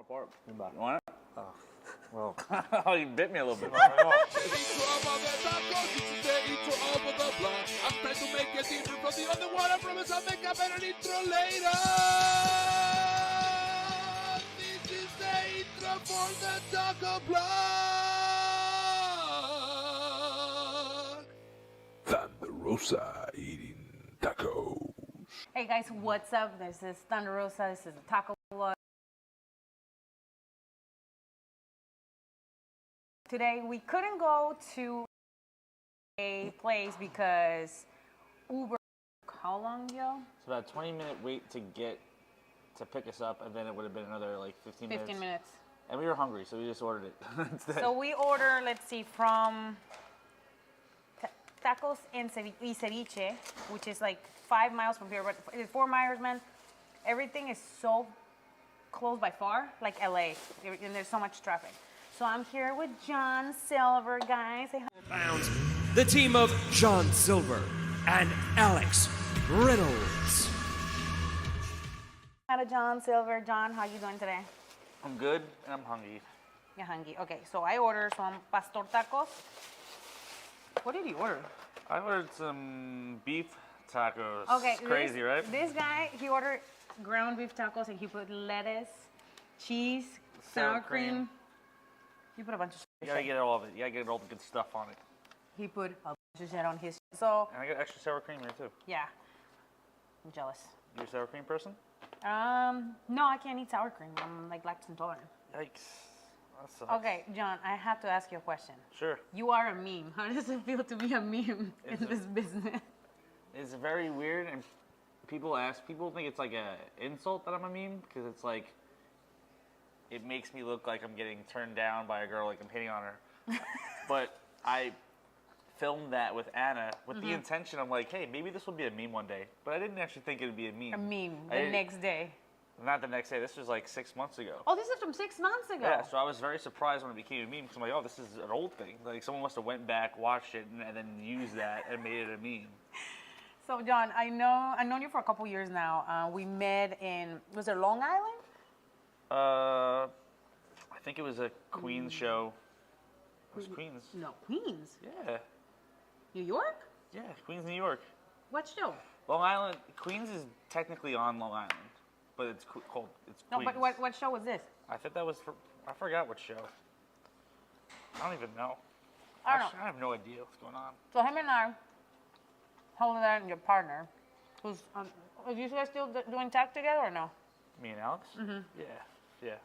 apart. You want it? Oh, well. Oh, you bit me a little bit. Thunderosa eating tacos. Hey guys, what's up? This is Danhausen. This is the taco vlog. Today we couldn't go to a place because Uber. How long ago? It's about a 20-minute wait to pick us up, and then it would have been another like 15 minutes. 15 minutes. And we were hungry, so we just ordered it. So we order, let's see, from Tacos y Ceviche, which is like 5 miles from here, but it's 4 miles, man. Everything is so close by far, like LA, and there's so much traffic. So I'm here with John Silver, guys. Pounds, the team of John Silver and Alex Reynolds. Hello, John Silver. John, how you doing today? I'm good, and I'm hungry. You're hungry. Okay, so I ordered some pastor tacos. What did you order? I ordered some beef tacos. Okay, it's crazy, right? This guy, he ordered ground beef tacos and he put lettuce, cheese, sour cream. He put a bunch of You gotta get all of it. You gotta get all the good stuff on it. He put a bunch of shit on his. So And I got extra sour cream here too. yeah, I'm jealous. You a sour cream person? No, I can't eat sour cream. I'm like lactose intolerant. Yikes. That sucks. Okay, John, I have to ask you a question. Sure. You are a meme. How does it feel to be a meme in this business? It's very weird, and people think it's like a insult that I'm a meme, because it's like, it makes me look like I'm getting turned down by a girl, like I'm hitting on her. But I filmed that with Anna with the intention, I'm like, hey, maybe this will be a meme one day. But I didn't actually think it would be a meme. A meme the next day. Not the next day, this was like 6 months ago. Oh, this is from 6 months ago. Yeah, so I was very surprised when it became a meme, because I'm like, oh, this is an old thing. Like, someone must have went back, watched it, and then used that and made it a meme. So, John, I've known you for a couple years now. We met in, was it Long Island? I think it was a Queens show. It was Queens. No, Queens. Yeah. New York? Yeah, Queens, New York. What show? Long Island, Queens is technically on Long Island, but it's called, it's No, Queens. but what show was this? I think that was I forgot what show. I don't even know. I don't know. I have no idea what's going on. So him and I, Holden and your partner, who's, are you guys still doing tag together or no? Me and Alex? Mm-hmm. Yeah.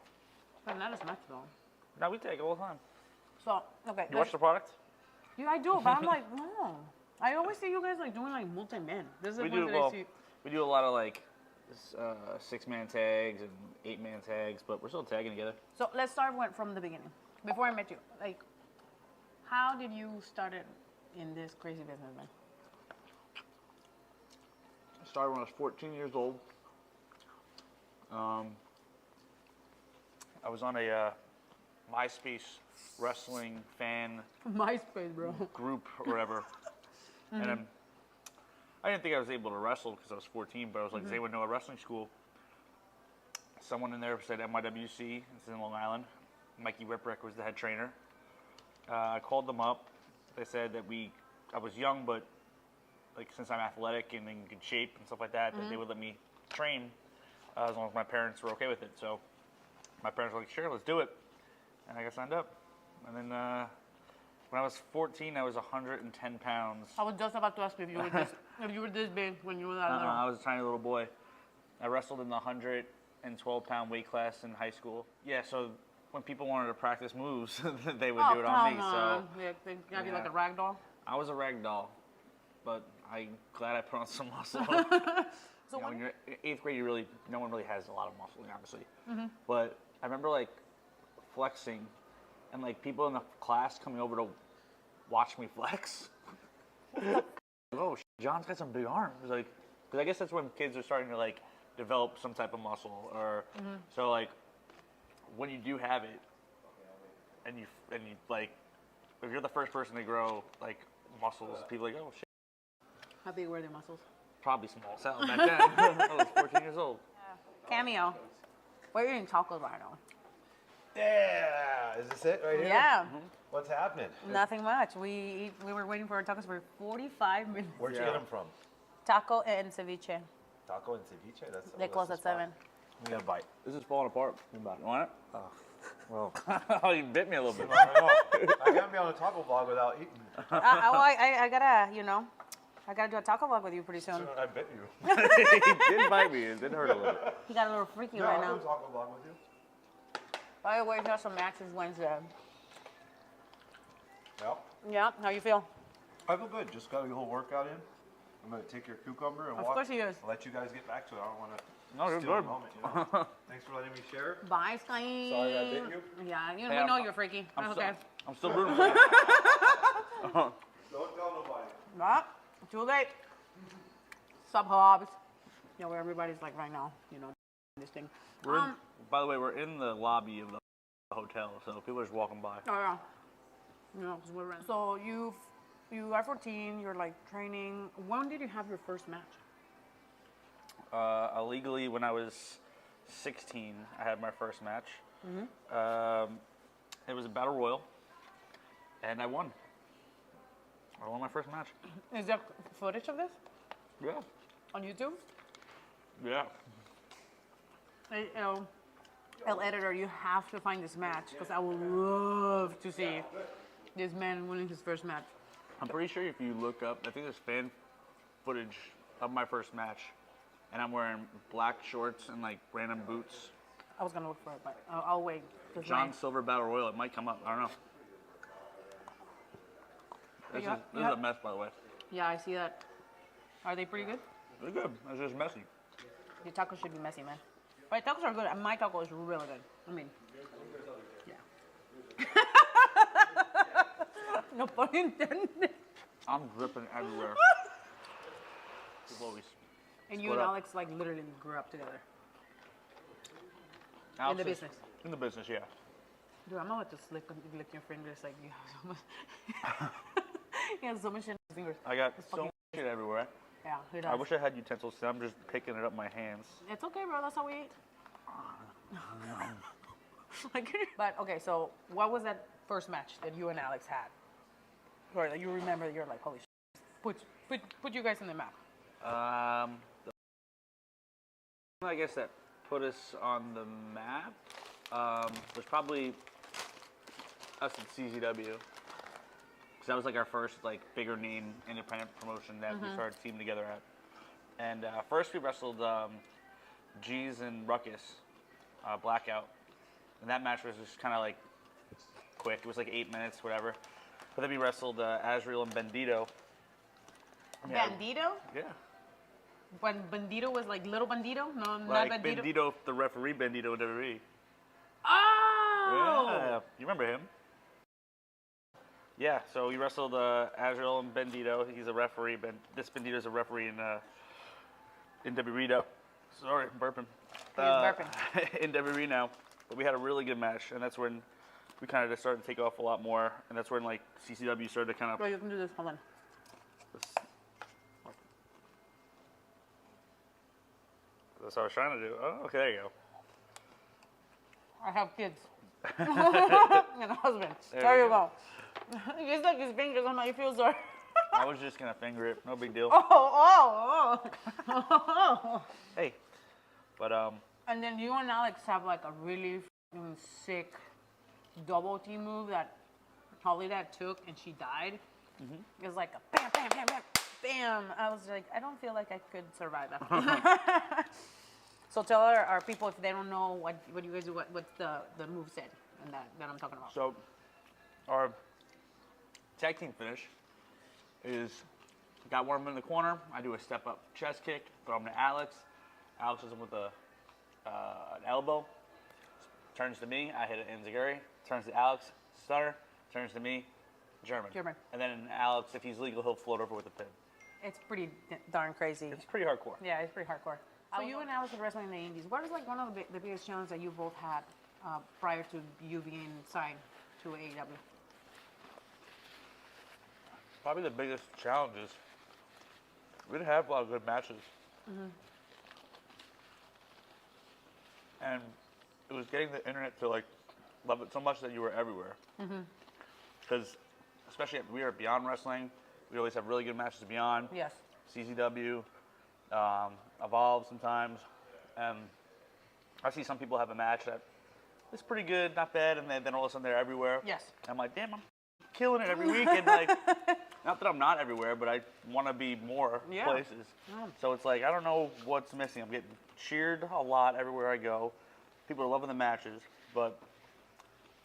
But not as much though. No, we take it all the time. So, okay. You watch the product? Yeah, I do, but I'm like, no. I always see you guys like doing like multi-man. This is the one that I see. We do a lot of like 6-man tags and 8-man tags, but we're still tagging together. So let's start from the beginning. Before I met you, like, how did you start in this crazy business, man? I started when I was 14 years old. I was on a MySpace wrestling fan MySpace, bro. group or whatever. And I didn't think I was able to wrestle because I was 14, but I was like, does anyone know a wrestling school? Someone in there said NYWC, it's in Long Island. Mikey Whipwreck was the head trainer. I called them up. They said that I was young, but like since I'm athletic and in good shape and stuff like that, that they would let me train as long as my parents were okay with it. So my parents were like, sure, let's do it. And I got signed up. And then when I was 14, I was 110 pounds. I was just about to ask you if you were this big when you were that little. I was a tiny little boy. I wrestled in the 112-pound weight class in high school. Yeah, so when people wanted to practice moves, they would do it on me. So yeah, they got you like a rag doll. I was a rag doll, but I'm glad I put on some muscle. So when you're in 8th grade, no one really has a lot of muscle, obviously. But I remember like flexing, and like people in the class coming over to watch me flex. Oh, John's got some big arms. Like, because I guess that's when kids are starting to like develop some type of muscle, or so like when you do have it, and you like, if you're the first person to grow like muscles, people are like, oh shit. How big were their muscles? Probably small salad back then. I was 14 years old. Cameo. We're eating tacos right now. Yeah. Is this it right here? Yeah. What's happening? Nothing much. We were waiting for our tacos for 45 minutes. Where'd you get them from? Taco and ceviche. Taco and ceviche? They close at 7. We got a bite. This is falling apart. You want it? Well, Oh, you bit me a little bit. I can't be on a taco vlog without eating. I gotta, I gotta do a taco vlog with you pretty soon. I bit you. He did bite me. It did hurt a little bit. He got a little freaky Yeah, right I'll now. do a taco vlog with you. By the way, he has some matches Wednesday. Yep. Yeah, how you feel? I feel good. Just got a little workout in. I'm gonna take your cucumber and Of walk. course he is. I'll let you guys get back to it. I don't want to No, you're steal good. the moment. You know? Thanks for letting me share. Bye, Sky. Sorry I bit you. Yeah, Hey, we know you're freaky. I'm That's okay. I'm still rooting for you. Don't tell nobody. Nah, too late. Sub Hobbs. Where everybody's like right now, this thing. By the way, we're in the lobby of the hotel, so people are just walking by. Oh yeah. 'Cause we're in. So you are 14. You're like training. When did you have your first match? Illegally, when I was 16, I had my first match. It was a battle royal, and I won. I won my first match. Is there footage of this Yeah. on YouTube? Yeah. Hey, El editor, you have to find this match because I would love to see this man winning his first match. I'm pretty sure if you look up, I think there's fan footage of my first match, and I'm wearing black shorts and like random boots. I was gonna look for it, but I'll wait. 'Cause John Silver Battle Royal, it might come up. I don't know. This is a mess, by the way. Yeah, I see that. Are they pretty good? They're good. It's just messy. Your tacos should be messy, man. But tacos are good. And my taco is really good. I mean, yeah. No pun intended. I'm dripping everywhere. People always. And you Split and up. Alex like literally grew up together. Alex the is- business. In the business, yeah. Dude, I'm about to lick your fingers like you have so much. He has so much shit in his fingers. I got It's so fucking- much shit everywhere. Yeah, he does. I wish I had utensils. So I'm just picking it up with my hands. It's okay, bro. That's how we eat. But okay, so what was that first match that you and Alex had? Or that you remember? You're like, holy shit. Put you guys in the map. I guess that put us on the map was probably us at CZW. Because that was like our first like bigger name independent promotion that we started teaming together at. And first we wrestled G's and Ruckus, Blackout. And that match was just kind of like quick. It was like 8 minutes, whatever. But then we wrestled Azrael and Bandito. Yeah. Bandito? Yeah. When Bandito was like little Bandito? No, Like not Bandito. Bandito, the referee Bandito in WWE. Oh! Yeah. You remember him? Yeah, so we wrestled Azrael and Bandito. He's a referee. This Bandito's a referee in WWE. Sorry, I'm burping. He is burping. In WWE now. But we had a really good match, and that's when we kind of just started to take off a lot more. And that's when like CCW started to kind of. Bro, you can do this. Hold on. That's what I was trying to do. Oh, okay, there you go. I have kids. And a husband. There you go. He's like his fingers. I'm like, you feel sorry. I was just gonna finger it. No big deal. Oh. Hey, but And then you and Alex have like a really sick double team move that Holly that took and she died. It was like a bam, bam, bam, bam, bam. I was like, I don't feel like I could survive that. So tell our people if they don't know what you guys do, what's the move set and that I'm talking about. so our tag team finish is got one of them in the corner. I do a step up chest kick, throw him to Alex. Alex hits him with an elbow. Turns to me, I hit an enziguri. Turns to Alex, stunner. Turns to me, German. And then Alex, if he's legal, he'll float over with a pin. It's pretty darn crazy. It's pretty hardcore. Yeah, it's pretty hardcore. So you and Alex were wrestling in the Indies. What is like one of the biggest challenges that you both had prior to you being signed to AEW? Probably the biggest challenge is we didn't have a lot of good matches. And it was getting the internet to like love it so much that you were everywhere. Because, especially we were at Beyond Wrestling, we always have really good matches at Beyond. Yes. CZW, Evolve sometimes. And I see some people have a match that is pretty good, not bad, and then all of a sudden they're everywhere. Yes. I'm like, damn, I'm killing it every week. And like, not that I'm not everywhere, but I want to be more places. So it's like, I don't know what's missing. I'm getting cheered a lot everywhere I go. People are loving the matches, but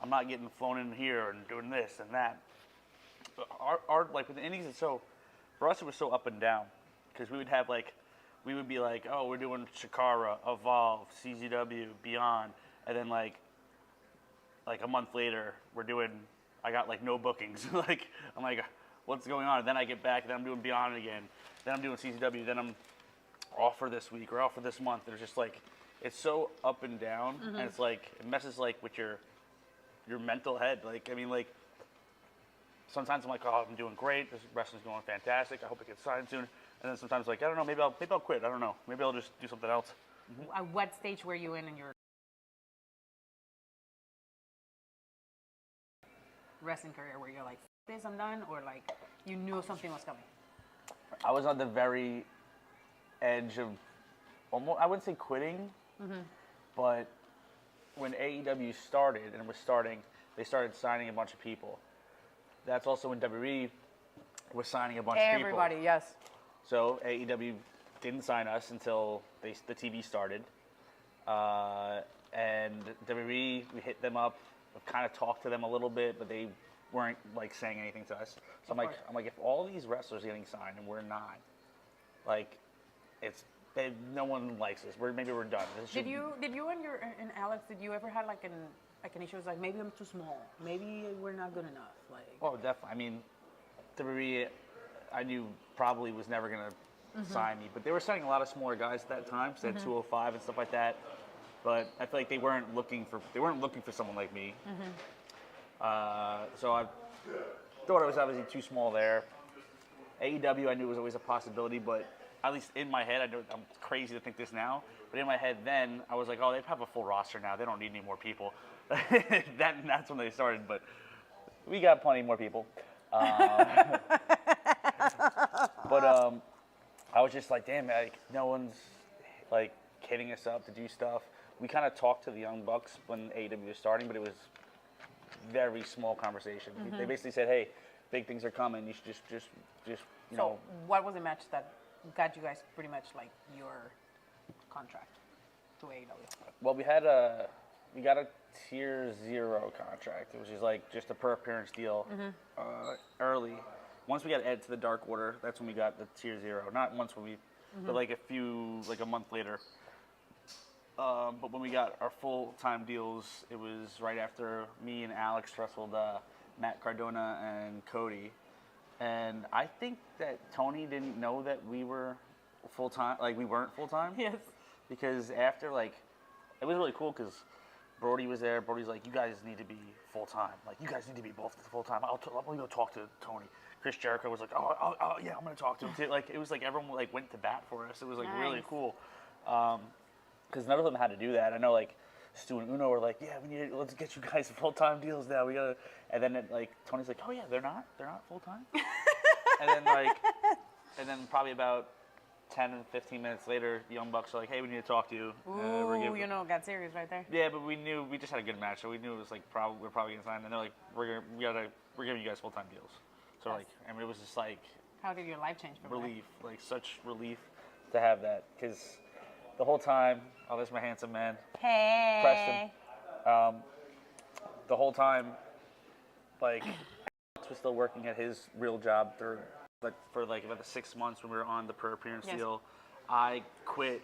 I'm not getting flown in here and doing this and that. Our like with the indies, it's so, for us it was so up and down, because we would be like, oh, we're doing Shikara, Evolve, CZW, Beyond, and then like a month later I got like no bookings. Like I'm like, what's going on? And then I get back, then I'm doing Beyond again, then I'm doing CZW, then I'm off for this week or off for this month. There's just like, it's so up and down, and it's like, it messes like with your mental head. Like, I mean, like, sometimes I'm like, oh, I'm doing great. This wrestling's going fantastic. I hope it gets signed soon. And then sometimes like, I don't know, maybe I'll quit. I don't know. Maybe I'll just do something else. At what stage were you in your wrestling career where you're like, this, I'm done, or like you knew something was coming? I was on the very edge of almost, I wouldn't say quitting, but when AEW started and was starting, they started signing a bunch of people. That's also when WWE was signing a bunch of people. Everybody, yes. So AEW didn't sign us until the TV started. And WWE, we hit them up, kind of talked to them a little bit, but they weren't like saying anything to us. So I'm like, if all these wrestlers are getting signed and we're not, like, no one likes us. Maybe we're done. Did you and Alex, did you ever have like an issue? It was like, maybe I'm too small. Maybe we're not good enough. Like. Oh, definitely. I mean, WWE, I knew probably was never going to sign me, but they were signing a lot of smaller guys at that time. So they had 205 and stuff like that. But I feel like they weren't looking for someone like me. So I thought I was obviously too small there. AEW, I knew was always a possibility, but at least in my head, I know I'm crazy to think this now, but in my head then, I was like, oh, they have a full roster now. They don't need any more people. That's when they started, but we got plenty more people. But I was just like, damn, like, no one's like hitting us up to do stuff. We kind of talked to the Young Bucks when AEW was starting, but it was very small conversation. They basically said, hey, big things are coming. You should just you know. What was the match that got you guys pretty much like your contract to AEW? Well, we got a tier 0 contract, which is like just a per appearance deal early. Once we got added to the Dark Order, that's when we got the tier 0. Not once when we, but like a month later. But when we got our full-time deals, it was right after me and Alex wrestled Matt Cardona and Cody. And I think that Tony didn't know that we were full-time, like we weren't full-time. Yes. Because after, like, it was really cool because Brodie was there. Brodie's like, you guys need to be full-time. Like, you guys need to be both full-time. I'm going to go talk to Tony. Chris Jericho was like, oh yeah, I'm going to talk to him too. Like, it was like everyone like went to bat for us. It was like really cool. Because none of them had to do that. I know, like, Stu and Uno were like, yeah, let's get you guys full-time deals now. We gotta, and then Tony's like, oh yeah, they're not full-time. and then probably about 10 and 15 minutes later, the Young Bucks are like, hey, we need to talk to you. Ooh, got serious right there. Yeah, but we just had a good match, so we knew it was like we're probably gonna sign. And they're like, we're giving you guys full-time deals. So like, I mean, it was just like, how did your life change from relief, like such relief to have that, because the whole time, oh, there's my handsome man, Hey. Preston. The whole time, like, Alex was still working at his real job for about the 6 months when we were on the per appearance deal. I quit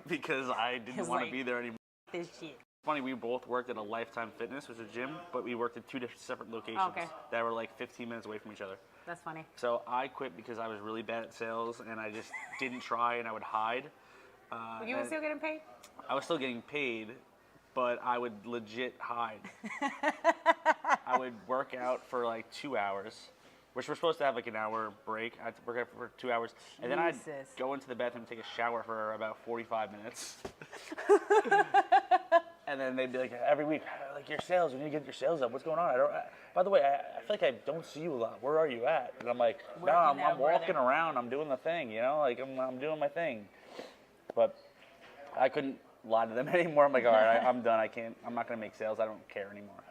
because I didn't want to be there anymore. This shit. Funny, we both worked at a Lifetime Fitness, which is a gym, but we worked at 2 separate locations that were like 15 minutes away from each other. That's funny. So I quit because I was really bad at sales and I just didn't try and I would hide. You were still getting paid? I was still getting paid, but I would legit hide. I would work out for like 2 hours, which we're supposed to have like an hour break. I'd work out for 2 hours, and then I'd go into the bathroom and take a shower for about 45 minutes. And then they'd be like, every week, like, your sales, you need to get your sales up. What's going on? By the way, I feel like I don't see you a lot. Where are you at? And I'm like, no, I'm walking around. I'm doing the thing, you know? Like, I'm doing my thing. But I couldn't lie to them anymore. I'm like, all right, I'm done. I'm not going to make sales. I don't care anymore.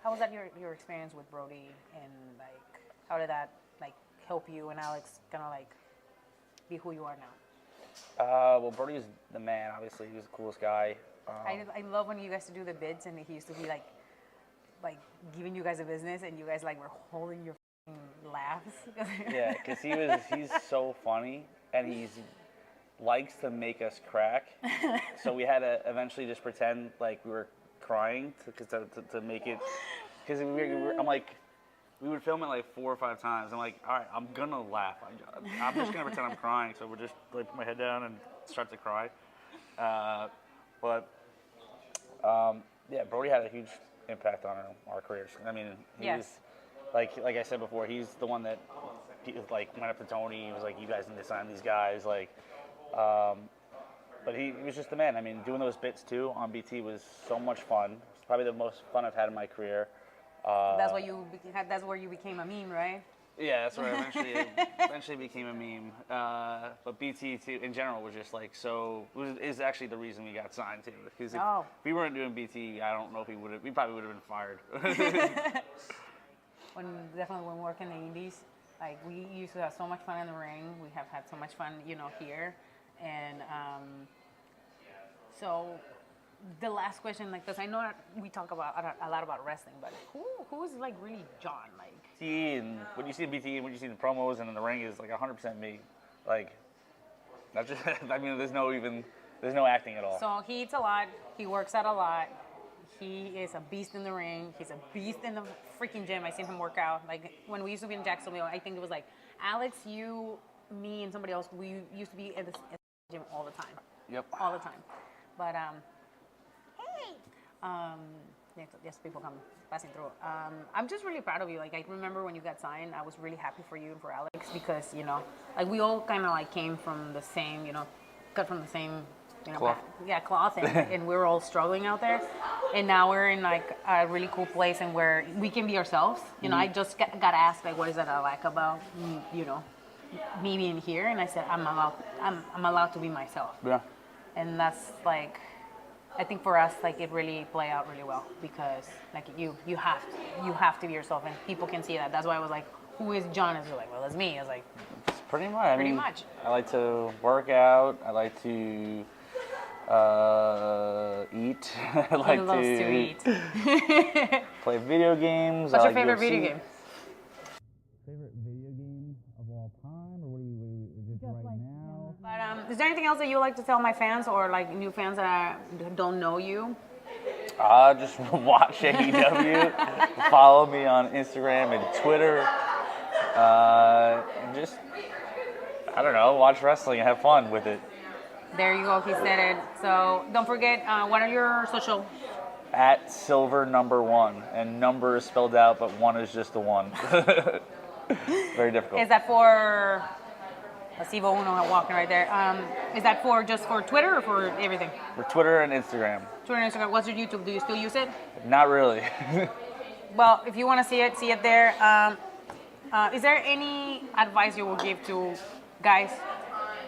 How was that your experience with Brodie, and like how did that like help you and Alex kind of like be who you are now? Well, Brodie's the man. Obviously, he's the coolest guy. I love when you guys do the bids and he used to be like giving you guys a business and you guys like were holding your laughs. Yeah, because he's so funny and he likes to make us crack. So we had to eventually just pretend like we were crying to make it. Because I'm like, we would film it like 4 or 5 times. I'm like, all right, I'm gonna laugh. I'm just gonna pretend I'm crying. So we'll just like put my head down and start to cry. Yeah, Brodie had a huge impact on our careers. I mean, he was like I said before, he's the one that like went up to Tony. He was like, you guys need to sign these guys. Like, but he was just the man. I mean, doing those bits too on BT was so much fun. It's probably the most fun I've had in my career. That's where you became a meme, right? Yeah, that's where I eventually became a meme. But BT too, in general, was just like is actually the reason we got signed too. Because if we weren't doing BT, I don't know if we probably would have been fired. Definitely when working in the indies, like we used to have so much fun in the ring. We have had so much fun, here, and so. The last question, like, because I know we talk a lot about wrestling, but who is like really John? Like, and what you see in BT and what you see in the promos and in the ring is like 100% me. Like, not just. I mean, there's no acting at all. So he eats a lot. He works out a lot. He is a beast in the ring. He's a beast in the freaking gym. I seen him work out. Like when we used to be in Jacksonville, I think it was like Alex, you, me, and somebody else. We used to be at the gym all the time. Yep. All the time. But yes, people come passing through. I'm just really proud of you. Like, I remember when you got signed, I was really happy for you and for Alex because, like we all kind of like came from the same, cut from the same, cloth. Cloth, and we were all struggling out there. And now we're in like a really cool place and where we can be ourselves. I just got asked like, what is that I like about, me being here? And I said, I'm allowed to be myself. Yeah. And that's like, I think for us, like it really play out really well because like you have to be yourself and people can see that. That's why I was like, who is John? And they're like, well, that's me. I was like, it's pretty much. Pretty much. I like to work out. I like to eat. I like he loves to eat. Play video games. What's your favorite video game? Favorite video game of all time, or what do we just right now? But is there anything else that you like to tell my fans or like new fans that don't know you? Just watch AEW. Follow me on Instagram and Twitter. And just, I don't know, watch wrestling and have fun with it. There you go, he said it. So don't forget, what are your social? At Silver number 1, and number is spelled out, but 1 is just the 1. Very difficult. Is that for? Sivo Uno walking right there. Is that just for Twitter or for everything? For Twitter and Instagram. Twitter and Instagram. What's your YouTube? Do you still use it? Not really. Well, if you want to see it there. Is there any advice you will give to guys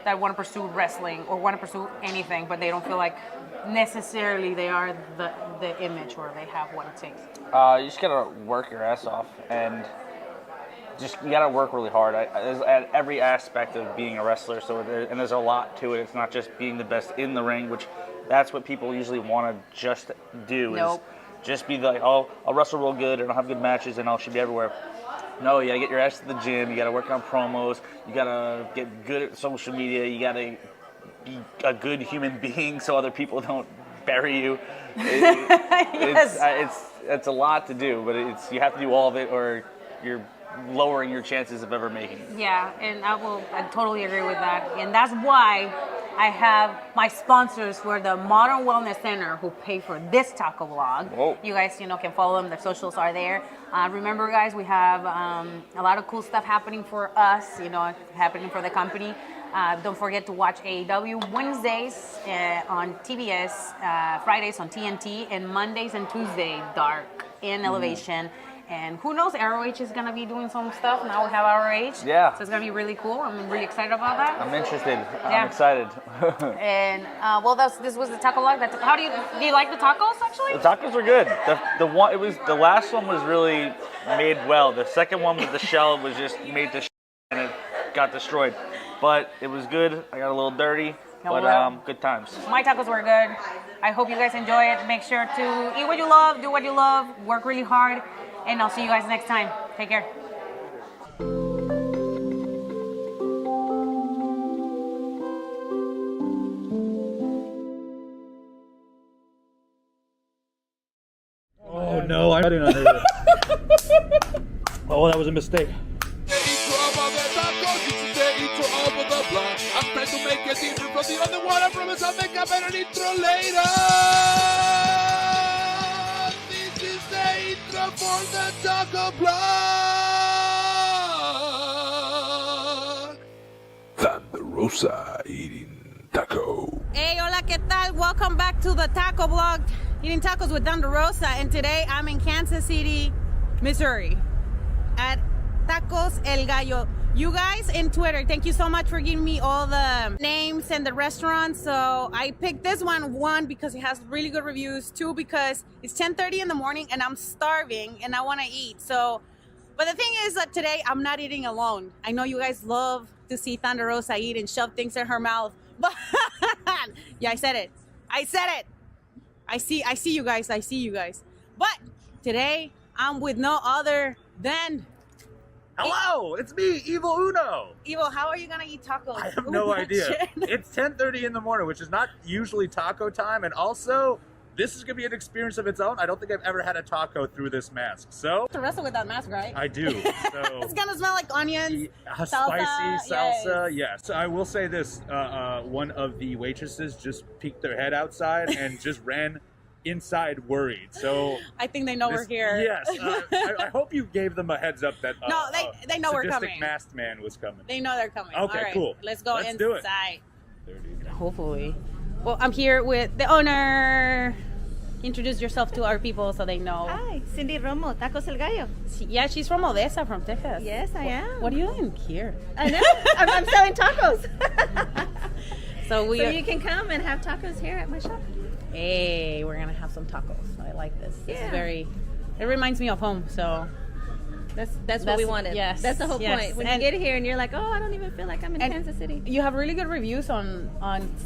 that want to pursue wrestling or want to pursue anything, but they don't feel like necessarily they are the image or they have what it takes? You just gotta work your ass off and you gotta work really hard at every aspect of being a wrestler. So there's a lot to it. It's not just being the best in the ring, which that's what people usually want to just do. Nope. Is just be like, oh, I'll wrestle real good and I'll have good matches and I should be everywhere. No, you gotta get your ass to the gym. You gotta work on promos. You gotta get good at social media. You gotta be a good human being so other people don't bury you. Yes. It's a lot to do, but you have to do all of it or you're lowering your chances of ever making it. Yeah, and I totally agree with that. And that's why I have my sponsors for the Modern Wellness Center who pay for this taco vlog. Whoa. You guys, can follow them. Their socials are there. Remember, guys, we have a lot of cool stuff happening for us, happening for the company. Don't forget to watch AEW Wednesdays on TBS, Fridays on TNT, and Mondays and Tuesdays, Dark in Elevation. And who knows, ROH is going to be doing some stuff. Now we have ROH. Yeah. So it's going to be really cool. I'm really excited about that. I'm interested. Yeah. I'm excited. And this was the taco log. Do you like the tacos actually? The tacos were good. The last one was really made well. The second one with the shell was just made to and it got destroyed. But it was good. I got a little dirty, but good times. My tacos were good. I hope you guys enjoy it. Make sure to eat what you love, do what you love, work really hard, and I'll see you guys next time. Take care. Oh no, I didn't under it. Oh, that was a mistake. I'm trying to make it different from the other one. I promise I'll make a better intro later. This is the intro for the Taco Blog. Thunder Rosa eating taco. Hey, hola, ¿qué tal? Welcome back to the Taco Blog, eating tacos with Thunder Rosa. And today I'm in Kansas City, Missouri, at Tacos El Gallo. You guys in Twitter, thank you so much for giving me all the names and the restaurants. So I picked this one because it has really good reviews. 2, because it's 10:30 in the morning and I'm starving and I want to eat. So, but the thing is that today I'm not eating alone. I know you guys love to see Thunder Rosa eat and shove things in her mouth. But yeah, I said it. I see you guys. I see you guys. But today I'm with no other than Hello, it's me, Evil Uno. Evo. How are you gonna eat tacos? I have no idea. It's 10:30 in the morning, which is not usually taco time, and also this is gonna be an experience of its own. I don't think I've ever had a taco through this mask, so To wrestle with that mask, right? I do. So It's gonna smell like onions. spicy salsa, yes. yes. So I will say this: one of the waitresses just peeked their head outside and just ran inside worried. So I think they know we're here. Yes. I hope you gave them a heads up that No, they know we're sadistic coming. masked man was coming. They know they're coming. Okay, All right, cool. Let's go Let's do it. inside. Hopefully. Well, I'm here with the owner. Introduce yourself to our people so they know. Hi, Cindy Romo, Tacos El Gallo. Yeah, she's from Odessa, from Texas. Yes, I am. What are you doing here? I know. I'm selling tacos. So So you can come and have tacos here at my shop. Hey, we're gonna have some tacos. I like this. This is Yeah. very. It reminds me of home. So That's what we wanted. Yes. That's the whole yes. point. When And- you get here and you're like, oh, I don't even feel like I'm in and Kansas City. You have really good reviews on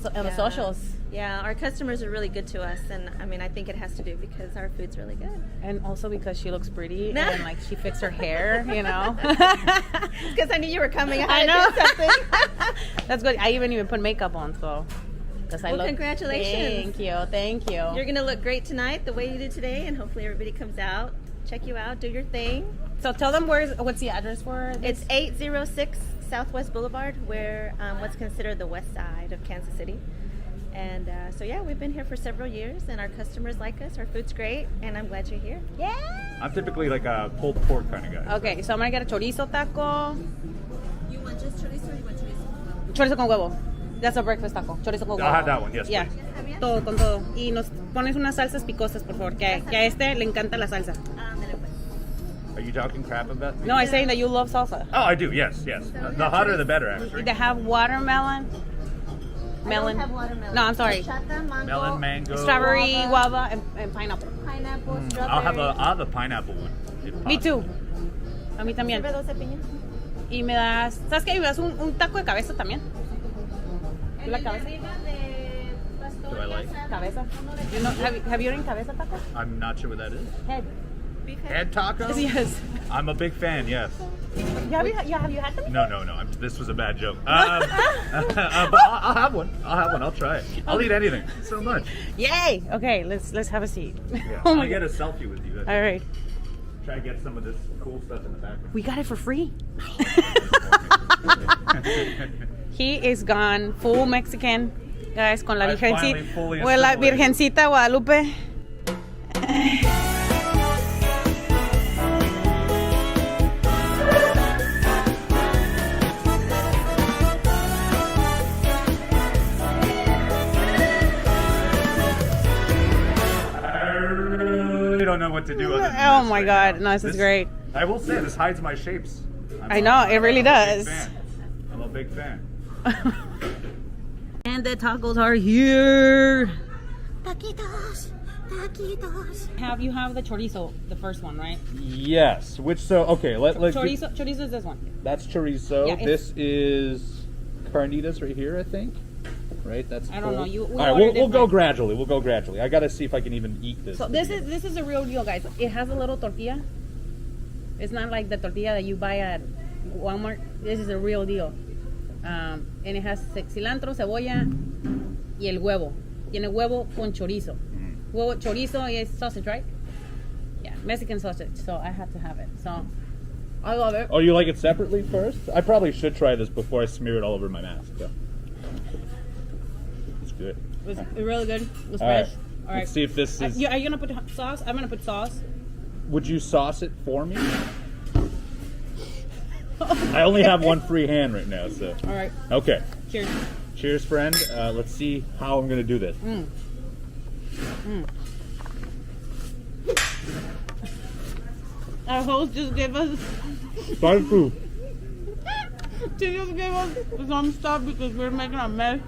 the socials, Yeah, our customers are really good to us, and I mean, I think it has to do because our food's really good. and also because she looks pretty and like she fixed her hair. You know. Because I knew you were coming. I had to know. do something. That's good. I even put makeup on, so. I Well, look. congratulations. Thank you. You're gonna look great tonight, the way you did today, and hopefully everybody comes out, check you out, do your thing. So tell them what's the address for this? It's 806 Southwest Boulevard, where what's considered the west side of Kansas City. And so yeah, we've been here for several years, and our customers like us. Our food's great, and I'm glad you're here. Yeah. I'm typically like a pulled pork kind of guy. Okay, so I'm gonna get a chorizo taco. You want just chorizo or you want chorizo? Chorizo con huevo. That's a breakfast taco. Chorizo con huevo. I'll have that one, yes, Yeah. please. Todo, con todo. Y nos pones unas salsas picosas, por favor, que a este le encanta la salsa. Are you talking crap about me? No, I'm saying that you love salsa. Oh, I do, yes. The hotter the better, actually. They have watermelon. Melon. I don't have watermelon. No, I'm sorry. Horchata, mango, Melon, mango. Strawberry, guava. guava, and pineapple. pineapple, strawberry. I'll have a pineapple one. if Me possible. too. A mí también. ¿Sirve 12 piñas? Y me das, ¿sabes qué? Y me das un taco de cabeza también. En La el de cabeza. arriba de pastor Do I like? asado. Cabeza. You know, have you eaten cabeza taco? I'm not sure what that is. Head. Beef head. Head taco? Yes. I'm a big fan, yes. Have you had them? No. This was a bad joke. But I'll have one. I'll try it. I'll eat anything. So much. Yay! Okay, let's have a seat. Yeah. Oh my I'll get God. a selfie with you. All right. Try to get some of this cool stuff in the background. We got it for free. He is gone, full Mexican, guys, con la I finally fully Virgencita, la assimilated. Virgencita Guadalupe. don't know what to do with it. Oh my God, no, this is great. I will say, this hides my shapes. I know, it really does. I'm a big fan. And the tacos are here. Taquitos, taquitos. You have the chorizo, the first one, right? Yes. Okay, let's Chorizo is this one. That's chorizo. Yeah, this is carnitas right here, I think. Right? That's I don't know. All right, we'll go gradually. We'll go gradually. I gotta see if I can even eat this. So this is a real deal, guys. It has a little tortilla. It's not like the tortilla that you buy at Walmart. This is a real deal. And it has cilantro, cebolla, y el huevo. Tiene huevo con chorizo. Huevo, chorizo is sausage, right? Yeah, Mexican sausage. So I have to have it. So I love it. Oh, you like it separately first? I probably should try this before I smear it all over my mask. So. It's good. It's really good. It's All fresh. right. All right. Let's see if this is... Are you going to put sauce? I'm going to put sauce. Would you sauce it for me? I only have one free hand right now, so... All right. Okay. Cheers. Cheers, friend. Let's see how I'm going to do this. Our host just gave us... Thank you. She just gave us some stuff because we're making a mess.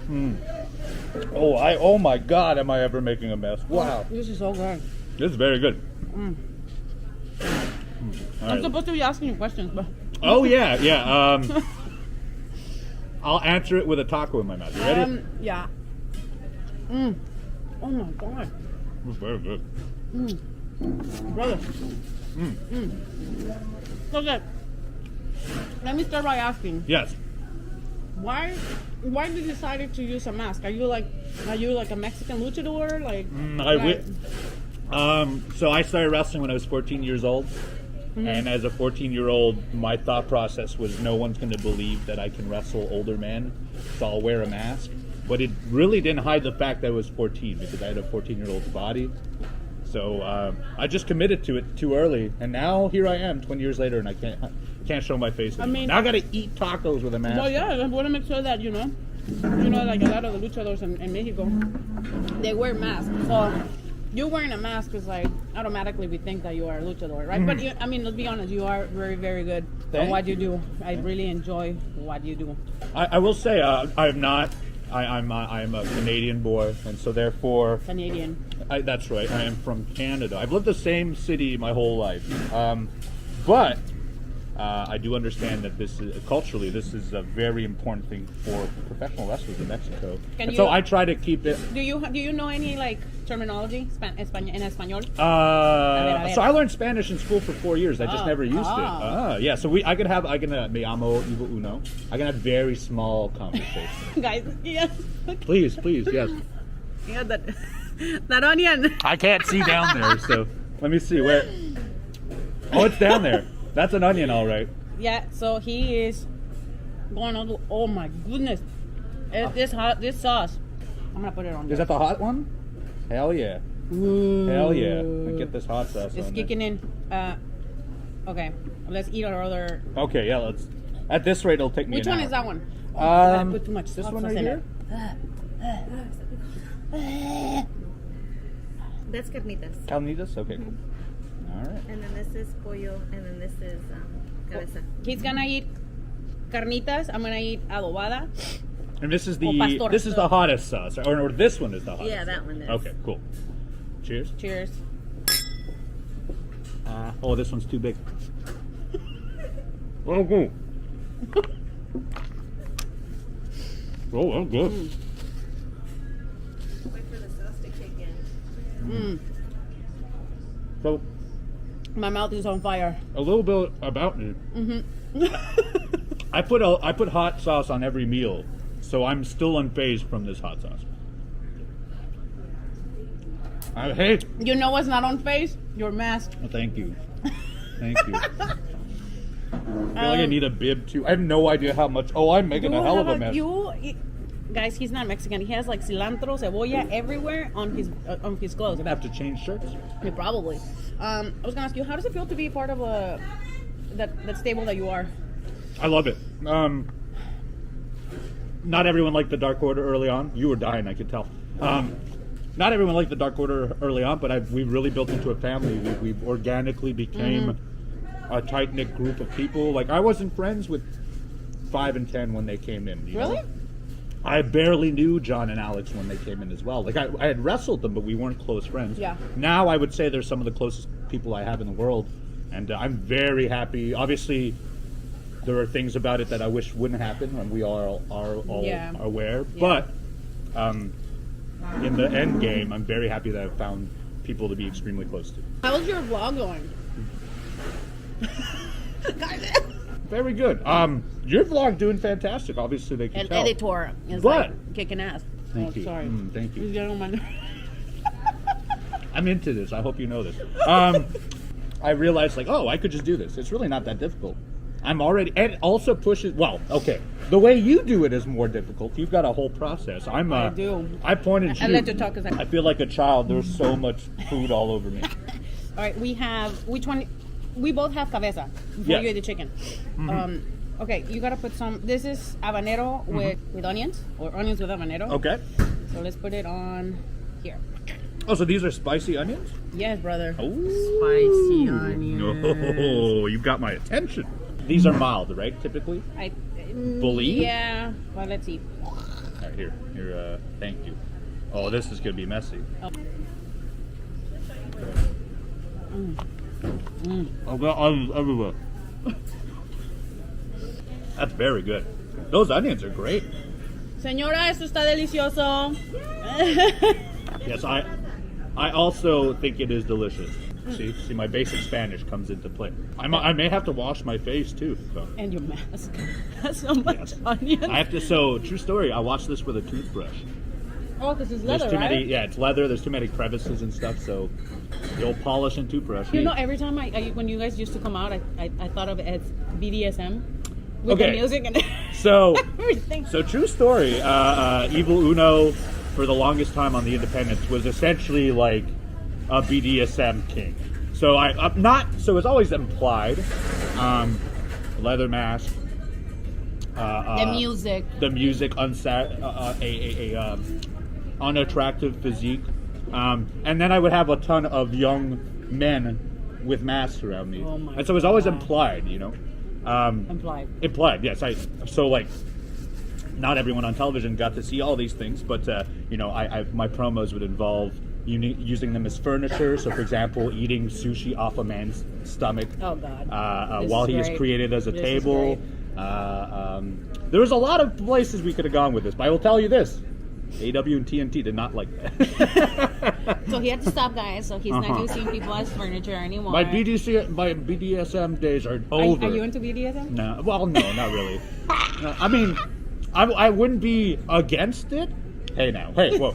Oh my God, am I ever making a mess? Wow. This is so good. This is very good. I'm supposed to be asking you questions, but... Oh, yeah. I'll answer it with a taco in my mouth. You ready? Yeah. Oh my God. It's very good. Brother. Okay. Let me start by asking. Yes. Why did you decide to use a mask? Are you like a Mexican luchador? So I started wrestling when I was 14 years old. And as a 14-year-old, my thought process was no one's going to believe that I can wrestle older men, so I'll wear a mask. But it really didn't hide the fact that I was 14 because I had a 14-year-old's body. So I just committed to it too early, and now here I am 20 years later, and I can't show my face anymore. Now I got to eat tacos with a mask. Well, yeah, I want to make sure that like a lot of the luchadors in Mexico, they wear masks. So you wearing a mask is like automatically we think that you are a luchador, right? But let's be honest, you are very, very good at what you do. I really enjoy what you do. I will say I'm not. I'm a Canadian boy, and so therefore Canadian. That's right. I am from Canada. I've lived the same city my whole life, but I do understand that this is culturally this is a very important thing for professional wrestlers in Mexico. So I try to keep it. Do you know any like terminology in español? So I learned Spanish in school for 4 years. I just never used it. Yeah. So I can me amo Ivo Uno. I can have very small conversations. Guys, yes. Please, yes. Yeah, that onion. I can't see down there, so let me see where. Oh, it's down there. That's an onion, all right. Yeah. So he is going on. Oh my goodness! This sauce. I'm gonna put it on. Is that the hot one? Hell yeah. Ooh. Hell yeah. Get this hot sauce It's on kicking in. Okay. Let's eat our other. Okay, yeah, let's. At this rate, it'll take me Which an one hour. is that one? I put too much This hot one sauce right in here? it. That's carnitas. Calnitas? Okay, cool. All right. And then this is pollo, and then this is cabeza. He's gonna eat carnitas. I'm gonna eat adobada. And this is pastor. the hottest sauce, or this one is the hottest. Yeah, that one is. Okay, cool. Cheers. Cheers. Oh, this one's too big. Oh, good. Oh, that's good. Wait for the sauce to kick in. So, My mouth is on fire. a little bit about me. I put hot sauce on every meal, so I'm still unfazed from this hot sauce. I hate. You know what's not on face? Your mask. Oh, thank you. Thank you. I feel like I need a bib too. I have no idea how much. Oh, I'm making a hell of a mess. Guys, he's not Mexican. He has like cilantro, cebolla everywhere on his clothes. I'm gonna have to change shirts. Yeah, probably. I was gonna ask you, how does it feel to be part of that stable that you are? I love it. Not everyone liked the Dark Order early on. You were dying, I could tell. not everyone liked the Dark Order early on, but we really built into a family. We organically became a tight-knit group of people. Like, I wasn't friends with 5 and 10 when they came in. You Really? know? I barely knew John and Alex when they came in as well. Like, I had wrestled them, but we weren't close friends. Yeah. Now I would say they're some of the closest people I have in the world, and I'm very happy. Obviously, there are things about it that I wish wouldn't happen, and we are all aware. But in the end game, I'm very happy that I've found people to be extremely close to. How's your vlog going? Very good. Your vlog doing fantastic. Obviously, they can And tell. editor is But- like kicking ass. Thank you. Sorry. Thank He's you. getting on my nerves. I'm into this. I hope you know this. I realized, like, I could just do this. It's really not that difficult. I'm already, and it also pushes. Well, okay. The way you do it is more difficult. You've got a whole process. I do. I point and shoot. I let you talk 'cause I feel like a child. There's so much food all over me. All right, we have, which one? We both have cabeza before Yes. you eat the chicken. Okay, you gotta put some, this is habanero with onions, or onions with habanero. Okay. So let's put it on here. Oh, so these are spicy onions? Yes, brother. Oh. Spicy onions. No, you got my attention. These are mild, right? Typically. Believe? Yeah, well, let's see. All right, here. Thank you. Oh, this is gonna be messy. Oh. I've got onions everywhere. That's very good. Those onions are great. Señora, esto está delicioso. Yes, I also think it is delicious. See, my basic Spanish comes into play. I may have to wash my face too. So. And your mask. That's so much Yes. onions. I have to. So, true story. I watched this with a toothbrush. Oh, this is There's leather, too right? many. Yeah, it's leather. There's too many crevices and stuff. So, the old polish and toothbrush. You know, every time when you guys used to come out, I thought of it as BDSM with the Okay. music and So, everything. so true story. Evil Uno, for the longest time on the Independents, was essentially like a BDSM king. So I'm not. So it's always implied. Leather mask. The music. The music, unattractive physique, and then I would have a ton of young men with masks around me, Oh my and so it was always God. implied, you know. Implied. Implied, yes. So like, not everyone on television got to see all these things, but you know, my promos would involve using them as furniture. So, for example, eating sushi off a man's stomach. Oh God. This While is he is great. created as a This is table. There was a lot of places we could have gone with this, but I will tell you this: AW and TNT did not like that. So he had to stop, guys. So he's Uh-huh. not using people as furniture anymore. My BDSM days are over. Are you into BDSM? No, well, no, not really. No, I mean, I wouldn't be against it. Hey, now, hey, whoa.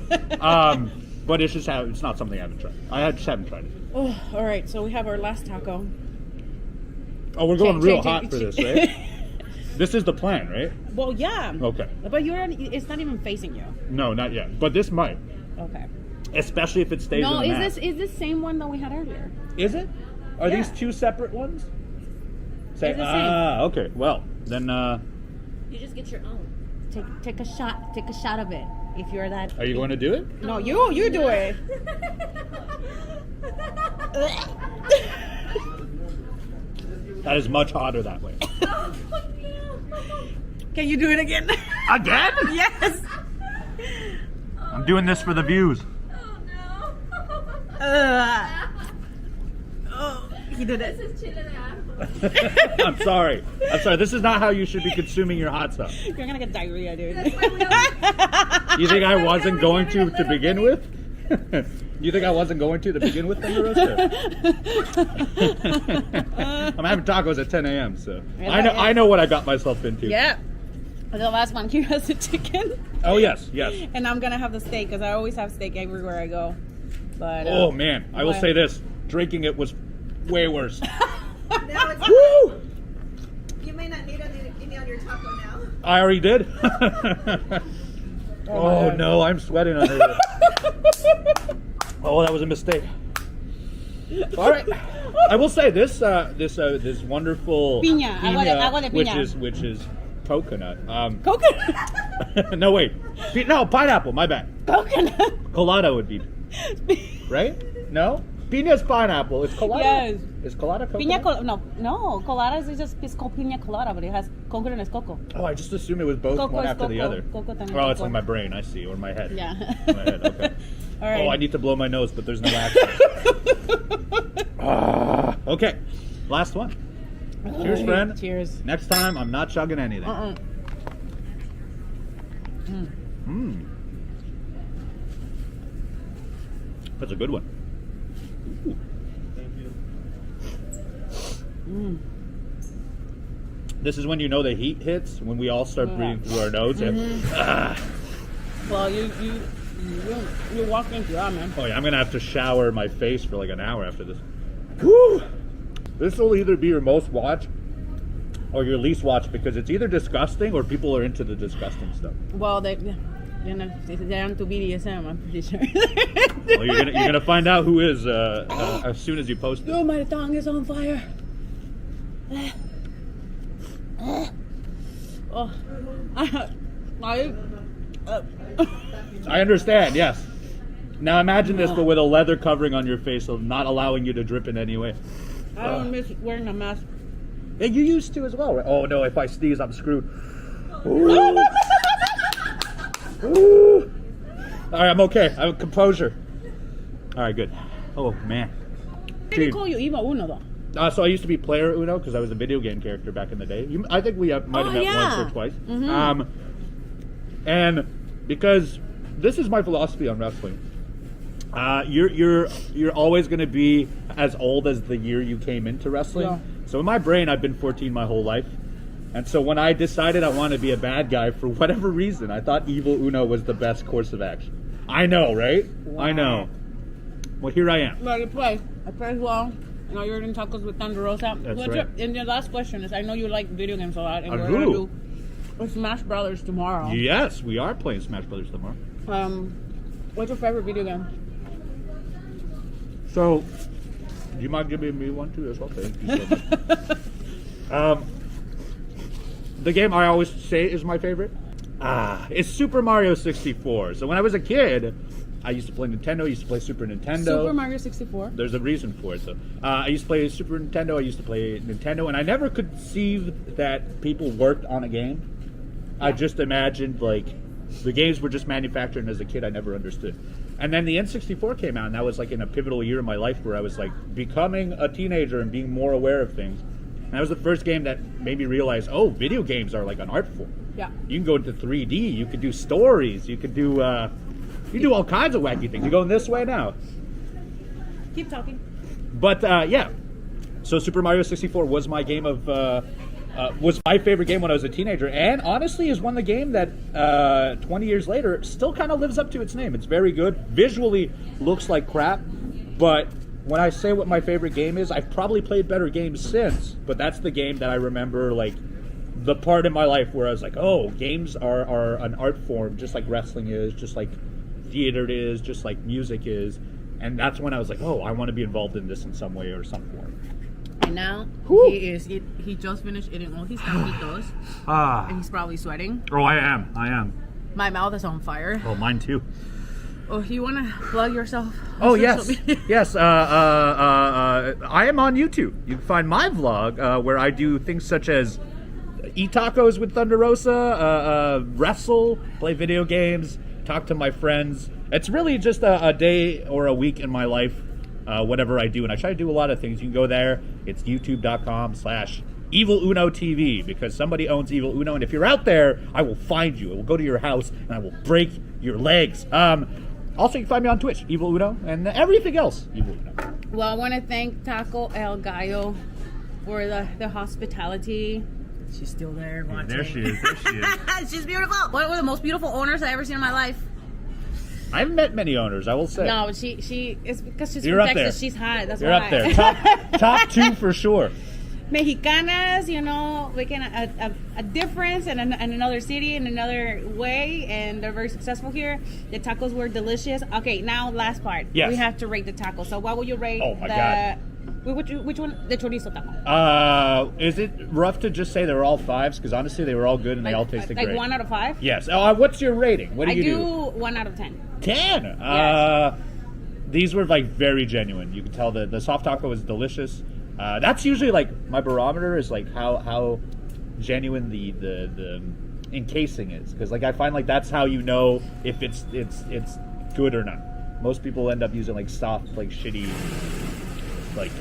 But it's just it's not something I haven't tried. I just haven't tried it. Oh, all right. So we have our last taco. Oh, we're going real Change- hot for this, right? This is the plan, right? Well, yeah. Okay. But it's not even facing you. No, not yet. But this might, Okay. especially if it stays No, in the is mask. this same one that we had earlier? Is it? Are Yeah. these two separate ones? It's the same. Okay. Well, then, You just get your own. Take a shot. Take a shot of it. If you're that. are you going to do it? No, you do it. That is much hotter that way. Can you do it again? Again? Yes. I'm doing this for the views. He did it. I'm sorry. This is not how you should be consuming your hot stuff. You're gonna get diarrhea, dude. You think I wasn't going to begin with? You think I wasn't going to begin with, Thunderosa? I'm having tacos at 10 a.m. So I know what I got myself into. Yeah. The last one here has the chicken. Oh yes. And I'm gonna have the steak because I always have steak everywhere I go. But Oh man, I will what? say this: drinking it was way worse. Now it's, Woo! you may not need any on your taco now. I already did. Oh no, I'm sweating under this. Oh, that was a mistake. All right, I will say this wonderful Piña, agua de piña. which is coconut. coconut. No wait, no pineapple. My bad. Coconut. Colada would be, right? No? Piña's pineapple. It's colada. Yes. Is colada coconut? No, colada is just, it's called piña colada, but it has coconut as coco. Oh, I just assumed it was both Coco one is after the coco. other. Coco también Oh, it's coco. in my brain, I see, or my head. Yeah. My head, okay. All right. Oh, I need to blow my nose, but there's no action. Okay, last one. Cheers, friend. Cheers. Next time, I'm not chugging anything. That's a good one. This is when you know the heat hits, when we all start breathing through our nose. Well, you walk into that, man. Oh yeah, I'm gonna have to shower my face for like an hour after this. Whew. This will either be your most watched or your least watched because it's either disgusting or people are into the disgusting stuff. Well, they're into BDSM, I'm pretty sure. Well, you're gonna find out who is as soon as you post it. Oh, my tongue is on fire. Oh, I understand. Yes. Now imagine this, but with a leather covering on your face, so not allowing you to drip in any way. I don't miss wearing a mask. Yeah, you used to as well, right? Oh no, if I sneeze, I'm screwed. Ooh. Ooh. All right, I'm okay. I have composure. All right, good. Oh man. Why do they call you Eva Uno though? So I used to be player Uno because I was a video game character back in the day. I think we might have met once or twice. Mm-hmm. And because this is my philosophy on wrestling, you're always going to be as old as the year you came into wrestling. Yeah. So in my brain, I've been 14 my whole life. And so when I decided I wanted to be a bad guy for whatever reason, I thought Evil Uno was the best course of action. I know, right? Wow. I know. Well, here I am. But I play well. You know, you're eating tacos with Thunder Rosa. That's right. And your last question is, I know you like video games a lot, and I we're do. gonna do Smash Brothers tomorrow. Yes, we are playing Smash Brothers tomorrow. What's your favorite video game? So, do you mind giving me one too as well? Thank you so much. The game I always say is my favorite. It's Super Mario 64. So when I was a kid, I used to play Nintendo. I used to play Super Nintendo. Super Mario 64. There's a reason for it. So I used to play Super Nintendo. I used to play Nintendo, and I never could conceive that people worked on a game. Yeah. I just imagined like the games were just manufactured, and as a kid, I never understood. And then the N64 came out, and that was like in a pivotal year in my life where I was like becoming a teenager and being more aware of things. And that was the first game that made me realize, oh, video games are like an art form. Yeah. You can go into 3D. You could do stories. You could do you do all kinds of wacky things. You're going this way now. Keep talking. But yeah, so Super Mario 64 was my game of was my favorite game when I was a teenager, and honestly is one of the game that 20 years later still kind of lives up to its name. It's very good. Visually looks like crap, but when I say what my favorite game is, I've probably played better games since, but that's the game that I remember, like, the part in my life where I was like, oh, games are an art form, just like wrestling is, just like theater is, just like music is. And that's when I was like, oh, I want to be involved in this in some way or some form. And now, he just finished eating all his taquitos, and he's probably sweating. Oh, I am. My mouth is on fire. Oh, mine too. Oh, you want to plug yourself? Oh, yes. Yes. I am on YouTube. You can find my vlog where I do things such as eat tacos with Thunder Rosa, wrestle, play video games, talk to my friends. It's really just a day or a week in my life, whatever I do. And I try to do a lot of things. You can go there. It's youtube.com/EvilUnoTV because somebody owns Evil Uno. And if you're out there, I will find you. I will go to your house and I will break your legs. Also, you can find me on Twitch, Evil Uno, and everything else, Evil Uno. Well, I want to thank Taco El Gallo for the hospitality. She's still there watching. There she is. She's beautiful. One of the most beautiful owners I've ever seen in my life. I haven't met many owners, I will say. No, she it's because she's You're from up Texas. there. She's hot. That's You're why. up there. Top two for sure. Mexicanas, you know, making a difference in another city in another way, and they're very successful here. The tacos were delicious. Okay, now last part. Yes. We have to rate the tacos. So what would you rate? Oh my God. Which one? The chorizo taco. Is it rough to just say they're all 5s? Because honestly, they were all good and they all tasted like great. 1 out of 5? Yes. What's your rating? What do you do? I do 1 out of 10. 10. Yes. These were like very genuine. You can tell the soft taco was delicious. That's usually like my barometer is like how genuine the encasing is, because like I find like that's how you know if it's good or not. Most people end up using like soft, like shitty, like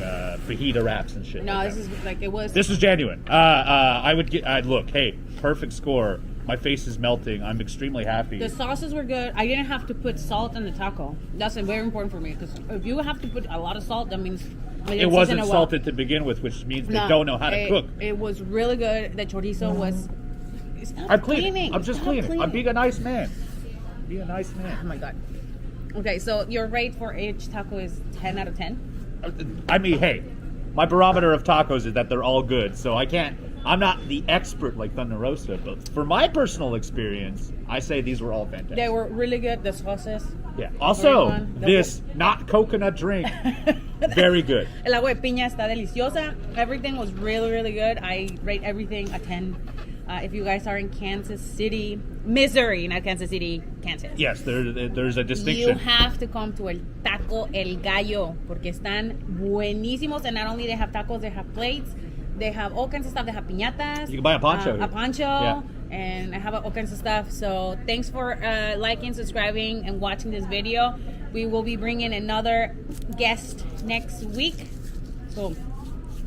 fajita wraps and shit. No, like this is like it was. This is genuine. I would get. Look, hey, perfect score. My face is melting. I'm extremely happy. The sauces were good. I didn't have to put salt in the taco. That's very important for me, because if you have to put a lot of salt, that means it wasn't salted to begin with, which means they don't know how to cook. It was really good. The chorizo was. I'm cleaning. I'm just cleaning. I'm being a nice man. Be a nice man. Oh my god. Okay, so your rate for each taco is 10 out of 10? I mean, hey, my barometer of tacos is that they're all good, so I'm not the expert like Thunder Rosa, but for my personal experience, I say these were all fantastic. They were really good, the sauces. Yeah. Also, this not coconut drink, very good. El agua de piña está deliciosa. Everything was really, really good. I rate everything a 10. If you guys are in Kansas City, Missouri, not Kansas City, Kansas. Yes, there's a distinction. You have to come to El Taco El Gallo, porque están buenísimos, and not only they have tacos, they have plates, they have all kinds of stuff. They have piñatas. You can buy a poncho here. A poncho, yeah. And I have all kinds of stuff. So thanks for liking, subscribing, and watching this video. We will be bringing another guest next week. So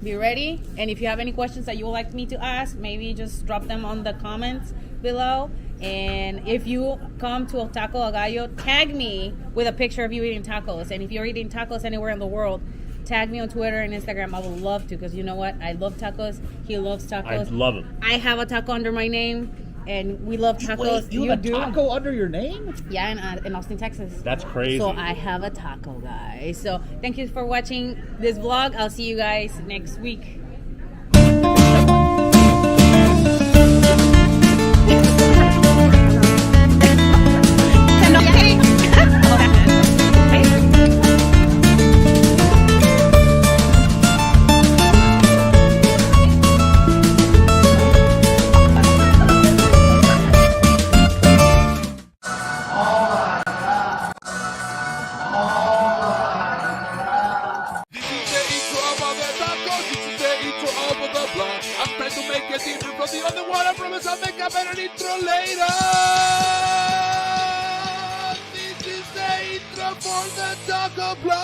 be ready, and if you have any questions that you would like me to ask, maybe just drop them on the comments below. And if you come to El Taco El Gallo, tag me with a picture of you eating tacos. And if you're eating tacos anywhere in the world, tag me on Twitter and Instagram. I would love to, because you know what? I love tacos. He loves tacos. I love them. I have a taco under my name, and we love tacos. Wait, you have a taco under your name? Yeah, in Austin, Texas. That's crazy. So I have a taco, guys. So thank you for watching this vlog. I'll see you guys next week. I'll make a better intro later. This is the intro for the Taco Blog.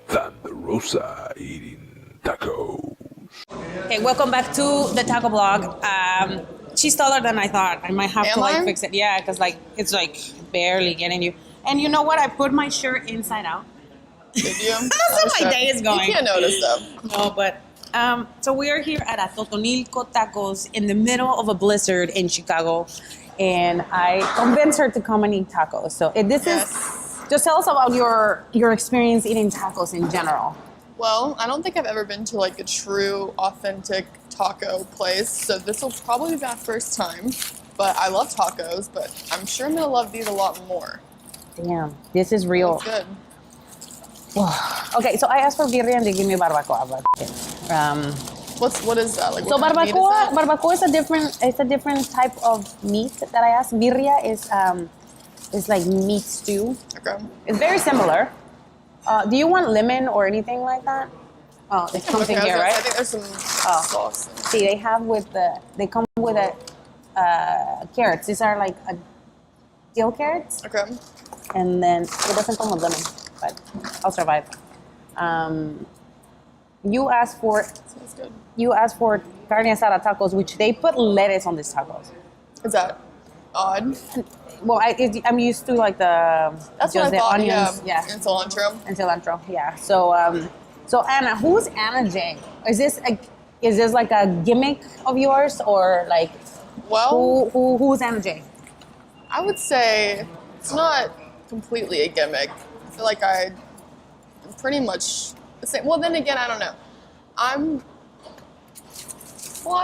Thunder Rosa eating tacos. Okay, welcome back to the Taco Blog. She's taller than I thought. I might have to like fix it. Yeah, because like it's like barely getting you. And you know what? I put my shirt inside out. Did you? That's how my day is going. You can't notice though. No, but so we are here at Totonilco Tacos in the middle of a blizzard in Chicago, and I convinced her to come and eat tacos. So this is just tell us about your experience eating tacos in general. Well, I don't think I've ever been to like a true, authentic taco place, so this will probably be my first time. But I love tacos, but I'm sure I'm gonna love these a lot more. Damn, this is real. It's good. Okay, so I asked for birria and they give me barbacoa. But, what is that? Like, so what kind of meat barbacoa is a different type of meat that I asked. Birria is like meat stew. Okay. It's very similar. Do you want lemon or anything like that? Oh, it's something okay, here, right? I think there's some sauce. See, they come with carrots. These are like dill carrots. Okay. And then it doesn't come with lemon, but I'll survive. You asked for Sounds good. carne asada tacos, which they put lettuce on these tacos. Is that odd? Well, I'm used to like the That's just what I the thought. onions, Yeah. And cilantro. and cilantro. Yeah. So Anna, who's Anna J? Is this like a gimmick of yours, or like Well, who's Anna J? I would say it's not completely a gimmick. I feel like I'm pretty much the same. Well, then again, I don't know. I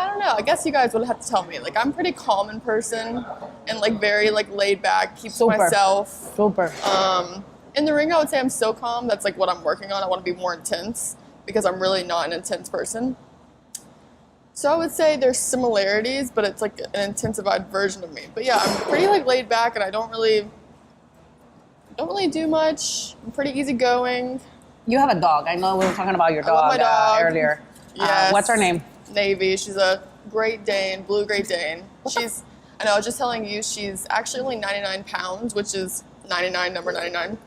don't know. I guess you guys would have to tell me. Like, I'm a pretty calm in person and like very like laid back, keep to myself. Super. In the ring, I would say I'm so calm. That's like what I'm working on. I want to be more intense because I'm really not an intense person. So I would say there's similarities, but it's like an intensified version of me. But yeah, I'm pretty like laid back, and I don't really do much. I'm pretty easygoing. You have a dog. I know we were talking about your I love dog, my dog. Earlier. Yes. What's her name? Navy. She's a Great Dane, Blue Great Dane. I know, I was just telling you, she's actually only 99 pounds, which is 99, number 99.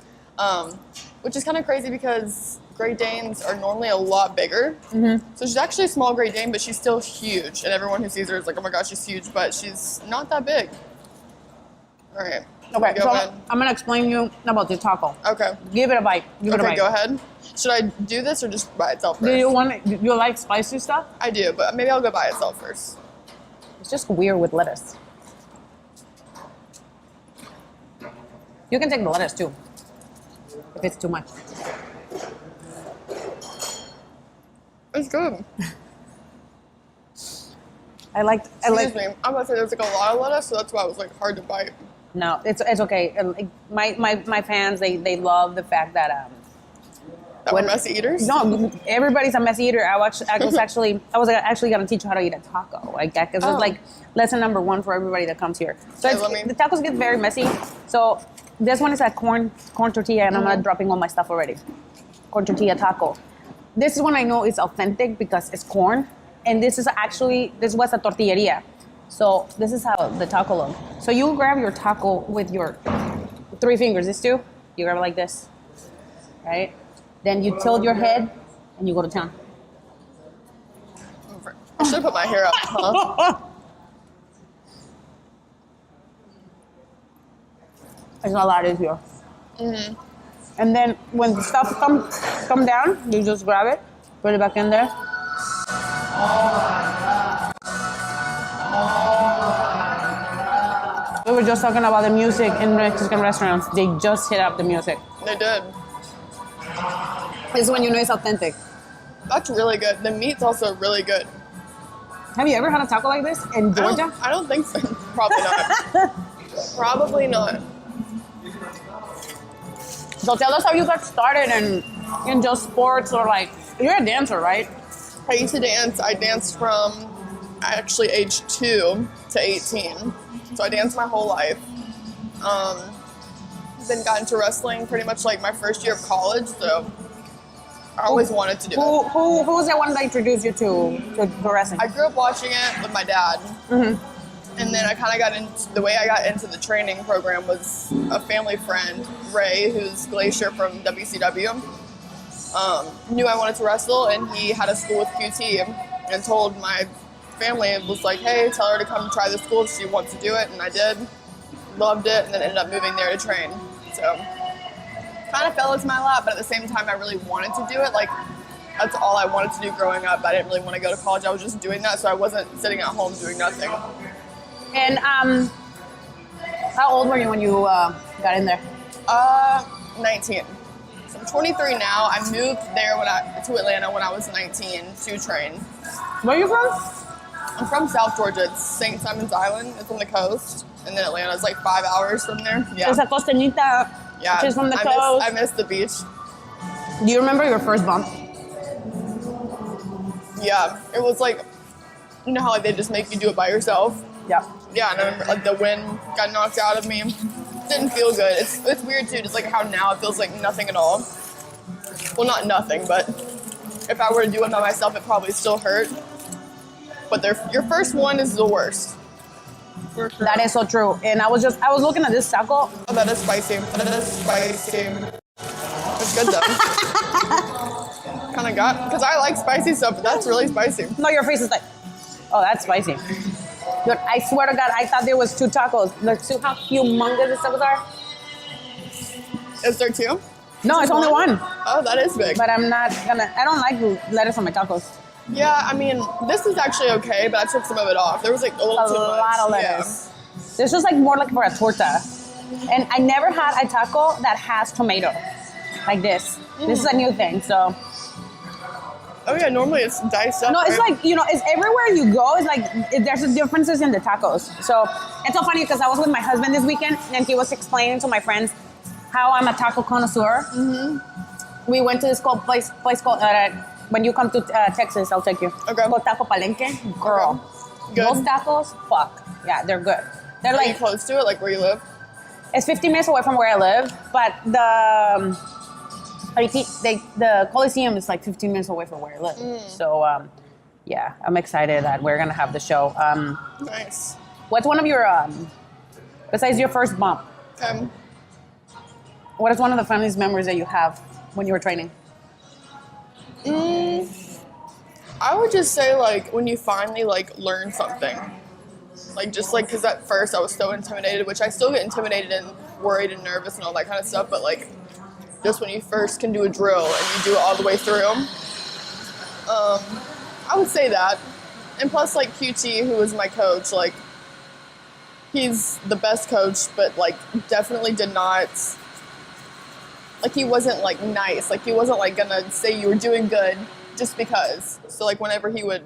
Which is kind of crazy because Great Danes are normally a lot bigger. So she's actually a small Great Dane, but she's still huge. And everyone who sees her is like, oh my gosh, she's huge, but she's not that big. All right. Okay, Go so ahead. I'm gonna explain you about the taco. Okay. Give it a bite. Give it a Okay, bite. go ahead. Should I do this or just by itself first? Do you like spicy stuff? I do, but maybe I'll go by itself first. It's just weird with lettuce. You can take the lettuce too, if it's too much. It's good. I like. Excuse me. I'm about to say there's like a lot of lettuce, so that's why it was like hard to bite. No, it's okay. Like, my fans, they love the fact that That we're messy eaters? No, everybody's a messy eater. I was actually gonna teach you how to eat a taco. Like that, because it's like lesson number 1 for everybody that comes here. So the tacos get very messy. So this one is a corn tortilla, and I'm not dropping all my stuff already. Corn tortilla taco. This is one I know is authentic because it's corn, and this was a tortilleria. So this is how the taco looks. So you grab your taco with your 3 fingers. These 2, you grab it like this, right? Then you tilt your head and you go to town. I should have put my hair up, huh? It's a lot easier. And then when the stuff come down, you just grab it, put it back in there. We were just talking about the music in Mexican restaurants. They just hit up the music. They did. This is when you know it's authentic. That's really good. The meat's also really good. Have you ever had a taco like this in Georgia? I don't think so. Probably not. Probably not. So tell us how you got started in just sports, or like, you're a dancer, right? I used to dance. I danced from actually age 2 to 18. So I danced my whole life. Then got into wrestling pretty much like my first year of college, so I always wanted to do it. Who was the one that introduced you to wrestling? I grew up watching it with my dad. And then I kind of got into, the way I got into the training program was a family friend, Ray, who's Glacier from WCW, knew I wanted to wrestle, and he had a school with QT and told my family, and was like, hey, tell her to come try the school if she wants to do it, and I did. Loved it, and then ended up moving there to train. So kind of fell into my lap, but at the same time, I really wanted to do it. Like, that's all I wanted to do growing up. I didn't really want to go to college. I was just doing that, so I wasn't sitting at home doing nothing. And how old were you when you got in there? 19. So I'm 23 now. I moved there to Atlanta when I was 19 to train. Where are you from? I'm from South Georgia. It's St. Simon's Island. It's on the coast. And then Atlanta's like 5 hours from there. Yeah. It's a costeñita. Yeah. She's from the coast. I miss the beach. Do you remember your first bump? Yeah. It was like, you know how like they just make you do it by yourself? Yeah. Yeah, and I remember like the wind got knocked out of me. Didn't feel good. It's weird too, just like how now it feels like nothing at all. Well, not nothing, but if I were to do it by myself, it probably still hurt. But your first one is the worst. For sure. That is so true. And I was looking at this taco. Oh, that is spicy. That is spicy. It's good though. Kind of got, because I like spicy stuff, but that's really spicy. No, your face is like, oh, that's spicy. Dude, I swear to God, I thought there was 2 tacos. Look, see how humongous these tacos are? Is there 2? No, it's only 1. Oh, that is big. But I don't like lettuce on my tacos. Yeah, I mean, this is actually okay, but I took some of it off. There was like a little too much. A lot of lettuce. Yeah. This was like more like for a torta. And I never had a taco that has tomato, like this. This is a new thing, so. Oh yeah, normally it's diced up. No, it's right? like, it's everywhere you go, it's like, there's differences in the tacos. So it's so funny because I was with my husband this weekend and he was explaining to my friends how I'm a taco connoisseur. We went to this place called, when you come to Texas, I'll take you. Okay. Called Taco Palenque. Girl. Good. Those tacos, fuck. Yeah, they're good. They're Are you like, close to it, like where you live? it's 15 minutes away from where I live, but the Coliseum is like 15 minutes away from where I live. So, yeah, I'm excited that we're gonna have the show. Nice. What's one of your, besides your first bump, what is one of the funniest memories that you have when you were training? I would just say like when you finally like learn something, like just like because at first I was so intimidated, which I still get intimidated and worried and nervous and all that kind of stuff. But like just when you first can do a drill and you do it all the way through, I would say that. And plus like QT, who was my coach, like he's the best coach, but like definitely did not. Like he wasn't like nice. Like he wasn't like gonna say you were doing good just because. So like whenever he would,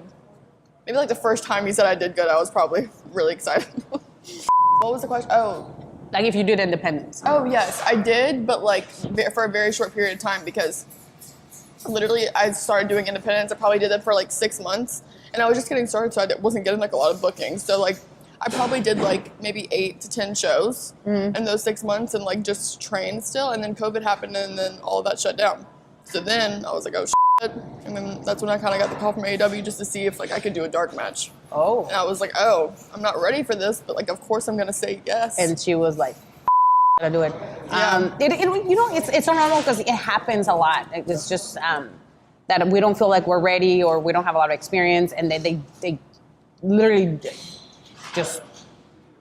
maybe like the first time he said I did good, I was probably really excited. What was the question? Oh. Like if you did independence. Oh yes, I did, but like for a very short period of time because literally I started doing independence. I probably did that for like 6 months and I was just getting started, so I wasn't getting like a lot of bookings. So like I probably did like maybe 8 to 10 shows in those 6 months and like just trained still. And then COVID happened and then all of that shut down. So then I was like, oh shit. And then that's when I kind of got the call from AEW just to see if like I could do a dark match. Oh. And I was like, oh, I'm not ready for this, but like of course I'm gonna say yes. And she was like, gotta do it. Yeah. You know, it's so normal because it happens a lot. It's just that we don't feel like we're ready or we don't have a lot of experience, and they literally just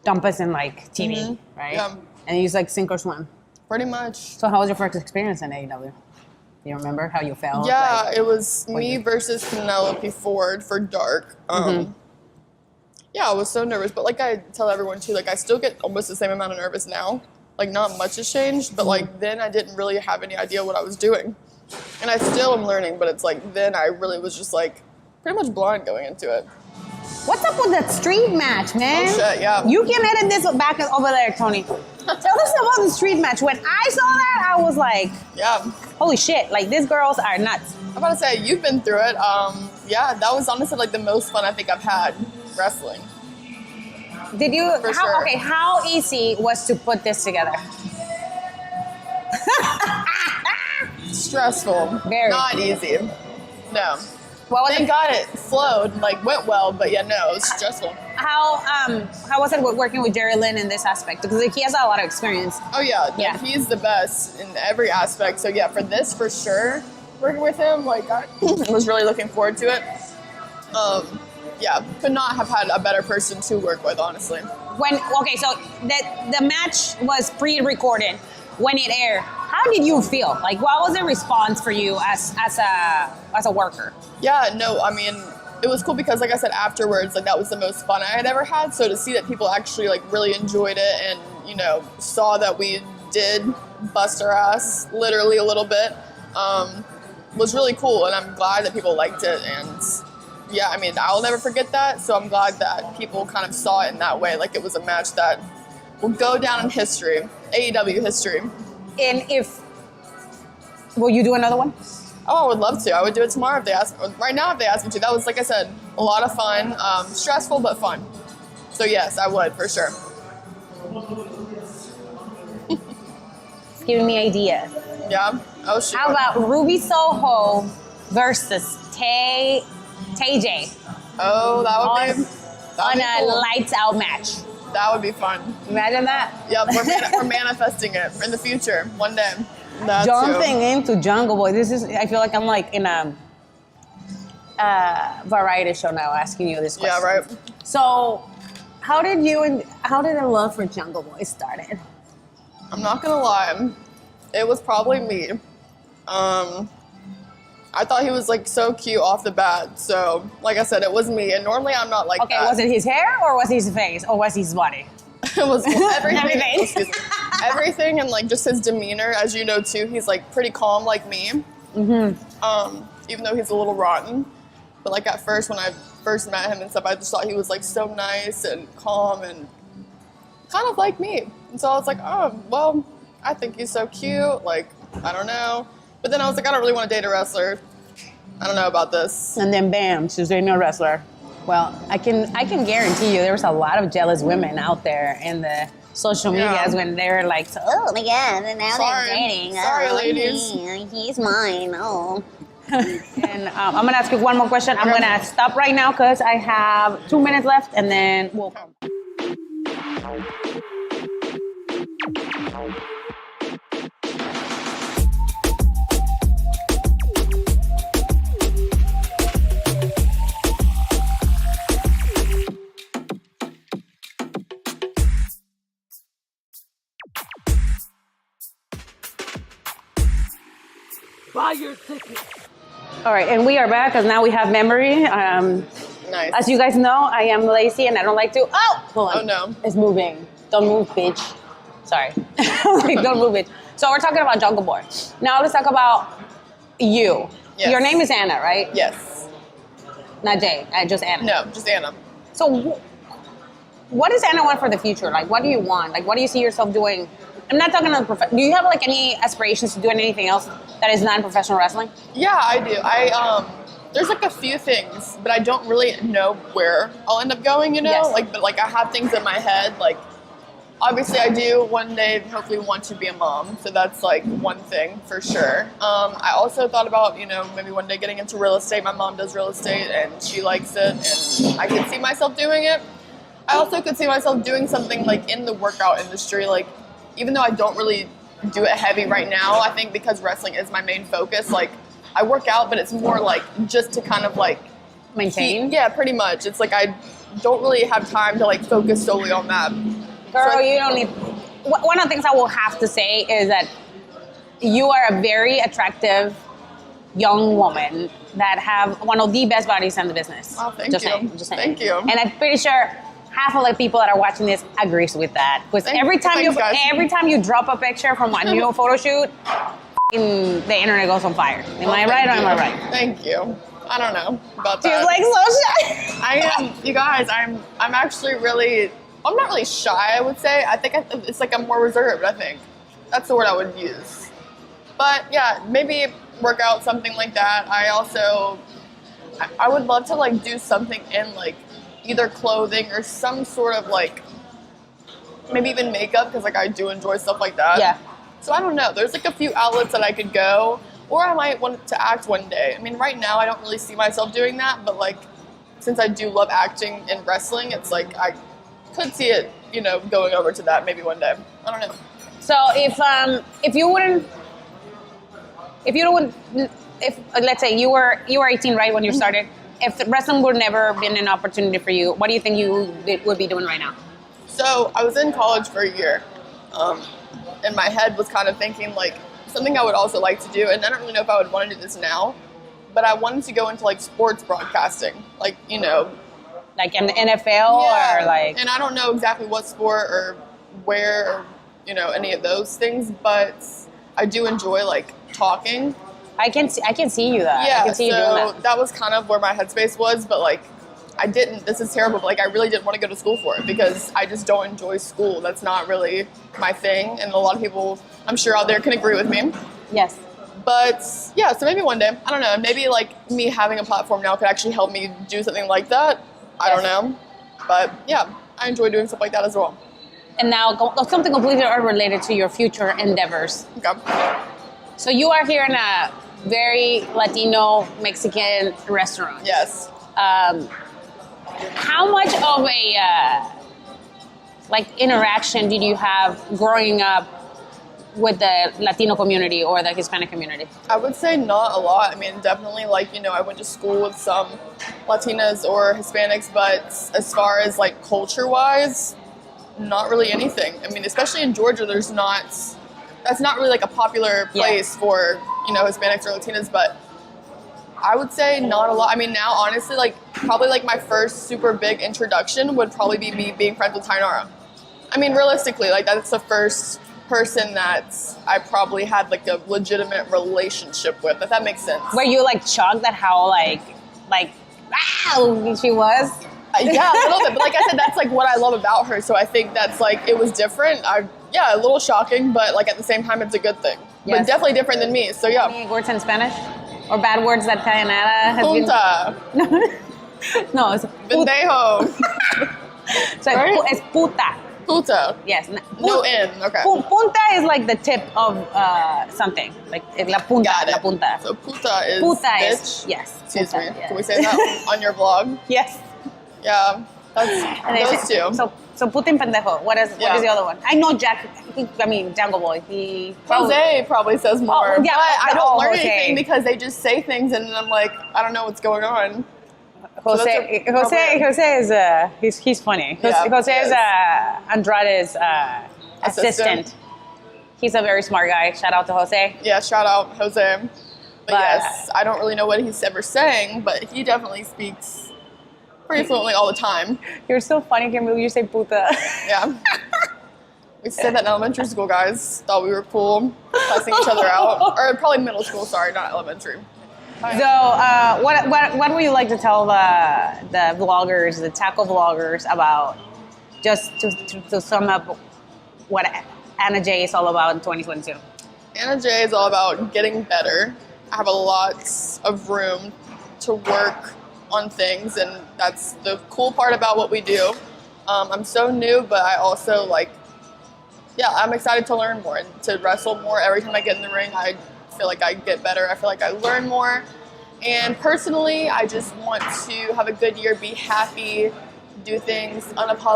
dump us in like TV, right? Yeah. And you just like sink or swim. Pretty much. So how was your first experience in AEW? Do you remember how you felt? Yeah, like, it was me versus Penelope Ford for dark. Yeah, I was so nervous, but like I tell everyone too, like I still get almost the same amount of nervous now. Like not much has changed, but like then I didn't really have any idea what I was doing. And I still am learning, but it's like then I really was just like pretty much blind going into it. What's up with that street match, man? Oh shit, yeah. You can edit this back over there, Tony. Tell us about the street match. When I saw that, I was like, yeah, holy shit, like these girls are nuts. I'm about to say, you've been through it. Yeah, that was honestly like the most fun I think I've had wrestling. Did you, For sure. Okay, how easy was to put this together? Stressful. Very. Not easy. No. What was Thank it? God it flowed, like went well, but yeah, no, it was stressful. How was it working with Jerry Lynn in this aspect? Because like, he has a lot of experience. Oh yeah, Yeah. He's the best in every aspect. So yeah, for this for sure, working with him, like I was really looking forward to it. Yeah, could not have had a better person to work with, honestly. So the match was pre-recorded. When it aired, how did you feel? Like, what was the response for you as a worker? Yeah, no, I mean, it was cool because, like I said, afterwards, like that was the most fun I had ever had. So to see that people actually like really enjoyed it and you know saw that we did bust our ass literally a little bit was really cool, and I'm glad that people liked it. And yeah, I mean, I'll never forget that. So I'm glad that people kind of saw it in that way, like it was a match that will go down in history, AEW history. And will you do another one? Oh, I would love to. I would do it tomorrow if they asked. Right now, if they asked me to. That was, like I said, a lot of fun. Stressful, but fun. So yes, I would, for sure. It's giving me ideas. Yeah? Oh, shoot. How about Ruby Soho versus Tay J Oh, that would be on a cool. lights out match? That would be fun. Imagine that. Yep, we're manifesting it in the future, one day. That Jumping too. into Jungle Boy. I feel like I'm like in a variety show now asking you this question. Yeah, right. So how did the love for Jungle Boy started? I'm not gonna lie, it was probably me. I thought he was like so cute off the bat. So, like I said, it was me. And normally I'm not like that. Okay, was it his hair or was it his face or was it his body? It was everything. Everything. Excuse me. Everything, and like just his demeanor, as you know too, he's like pretty calm like me. Even though he's a little rotten. But like at first, when I first met him and stuff, I just thought he was like so nice and calm and kind of like me. And so I was like, oh, well, I think he's so cute. Like, I don't know. But then I was like, I don't really want to date a wrestler. I don't know about this. And then bam, she's dating a wrestler. Well, I can guarantee you there was a lot of jealous women out there in the social medias when they're like, oh my god, and now they're dating. Sorry, ladies. He's mine. Oh. And I'm gonna ask you one more question. I'm gonna stop right now because I have 2 minutes left, and then we'll. Buy your ticket. All right, and we are back because now we have memory. Nice. As you guys know, I am lazy and I don't like to. Oh, hold on. Oh no. It's moving. Don't move, bitch. Sorry. Like, don't move it. So we're talking about Jungle Boy. Now let's talk about you. Yes. Your name is Anna, right? Yes. Not Jay. Just Anna. No, just Anna. So what does Anna want for the future? Like, what do you want? Like, what do you see yourself doing? I'm not talking about do you have like any aspirations to do anything else that is non-professional wrestling? Yeah, I do. There's like a few things, but I don't really know where I'll end up going, you know? Yes. But I have things in my head. Like, obviously I do one day hopefully want to be a mom. So that's like one thing for sure. I also thought about, you know, maybe one day getting into real estate. My mom does real estate and she likes it and I could see myself doing it. I also could see myself doing something like in the workout industry. Like, even though I don't really do it heavy right now, I think because wrestling is my main focus, like I work out, but it's more like just to kind of like maintain. Yeah, pretty much. It's like I don't really have time to like focus solely on that. Girl, So you don't need. One of the things I will have to say is that you are a very attractive young woman that have one of the best bodies in the business. Oh, thank just you. Saying, just saying. Thank you. And I'm pretty sure half of the people that are watching this agrees with that. Because every time you drop a picture from a new photo shoot, the internet goes on fire. Am I right or am I right? Thank you. I don't know about that. She's like so shy. I am. You guys, I'm actually really. I'm not really shy. I would say. I think it's like I'm more reserved. I think that's the word I would use. But yeah, maybe work out something like that. I would love to like do something in like either clothing or some sort of like maybe even makeup because like I do enjoy stuff like that. Yeah. So I don't know. There's like a few outlets that I could go, or I might want to act one day. I mean, right now I don't really see myself doing that, but like since I do love acting in wrestling, it's like I could see it, you know, going over to that maybe one day. I don't know. So if let's say you were 18, right, when you started, if wrestling would never been an opportunity for you, what do you think you would be doing right now? So I was in college for a year, and my head was kind of thinking like something I would also like to do, and I don't really know if I would want to do this now, but I wanted to go into like sports broadcasting, like, you know. Like in the NFL or like. And I don't know exactly what sport or where or, you know, any of those things, but I do enjoy like talking. I can see you that. Yeah, I can see you doing that. That was kind of where my headspace was, but like I didn't, this is terrible, but like I really didn't want to go to school for it because I just don't enjoy school. That's not really my thing, and a lot of people I'm sure out there can agree with me. Yes. But yeah, so maybe one day, I don't know, maybe like me having a platform now could actually help me do something like that. I don't know. But yeah, I enjoy doing stuff like that as well. And now something completely unrelated to your future endeavors. Okay. So you are here in a very Latino Mexican restaurant. Yes. How much of a like interaction did you have growing up with the Latino community or the Hispanic community? I would say not a lot. I mean, definitely like, you know, I went to school with some Latinas or Hispanics, but as far as like culture-wise, not really anything. I mean, especially in Georgia, that's not really like a popular place for, you know, Hispanics or Latinas, but I would say not a lot. I mean, now honestly, like probably like my first super big introduction would probably be me being friends with Tainara. I mean, realistically, like that's the first person that I probably had like a legitimate relationship with, if that makes sense. Were you like shocked at how like wow she was? Yeah, a little bit. But like I said, that's like what I love about her. So I think that's like, it was different. yeah, a little shocking, but like at the same time, it's a good thing. Yes. But definitely different than me. So yeah. Any words in Spanish? Or bad words that Tayanara has Punta. No, it's Pendejo. so Right? it's puta. Puta. Yes. No N. Okay. Punta is like the tip of something. Like la punta. Got it. La punta. So puta is Puta bitch. is, yes. Excuse puta, me. yes. Can we say that on your vlog? Yes. Yeah. That's And they those say- two. So puta and pendejo. What is Yeah. the other one? I know Jack. Jungle Boy. He Jose probably says more. Oh, yeah, but I don't learn Jose. anything because they just say things and then I'm like, I don't know what's going on. Jose is he's funny. Yeah, Jose he is is. Andrade's assistant. He's a very smart guy. Shout out to Jose. Yeah, shout out Jose. But But- yes, I don't really know what he's ever saying, but he definitely speaks pretty fluently all the time. You're so funny, Kim. You say puta. Yeah. We used to say that in elementary school, guys. Thought we were cool, cussing each other out. Or probably middle school, sorry, not elementary. So, what would you like to tell the vloggers, the taco vloggers, about just to sum up what Anna J is all about in 2022? Anna J is all about getting better. I have a lot of room to work on things, and that's the cool part about what we do. I'm so new, but I also I'm excited to learn more and to wrestle more. Every time I get in the ring, I feel like I get better. I feel like I learn more. And personally, I just want to have a good year, be happy, do things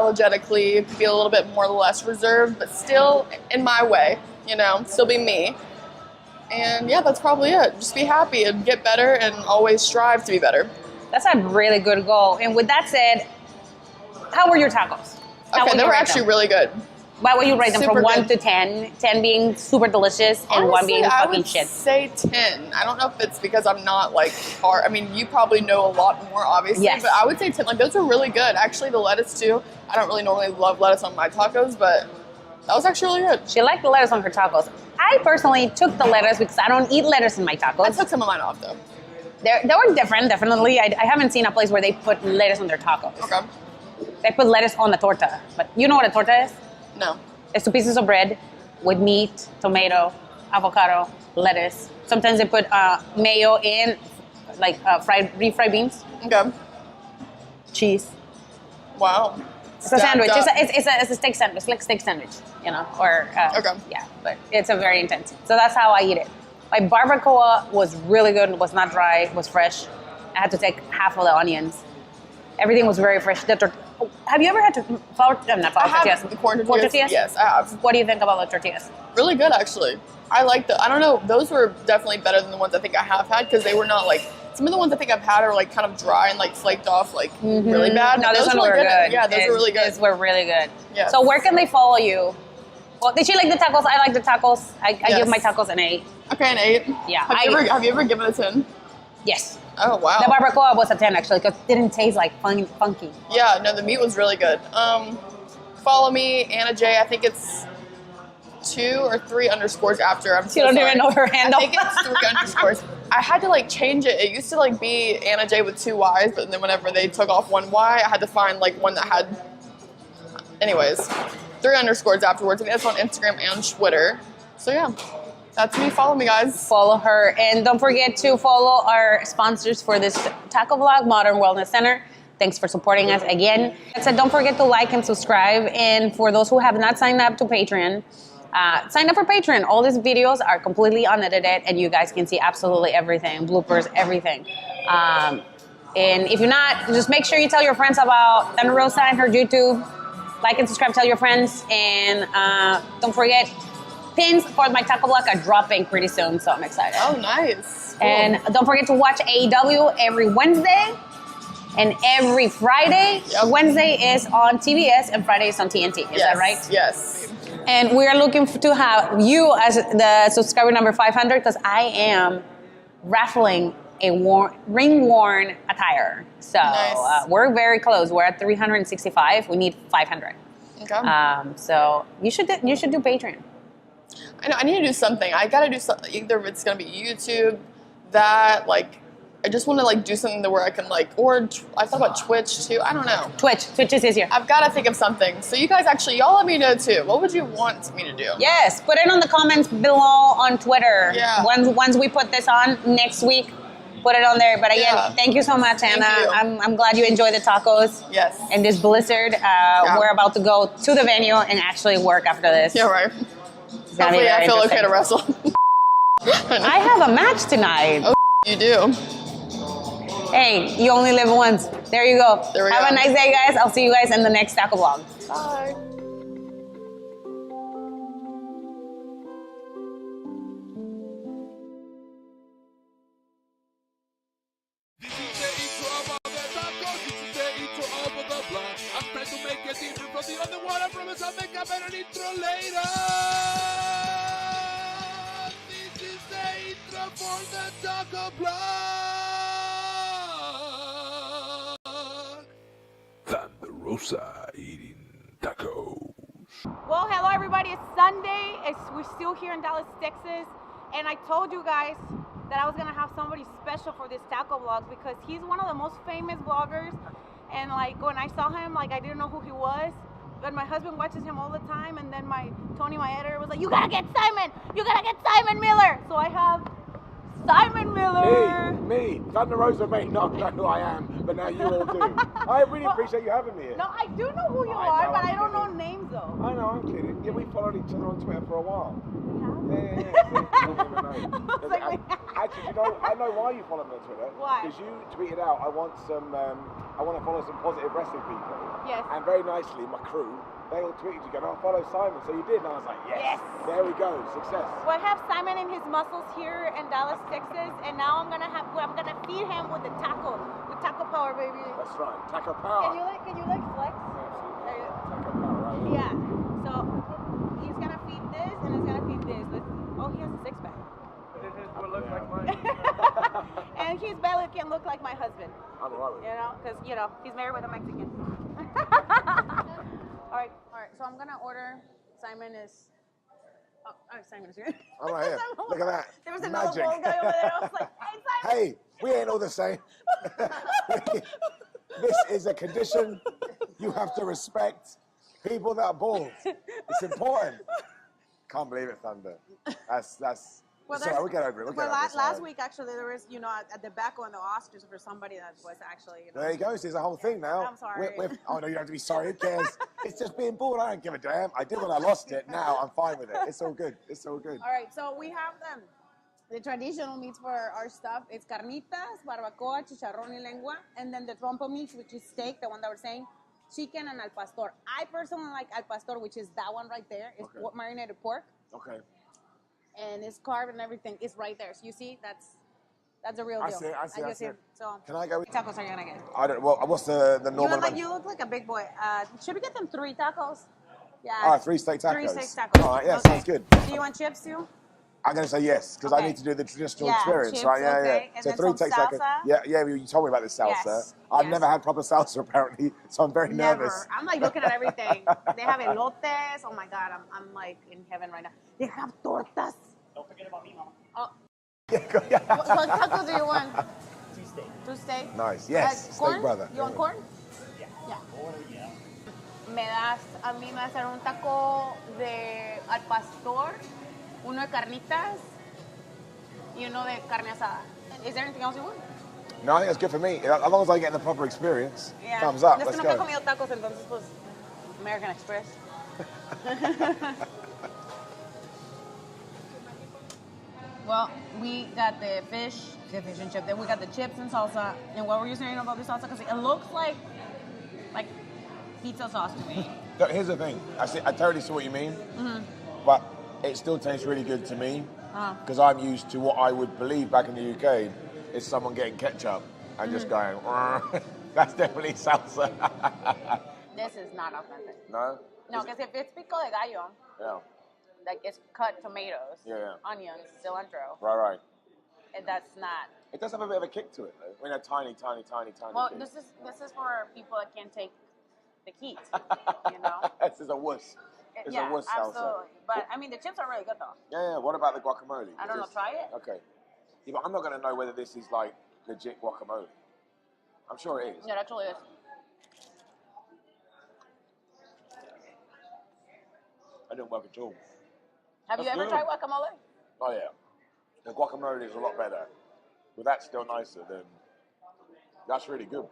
unapologetically, be a little bit more less reserved, but still in my way, still be me. And yeah, that's probably it. Just be happy and get better and always strive to be better. That's a really good goal. And with that said, how were your tacos? How Okay, would they you were rate actually them? really good. Why would you rate them Super from 1 good. to 10? 10 being super delicious and 1 being Honestly, I fucking would shit. say 10. I don't know if it's because I'm not hard. I mean, you probably know a lot more, obviously. Yes. But I would say 10. Those were really good. Actually, the lettuce too. I don't really normally love lettuce on my tacos, but that was actually really good. She liked the lettuce on her tacos. I personally took the lettuce because I don't eat lettuce in my I tacos. took some of mine off though. They were different, definitely. I haven't seen a place where they put lettuce on their tacos. Okay. They put lettuce on the torta. But you know what a torta is? No. It's 2 pieces of bread with meat, tomato, avocado, lettuce. Sometimes they put mayo and refried beans, Okay. cheese. Wow. It's a sandwich. Stacked up. It's a steak sandwich. It's like steak sandwich, or Okay. yeah. But it's a very intense. So that's how I eat it. My barbacoa was really good. It was not dry. It was fresh. I had to take half of the onions. Everything was very fresh. Have you ever had to flour? Not flour I have tortillas. the corn tortillas. Yes, I have. What do you think about the tortillas? Really good, actually. I like I don't know, those were definitely better than the ones I think I have had because they were not some of the ones I think I've had are kind of dry and flaked off really bad. No, But those those ones were good. Yeah, those were really good. Those were really good. Yes. So where can they follow you? Well, did you like the tacos? I like the tacos. I give Yes. my tacos an 8. Okay, an 8. Yeah, Have you ever given a 10? Yes. Oh, wow. The barbacoa was a 10 actually because it didn't taste funky. Yeah, no, the meat was really good. Follow me, Anna J. I think it's 2 or 3 underscores after. I'm so You don't sorry. even know her handle. I think it's 3 underscores. I had to change it. It used to be Anna J with 2 Y's, but then whenever they took off 1 Y, I had to find one that had. Anyways, 3 underscores afterwards. I think that's on Instagram and Twitter. So yeah, that's me. Follow me, guys. Follow her. And don't forget to follow our sponsors for this taco vlog, Modern Wellness Center. Thanks for supporting us again. So don't forget to like and subscribe. And for those who have not signed up to Patreon, sign up for Patreon. All these videos are completely unedited and you guys can see absolutely everything, bloopers, everything. And if you're not, just make sure you tell your friends about Thunder Rosa and her YouTube. Like and subscribe, tell your friends. And don't forget, pins for my taco vlog are dropping pretty soon, so I'm excited. Oh, nice. Cool. And don't forget to watch AEW every Wednesday and every Friday. Yep. Wednesday is on TBS and Friday is on TNT. Is that right? Yes. And we are looking to have you as the subscriber number 500 because I am raffling a ring-worn attire. So Nice. we're very close. We're at 365. We need 500. Okay. So you should do Patreon. I know. I need to do something. I gotta do something. Either it's gonna be YouTube, that I just want to like do something where I can like, I thought about Twitch too. I don't know. Twitch is easier. I've got to think of something. So you guys y'all let me know too. What would you want me to do? Yes, put it on the comments below on Twitter. Yeah. Once we put this on next week, put it on there. But again, thank you so much, Anna. you. I'm glad you enjoy the tacos. Yes. And this blizzard. We're about to go to the venue and actually work after this. Yeah, right. It's gonna be Hopefully very I feel okay interesting. to wrestle. I have a match tonight. Oh, you do. Hey, you only live once. There you go. There we Have go. a nice day, guys. I'll see you guys in the next taco vlog. Bye. This is the intro of all the tacos. This is the intro of the block. I'm trying to make it different from the other one. I promise I'll make a better intro later. This is the intro for the taco block. Thunder Rosa eating tacos. Well, hello everybody. It's Sunday. We're still here in Dallas, Texas, and I told you guys that I was gonna have somebody special for this taco vlog because he's one of the most famous vloggers. And like when I saw him, like I didn't know who he was, but my husband watches him all the time. And then Tony, my editor, was like, "You gotta get Simon. You gotta get Simon Miller." So I have Simon Miller. Me, Thunder Rosa may not know who I am, but now you all do. I really appreciate you having me here. No, I do know who you are, but I don't know names though. I know, I'm kidding. Yeah, we followed each other on Twitter for a while. Yeah. Actually, you know, I know why you follow me on Twitter. Why? Because you tweeted out, I want to follow some positive wrestling people. Yes. And very nicely, my crew, they all tweeted you going, "I'll follow Simon." So you did, and I was like, yes. There we go, success. Well, I have Simon and his muscles here in Dallas, Texas, and now I'm gonna feed him with Taco Power, baby. That's right, Taco Power. Can you flex? Absolutely. Taco Power, right? Yeah. So he's gonna feed this and he's gonna feed this. Oh, he has a six pack. What looks like mine. And his belly can look like my husband. I'm alright with it. Because he's married with a Mexican. All right. So I'm gonna order. Simon is. Oh, Simon is here. I'm right here. Look at that. There was another Magic. bald guy over there. I was like, "Hey, Simon." Hey, we ain't all the same. This is a condition you have to respect. People that are bald. It's important. Can't believe it, Thunder. That's. Well, Sorry, we'll get over it. Last week, actually, there was, at the back on the Oscars for somebody that was actually, There you go. So there's a whole thing now. I'm sorry. Oh, no, you don't have to be sorry. Who cares? It's just being bald. I don't give a damn. I did when I lost it. Now I'm fine with it. It's all good. It's all good. All right, so we have the traditional meats for our stuff. It's carnitas, barbacoa, chicharrón y lengua, and then the trompo meats, which is steak, the one that we're saying, chicken and al pastor. I personally like al pastor, which is that one right there. It's marinated pork. Okay. And it's carved and everything. It's right there. So you see, that's a real deal. I see it. So Can I go with tacos are you gonna get? I don't. Well, what's the normal? You look like a big boy. Should we get them 3 tacos? Yeah. All right, 3 steak tacos. 3 steak tacos. All right, yeah, Okay. sounds good. Do you want chips too? I'm going to say yes, because I need to do the traditional experience, chips, right? Yeah, okay. yeah. And So then 3 some steak tacos. salsa? Yeah, you told me about this salsa. Yes, I've yes. never had proper salsa, apparently, so I'm very nervous. Never. I'm like looking at everything. They have elotes. Oh my God, I'm like in heaven right now. They have tortas. Don't forget about me, mama. Oh. What tacos do you want? 2 steak. 2 steak? Nice. Yes, steak corn? brother. You want corn? Yeah. Yeah. A mí me hacer un taco al pastor, uno de carnitas y uno de carne asada. Is there anything else you want? No, I think that's good for me. As long as I get the proper experience, Yeah. thumbs up. Es Let's que nunca he go. comido tacos, entonces pues American Express. Well, we got the fish and chip. Then we got the chips and salsa. And what were you saying about the salsa? Because it looks like pizza sauce to me. Look, here's the thing. I totally see what you mean, but it still tastes really good to me because I'm used to what I would believe back in the UK is someone getting ketchup and just going, that's definitely salsa. This is not authentic. No? No, because if it's pico de gallo, Yeah. like it's cut tomatoes, Yeah. onions, cilantro, Right. and that's not. It does have a bit of a kick to it, though. I mean, a tiny Well, kick. this is for people that can't take the heat, you know. This is a wuss. It's Yeah, a wuss salsa. absolutely. But I mean, the chips are really good though. Yeah. What about the guacamole? I don't know. Try it. Okay. Yeah, but I'm not going to know whether this is like legit guacamole. I'm sure it is. Yeah, it actually is. I didn't work at all. Have you That's ever good. tried guacamole? Oh yeah, the guacamole is a lot better, but that's still nicer than. That's really good.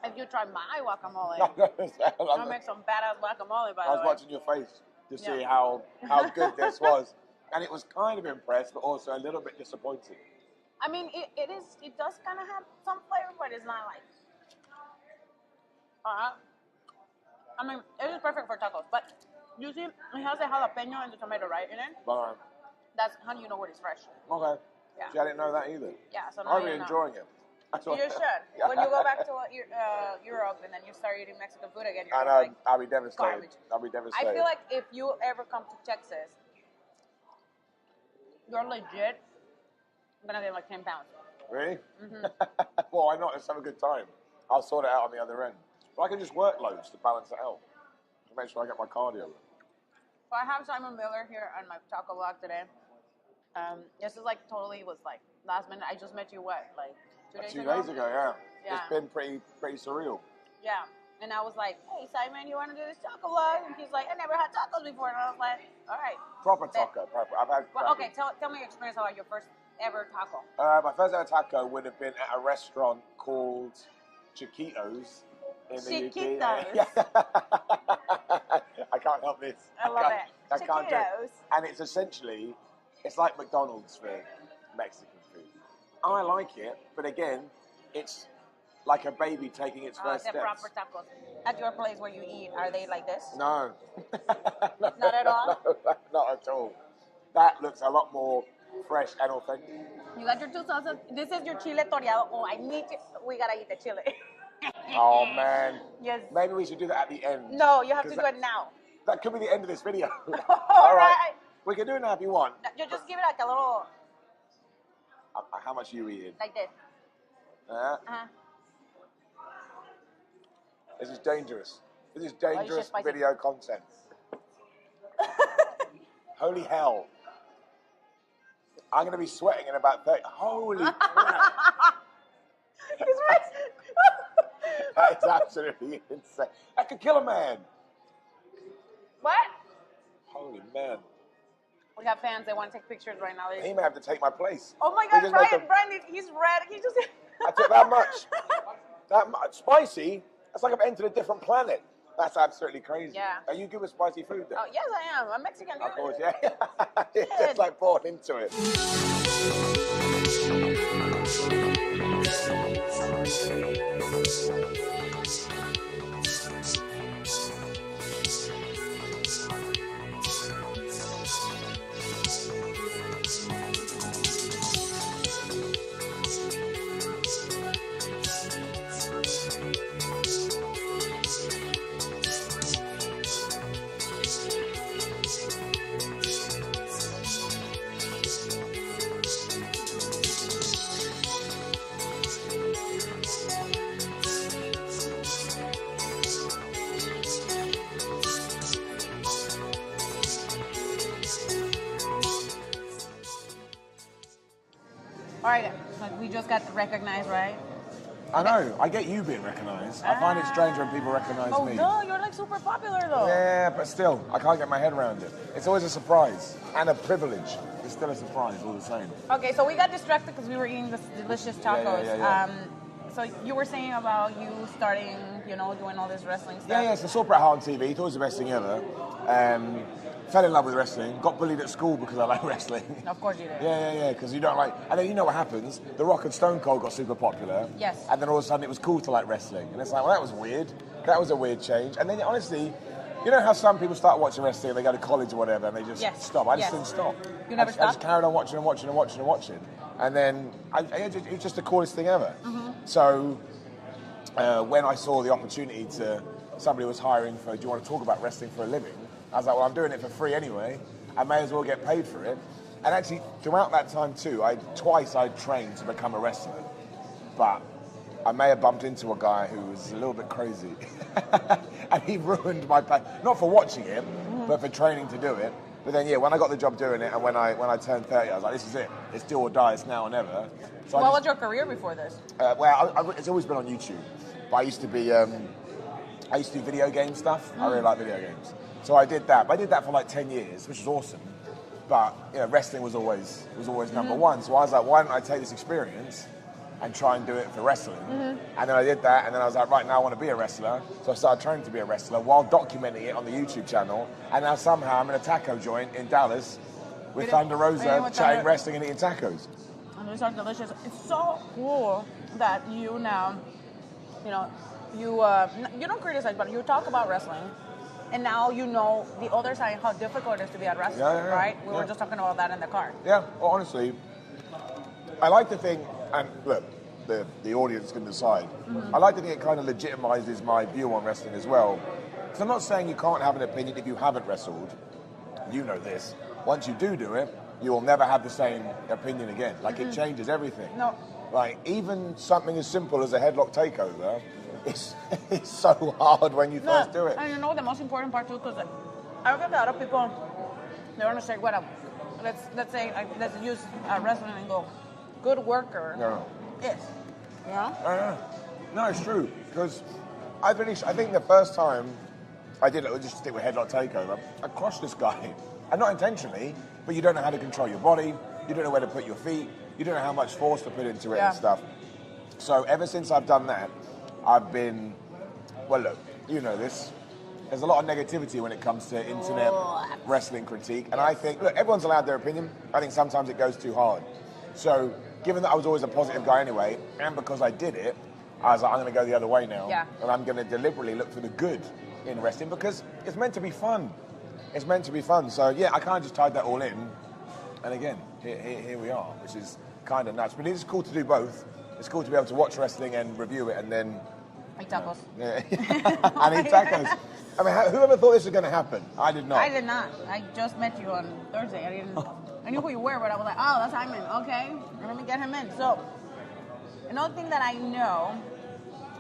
If you try my guacamole, I I'll make some badass guacamole, by the was way. watching your face to see Yeah. how good this was, and it was kind of impressed, but also a little bit disappointed. I mean, it does kind of have some flavor, but it's not like. I mean, it is perfect for tacos, but you see, it has a jalapeno and the tomato, right, in it? But That's how do you know when it's fresh. okay, Yeah. see, I didn't know that either. Yeah, so now I'm you really know. enjoying it. That's You what- should. Yeah. When you go back to Europe and then you start eating Mexican food again, you're And gonna be like, I'll be devastated. garbage. I'll be devastated. I feel like if you ever come to Texas, you're legit gonna get like 10 pounds. Really? Mm-hmm. Well, why not? Let's have a good time. I'll sort it out on the other end. But I can just work loads to balance it out. To make sure I get my cardio. So I have Simon Miller here on my taco vlog today. This is like totally was like last minute. I just met you what, like 2 days 2 ago? days ago, yeah. Yeah. It's been pretty surreal. Yeah. And I was like, hey Simon, you want to do this taco vlog? And he's like, I never had tacos before. And I was like, all right. Proper taco. Proper. I've had. Well, okay, tell me your experience about your first ever taco. My first ever taco would have been at a restaurant called Chiquitos in the UK. Chiquitos. I can't help this. I love it. I can't do it. Chiquitos. And it's essentially, it's like McDonald's for Mexican food. I like it, but again, it's like a baby taking its first The steps. proper tacos. At your place where you eat, are they like this? No. Not at all? No, not at all. That looks a lot more fresh and authentic. You got your two salsas. This is your chile toreado. Oh, we gotta eat the chile. Oh man. Yes. Maybe we should do that at the end. No, you have to 'Cause do it now. That could be the end of this video. All right. We can do it now if you want. You just give it like a little, How much are you eating? like this. Uh-huh. This is dangerous. This is Oh, you dangerous should spice it. video content. Holy hell. I'm going to be sweating in about 30. Holy crap. That is absolutely insane. That could kill a man. What? Holy man. We have fans. They want to take pictures right now. He may have to take my place. Oh my We God, just make Brian, he's red. He just. I took that much. That much. Spicy? That's like I've entered a different planet. That's absolutely crazy. Yeah. Are you good with spicy food then? Oh yes, I am. I'm Mexican. Of Dude. course, yeah. It's just like born into it. All right, we just got recognized, right? I know. I get you being recognised. I find it strange when people recognise Oh me. no, you're like super popular though. Yeah, but still, I can't get my head around it. It's always a surprise and a privilege. It's still a surprise all the same. Okay, so we got distracted because we were eating this delicious tacos. Yeah. So you were saying about you starting, doing all this wrestling stuff. Yeah, so saw Bret Hart on TV, thought it was the best thing ever. Fell in love with wrestling, got bullied at school because I like wrestling. Of course you did. Yeah, because you don't like... And then you know what happens, The Rock and Stone Cold got super popular. Yes. And then all of a sudden it was cool to like wrestling. And it's like, well, that was weird. That was a weird change. And then honestly, you know how some people start watching wrestling, they go to college or whatever, and they just stop. I just didn't stop. You never I stopped? just carried on watching. And then it was just the coolest thing ever. Mm-hmm. So when I saw the opportunity somebody was hiring for, do you want to talk about wrestling for a living? I was like, well, I'm doing it for free anyway. I may as well get paid for it. And actually, throughout that time too, twice I trained to become a wrestler. But I may have bumped into a guy who was a little bit crazy. And he ruined my passion. Not for watching it, but for training to do it. But then, yeah, when I got the job doing it and when I turned 30, I was like, this is it. It's do or die. It's now or never. So What was your career before this? It's always been on YouTube. But I used to be, I used to do video game stuff. I really like video games. So I did that. But I did that for like 10 years, which was awesome. But wrestling was always number one. So I was like, why don't I take this experience and try and do it for wrestling? And then I did that, and then I was like, right, now I want to be a wrestler. So I started training to be a wrestler while documenting it on the YouTube channel. And now somehow I'm in a taco joint in Dallas with Thunder Rosa chatting wrestling and eating tacos. And these are delicious. It's so cool that you now, you don't criticize, but you talk about wrestling. And now you know the other side, how difficult it is to be a wrestler, right? We were just talking about that in the car. Yeah, well, honestly, I like to think, and look, the audience can decide. I like to think it kind of legitimizes my view on wrestling as well. Because I'm not saying you can't have an opinion if you haven't wrestled. You know this. Once you do it, you will never have the same opinion again. Like, it changes everything. No. Like, even something as simple as a headlock takeover, it's so hard when you first do it. And you know the most important part too, because I get a lot of people, they want to say, let's say, let's use wrestling and go, good worker is, No, it's true, because I think the first time I did it, just stick with headlock takeover, I crushed this guy, and not intentionally, but you don't know how to control your body, you don't know where to put your feet, you don't know how much force to put into it and stuff. So ever since I've done that, I've been, well, look, you know this. There's a lot of negativity when it comes to internet wrestling critique. And I think, look, everyone's allowed their opinion. I think sometimes it goes too hard. So given that I was always a positive guy anyway, and because I did it, I was like, I'm going to go the other way now. Yeah. And I'm going to deliberately look for the good in wrestling because it's meant to be fun. It's meant to be fun. So, yeah, I kind of just tied that all in. And again, here we are, which is kind of nuts. But it is cool to do both. It's cool to be able to watch wrestling and review it and then... Eat tacos. Yeah. And eat tacos. I mean, whoever thought this was going to happen? I did not. I did not. I just met you on Thursday. I knew who you were, but I was like, oh, that's Hyman. Okay, let me get him in. So, another thing that I know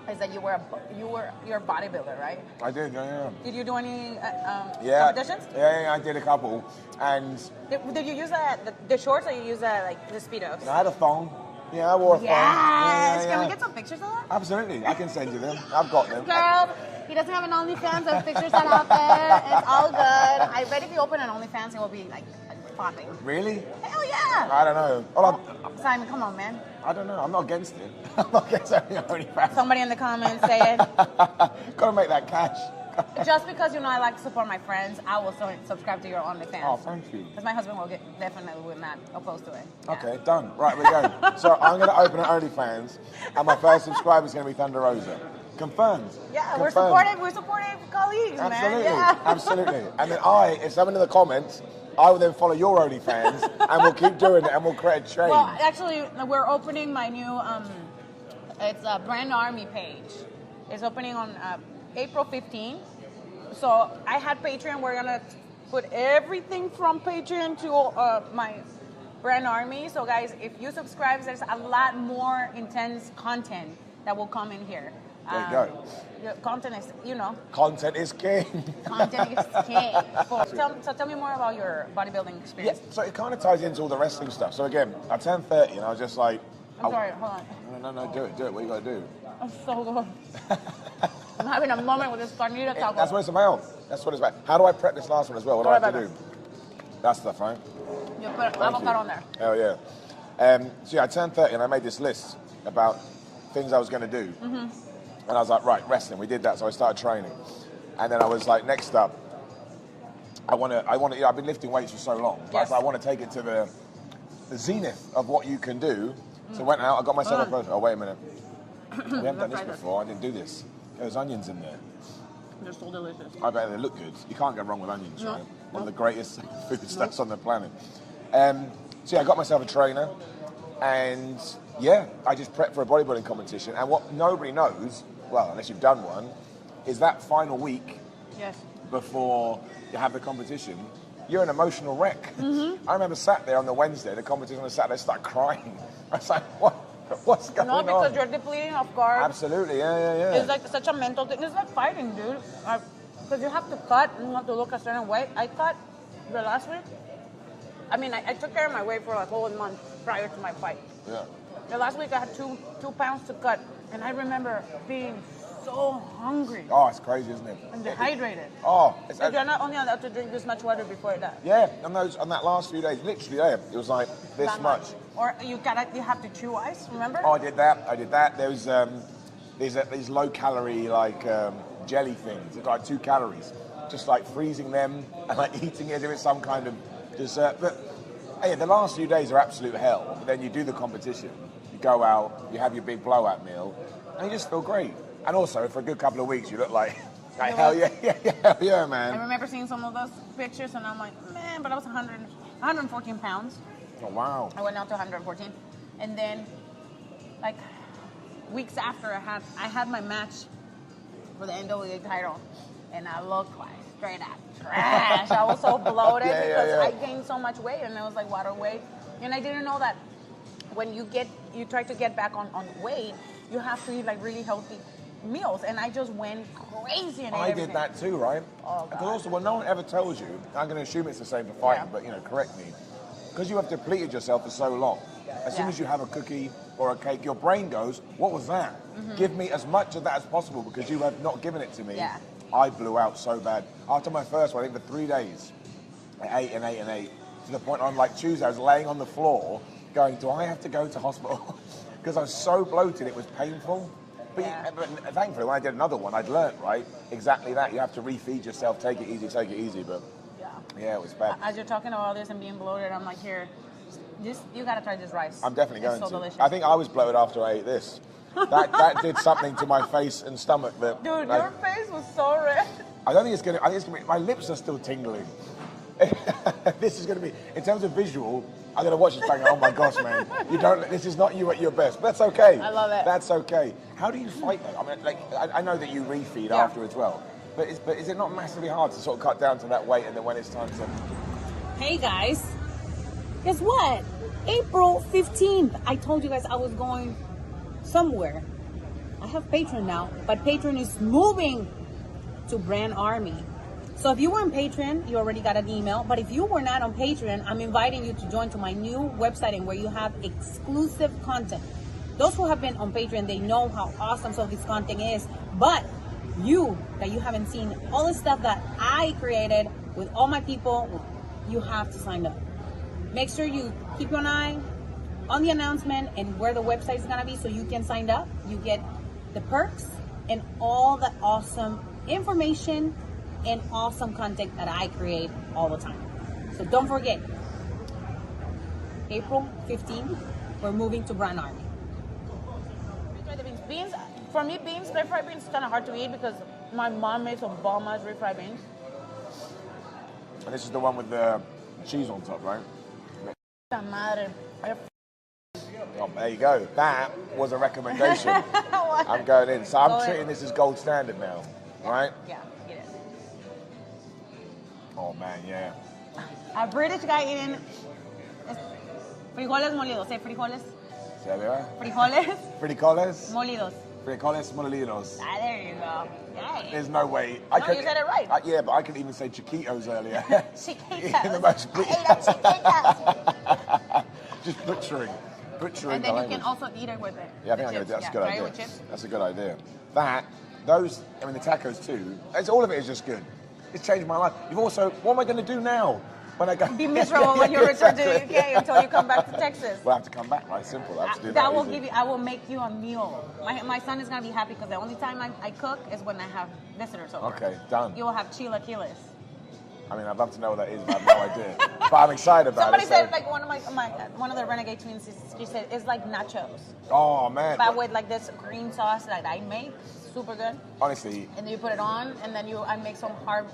is that you're a bodybuilder, right? I did, yeah. Did you do any competitions? Yeah, I did a couple. And... Did you use the shorts or you use like the Speedos? I had a thong. Yeah, I wore a thong. Yes! Can we get some pictures of that? Absolutely. I can send you them. I've got them. Girl, he doesn't have an OnlyFans, so pictures are out there. It's all good. I bet if you open an OnlyFans, it will be like popping. Really? Hell yeah! I don't know. Simon, come on, man. I don't know. I'm not against it. I'm not against OnlyFans. Somebody in the comments say it. Gotta make that cash. Just because I like to support my friends, I will subscribe to your OnlyFans. Oh, thank you. Because my husband definitely will not oppose to it. Yeah. Okay, done. Right, we go. So I'm going to open an OnlyFans, and my first subscriber is going to be Thunder Rosa. Confirmed. Yeah, Confirmed. we're supportive colleagues, Absolutely. man. Yeah. Absolutely. And then if someone in the comments, I will then follow your OnlyFans, and we'll keep doing it, and we'll create a chain. Well, actually, we're opening my new, it's a Brand Army page. It's opening on April 15th. So I had Patreon. We're gonna put everything from Patreon to my Brand Army. So guys, if you subscribe, there's a lot more intense content that will come in here. There you go. The content is, Content is king. Content is king. So tell me more about your bodybuilding experience. Yeah, so it kind of ties into all the wrestling stuff. So again, I turned 30 and I was just like... I'm sorry, hold on. No, do it. What you got to do? I'm so good. I'm having a moment with this carnita taco. That's what it's about. That's what it's about. How do I prep this last one as well? What do I have to do? That stuff, right? You put avocado on there. Hell yeah. So yeah, I turned 30 and I made this list about things I was going to do. Mm-hmm. And I was like, right, wrestling. We did that, so I started training. And then I was like, next up, I want to. I've been lifting weights for so long. Yes. I want to take it to the zenith of what you can do. So I went out. I got myself a photo. Oh, wait a minute. We haven't done this before. I didn't do this. There's onions in there. They're so delicious. I bet they look good. You can't go wrong with onions, right? One of the greatest foodstuffs on the planet. So yeah, I got myself a trainer, and yeah, I just prepped for a bodybuilding competition. And what nobody knows, well, unless you've done one, is that final week before you have the competition, you're an emotional wreck. Mm-hmm. I remember sat there on the Wednesday, the competition on the Saturday, started crying. I was like, what's going on? No, because you're depleting of carbs. Absolutely, yeah. It's like such a mental thing. It's like fighting, dude. Because you have to cut, and you have to look a certain way. I cut The last week, I mean, I took care of my weight for a whole month prior to my fight. Yeah. The last week I had two pounds to cut, and I remember being so hungry Oh, it's crazy, isn't it? and dehydrated. Oh, But you're not only allowed to drink this much water before that. yeah. On that last few days, literally, yeah, it was like this That much. Or you have to chew ice. Remember? Oh, I did that. There was these low calorie like jelly things. It's like 2 calories. Just like freezing them and like eating it as if it's some kind of dessert. But hey, the last few days are absolute hell. But then you do the competition. You go out, you have your big blowout meal, and you just feel great. And also, for a good couple of weeks, you look like hell yeah, I man. remember seeing some of those pictures, and I'm like, man, but I was 114 pounds. Oh, wow. I went down to 114, and then, like, weeks after I had my match for the NWA title, and I looked like straight up trash. I was so bloated because I gained so much weight, and it was like water weight, and I didn't know that when you try to get back on weight, you have to eat like really healthy meals, and I just went crazy and ate I everything. did that too, right? Oh, Because God. also, well, no one ever tells you. I'm going to assume it's the same for fighting, but correct me. Because you have depleted yourself for so long. As soon as you have a cookie or a cake, your brain goes, "What was that? Give me as much of that as possible because you have not given it to me." Yeah. I blew out so bad after my first one. I think for 3 days, I ate and ate and ate to the point on like Tuesday, I was laying on the floor, going, "Do I have to go to hospital?" Because I was so bloated, it was painful. But thankfully, when I did another one, I'd learnt, right? Exactly that. You have to refeed yourself, take it easy. But yeah, it was bad. As you're talking about all this and being bloated, I'm like, here, you gotta try this rice. I'm definitely going It's so to. delicious. I think I was bloated after I ate this. That did something to my face and stomach that. Dude, your face was so red. I don't think it's gonna. I think it's gonna be. My lips are still tingling. This is gonna be. In terms of visual, I'm gonna watch this back. Oh my gosh, man! This is not you at your best. But that's okay. I love it. That's okay. How do you fight though? I mean, like, I know that you refeed after as well. But is it not massively hard to sort of cut down to that weight and then when it's time to? Hey guys, guess what? April 15th, I told you guys I was going somewhere. I have Patreon now, but Patreon is moving to Brand Army. So if you were on Patreon, you already got an email. But if you were not on Patreon, I'm inviting you to join to my new website and where you have exclusive content. Those who have been on Patreon, they know how awesome some of this content is. But you haven't seen all the stuff that I created with all my people, you have to sign up. Make sure you keep an eye on the announcement and where the website is gonna be so you can sign up. You get the perks and all the awesome information and awesome content that I create all the time. So don't forget, April 15th, we're moving to Brand Army. Try the beans. Beans, for me, stir fried beans is kind of hard to eat because my mom made some bomb-ass refried beans. And this is the one with the cheese on top, right? La madre. Oh, there you go. That was a recommendation. I'm going in. So I'm treating this as gold standard now, right? Yeah, get it. Oh man, yeah. A British guy eating frijoles molidos. Say frijoles. See how they are? Frijoles Frijoles? molidos. Frijoles molidos. Ah, there you go. Yay. There's no way. No, you said it right. Yeah, but I could even say chiquitos earlier. Chiquitos. The most I ate a chiquitos. Just butchering. And then you can also eat it with it. Yeah, I think I'm going to do that. That's a good Try idea. it with chips. That's a good idea. Those, I mean, the tacos too. All of it is just good. It's changed my life. You've also, what am I going to do now? When I go, Be miserable when you return to the UK until you come back to Texas. We'll have to come back, right? Simple. I have to do That will give you. I will make you a meal. My son is gonna be happy because the only time I cook is when I have visitors over. Okay, done. You will have chilaquiles. I mean, I'd love to know what that is, but I have no idea. But I'm excited about Somebody it. said like one of the Renegade twins. She said it's like nachos, Oh man. but with like this green sauce that I make, super good. Honestly, And then you put it on, and then I make some hard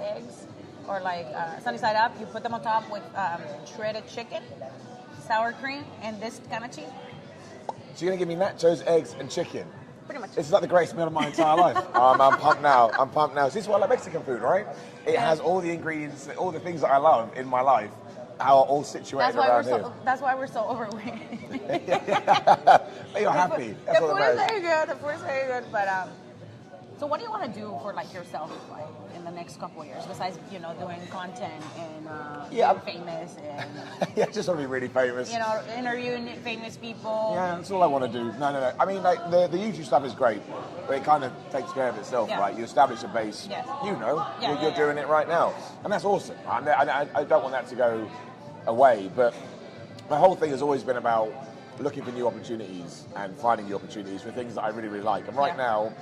eggs, or like sunny side up. You put them on top with shredded chicken, sour cream, and this kind of cheese. so you're gonna give me nachos, eggs, and chicken? Pretty much. It's like the greatest meal of my entire life. I'm pumped now. I'm pumped now. So this is why I like Mexican food, right? It has all the ingredients, all the things that I love in my life are all situated around here. That's why we're so overweight. But you're happy. That's The what food is matters. very good. The food is very good, but So what do you want to do for like yourself, like in the next couple of years, besides doing content and being famous and Yeah, just want to be really famous. interviewing famous people? Yeah, that's all I want to do. No. I mean, like the YouTube stuff is great, but it kind of takes care of itself, right? You establish a base. Yes. You're doing it right now, and that's awesome. I don't want that to go away, but my whole thing has always been about looking for new opportunities and finding new opportunities for things that I really, really like. And right now,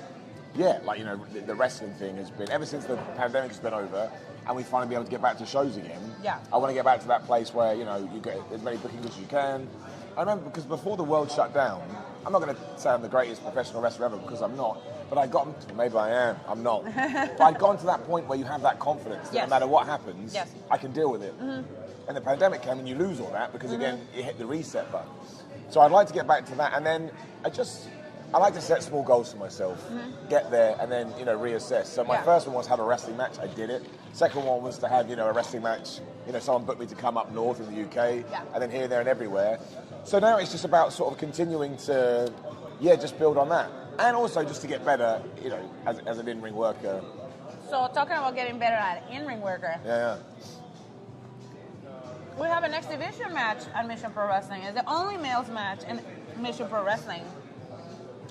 the wrestling thing has been, ever since the pandemic has been over, and we finally be able to get back to shows again. Yeah. I want to get back to that place where, you get as many bookings as you can. I remember, because before the world shut down, I'm not going to say I'm the greatest professional wrestler ever, because I'm not, but maybe I am, I'm not. But I'd gone to that point where you have that confidence that no matter what happens, I can deal with it. Mm-hmm. And the pandemic came and you lose all that, because again, you hit the reset button. So I'd like to get back to that, and then I like to set small goals for myself, get there, and then, reassess. So my first one was have a wrestling match. I did it. Second one was to have, a wrestling match. Someone booked me to come up north in the UK, and then here, there, and everywhere. So now it's just about sort of continuing to, just build on that. And also just to get better, as an in-ring worker. So talking about getting better at in-ring worker. Yeah. We have an exhibition match at Mission Pro Wrestling. It's the only males match in Mission Pro Wrestling.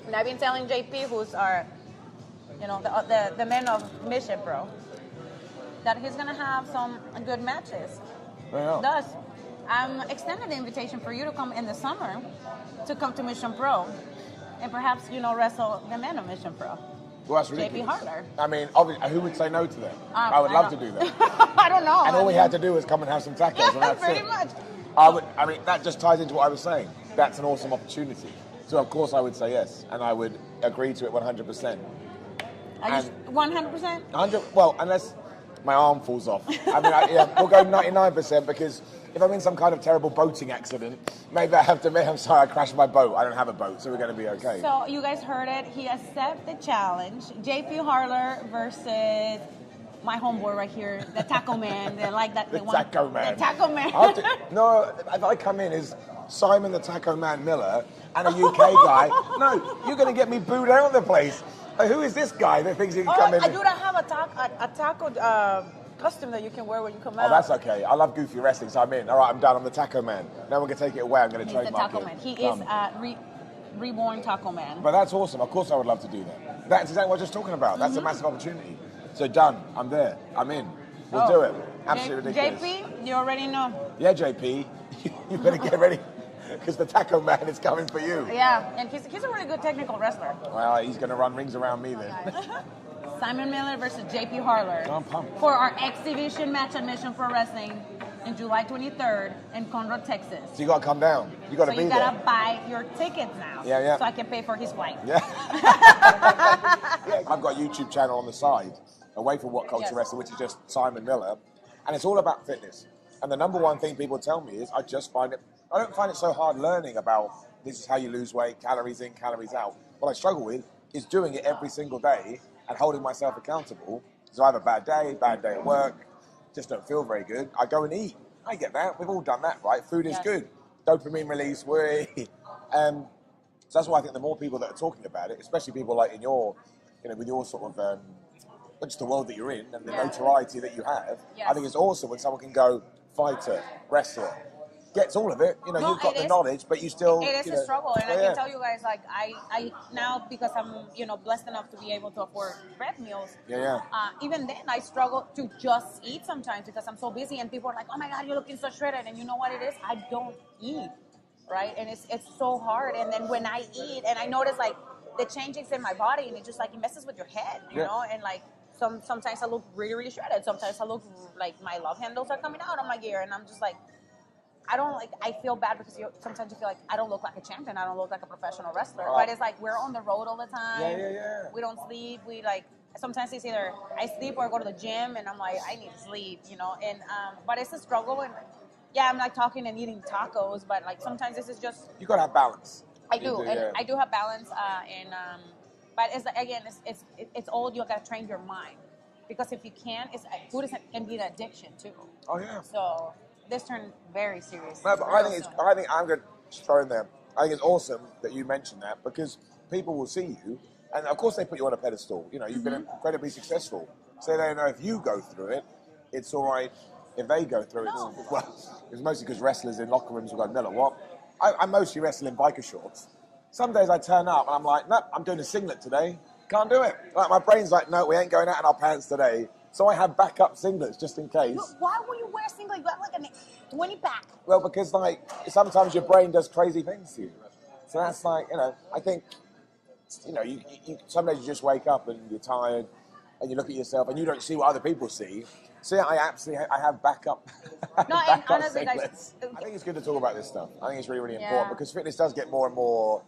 And I've been telling JP, who's our, the men of Mission Pro, that he's going to have some good matches. Yeah. Thus, I'm extending the invitation for you to come in the summer to come to Mission Pro and perhaps, wrestle the men of Mission Pro. Well, that's ridiculous. JP Harler. I mean, obviously, who would say no to that? I would love to do that. I don't know. And all we had to do was come and have some tacos, and that's pretty it. much. I mean, that just ties into what I was saying. That's an awesome opportunity. So, of course, I would say yes, and I would agree to it 100%. 100%? Well, unless my arm falls off. I mean, we'll go 99%, because if I'm in some kind of terrible boating accident, maybe I have to admit, I'm sorry, I crashed my boat. I don't have a boat, so we're going to be okay. So you guys heard it. He accepted the challenge. JP Harler versus my homeboy right here, the Taco Man. They like that. Taco Man. The Taco Man. No, if I come in as Simon the Taco Man Miller and a UK guy, no, you're going to get me booed out of the place. Who is this guy that thinks he can come in? I do not have a taco costume that you can wear when you come out. Oh, that's okay. I love goofy wrestling, so I'm in. All right, I'm done. I'm the Taco Man. Now we're going to take it away. I'm going to trademark it. He's the Taco Man. He is reborn Taco Man. But that's awesome. Of course I would love to do that. That's exactly what I was just talking about. That's a massive opportunity. So done. I'm there. I'm in. We'll do it. Absolutely ridiculous. JP, you already know. Yeah, JP. You better get ready, because the Taco Man is coming for you. Yeah, and he's a really good technical wrestler. Well, he's going to run rings around me then. Simon Miller versus JP Harler. I'm pumped. For our exhibition match at Mission Pro Wrestling in July 23rd in Conroe, Texas. So you got to come down. You got to be there. So you got to buy your tickets now. Yeah. So I can pay for his flight. Yeah. I've got a YouTube channel on the side, away from What Culture Wrestling, which is just Simon Miller, and it's all about fitness. And the number one thing people tell me is I don't find it so hard learning about this is how you lose weight, calories in, calories out. What I struggle with is doing it every single day and holding myself accountable. So I have a bad day at work, just don't feel very good. I go and eat. I get that. We've all done that, right? Food is good. Dopamine release, so that's why I think the more people that are talking about it, especially people like in your, with your sort of, just the world that you're in and the notoriety that you have, I think it's awesome when someone can go fighter, wrestler, gets all of it. You've got the knowledge, but you still. It is a struggle, and I can tell you guys, like I now, because I'm blessed enough to be able to afford prep meals. Even then, I struggle to just eat sometimes because I'm so busy, and people are like, "Oh my God, you're looking so shredded," and you know what it is? I don't eat, right? And it's so hard. And then when I eat, and I notice like the changes in my body, and it just like it messes with your head, you know, and like. Sometimes I look really, really shredded. Sometimes I look like my love handles are coming out on my gear, and I'm just like, I feel bad because sometimes you feel like I don't look like a champion. I don't look like a professional wrestler. But it's like we're on the road all the time. We don't sleep. Sometimes it's either I sleep or I go to the gym, and I'm like, I need to sleep, And but it's a struggle, and I'm like talking and eating tacos, but like sometimes this is just. You gotta have balance. I do have balance, but it's all you gotta train your mind, because if you can't, food can be an addiction too. Oh yeah. So this turned very serious. No, but I think I'm going to throw in there. I think it's awesome that you mentioned that, because people will see you And of course they put you on a pedestal. You know, you've been incredibly successful. So they know if you go through it, it's all right. If they go through it, well, it's mostly because wrestlers in locker rooms will go, no, what? I mostly wrestle in biker shorts. Some days I turn up and I'm like, no, I'm doing a singlet today. Can't do it. Like my brain's like, no, we ain't going out in our pants today. So I have backup singlets just in case. But why would you wear singlet? You got like a 20 pack. Well, because like sometimes your brain does crazy things to you. So that's like, you know, I think, you know, you some days you just wake up and you're tired and you look at yourself and you don't see what other people see. So yeah, I have backup. No, and honestly, guys, I think it's good to talk about this stuff. I think it's really, really important because fitness does get more and more.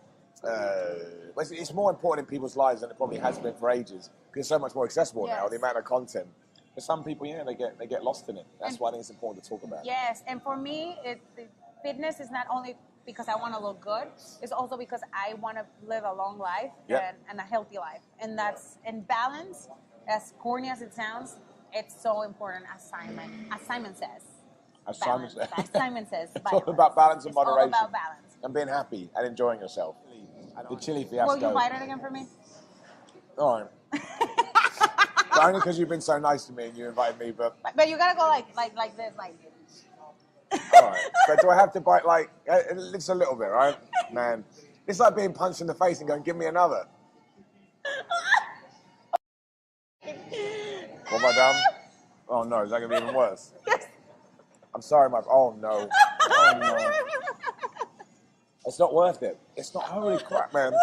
It's more important in people's lives than it probably has been for ages because it's so much more accessible now. The amount of content. For some people, yeah, they get lost in it. That's why I think it's important to talk about. Yes, and for me, fitness is not only because I want to look good. It's also because I want to live a long life and a healthy life, and that's in balance. As corny as it sounds, it's so important. As Simon says. As Simon says. It's all about balance and moderation. It's all about balance. And being happy and enjoying yourself. The chili fiasco. Will you fight it again for me? All right. But only because you've been so nice to me and you invited me, but you gotta go like this, like. All right. But do I have to bite like it's a little bit, right? Man, it's like being punched in the face and going, "Give me another." What have I done? Oh no, is that gonna be even worse? Yes. I'm sorry, oh no. Oh no. It's not worth it. It's not. Holy crap, man.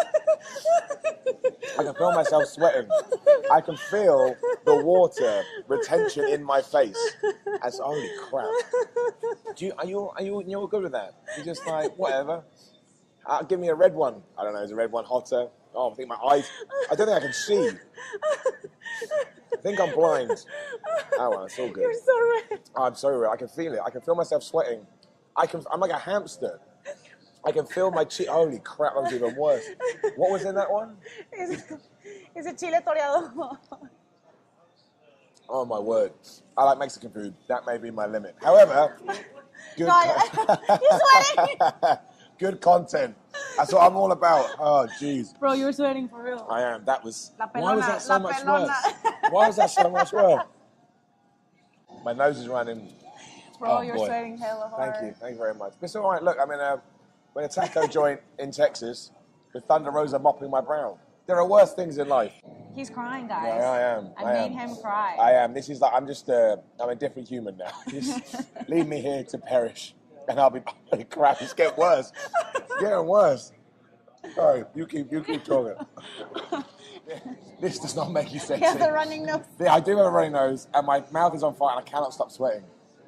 I can feel myself sweating. I can feel the water retention in my face. That's holy crap. Are you good with that? You're just like, whatever. Give me a red one. I don't know, is a red one hotter? Oh, I think my eyes, I don't think I can see. I think I'm blind. Oh, well, it's all good. You're so red. Oh, I'm so red. I can feel it. I can feel myself sweating. I'm like a hamster. I can feel my cheek. Holy crap, that was even worse. What was in that one? It's a chile toreado. Oh my word. I like Mexican food. That may be my limit. However, good you're sweating. good content. That's what I'm all about. Oh, jeez. Bro, you're sweating for real. I am. That was. La pelona, Why was that so la much pelona. worse? Why was that so much worse? My nose is running. Bro, Oh, you're boy. sweating hella hard. Thank you very much. But it's all right. Look, I'm in a taco joint in Texas with Thunder Rosa mopping my brow. There are worse things in life. He's crying, guys. Yeah, I am. I made him cry. I am. This is like I'm a different human now. Just leave me here to perish, and I'll be holy crap. It's getting worse. It's getting worse. Sorry, you keep talking. This does not make you sexy. He has a running nose. Yeah, I do have a running nose, and my mouth is on fire, and I cannot stop sweating.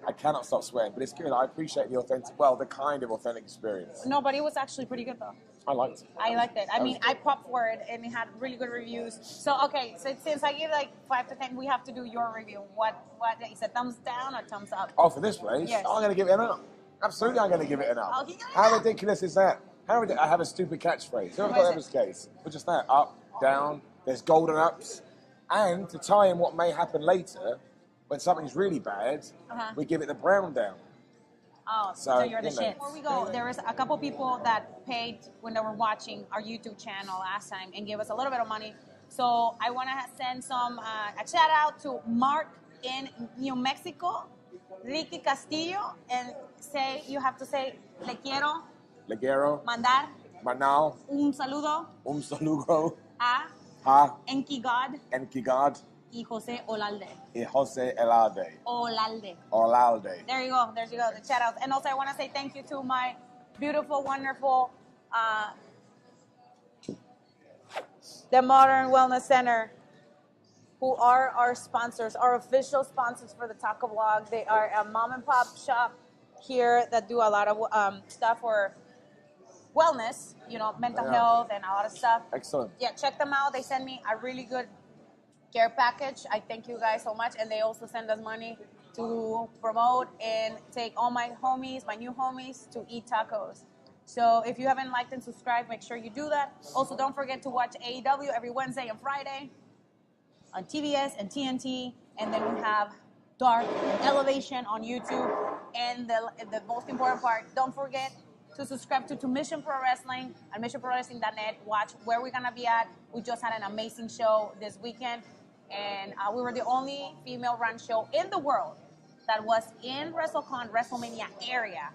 But it's good. I appreciate the kind of authentic experience. No, but it was actually pretty good though. I liked it. I liked it. I mean, I popped for it, and it had really good reviews. So, okay, so since I give like 5 to 10, we have to do your review. What is it, thumbs down or thumbs up? Oh, for this place? Yes. Oh, I'm going to give it an up. Absolutely, I'm going to give it an up. Oh, How ridiculous is that? I have a stupid catchphrase. Whoever got this case? But just that, up, down, there's golden ups. And to tie in what may happen later, when something's really bad, we give it the brown down. Oh, so you're the shit. Before we go, there was a couple people that paid when they were watching our YouTube channel last time and gave us a little bit of money. So I want to send a shout out to Mark in New Mexico, Ricky Castillo, and you have to say, le quiero mandar un saludo a Enkigad y Jose Olalde. Olalde. There you go. The shout out. And also I want to say thank you to my beautiful, wonderful, the Modern Wellness Center, who are our sponsors, our official sponsors for the Taco Vlog. They are a mom and pop shop here that do a lot of stuff for wellness, mental health and a lot of stuff. Excellent. Yeah, check them out. They send me a really good care package. I thank you guys so much. And they also send us money to promote and take all my new homies, to eat tacos. So if you haven't liked and subscribed, make sure you do that. Also, don't forget to watch AEW every Wednesday and Friday on TBS and TNT. And then we have Dark and Elevation on YouTube. And the most important part, don't forget to subscribe to Mission Pro Wrestling at missionprowrestling.net. Watch where we're gonna be at. We just had an amazing show this weekend, and we were the only female-run show in the world that was in WrestleCon, WrestleMania area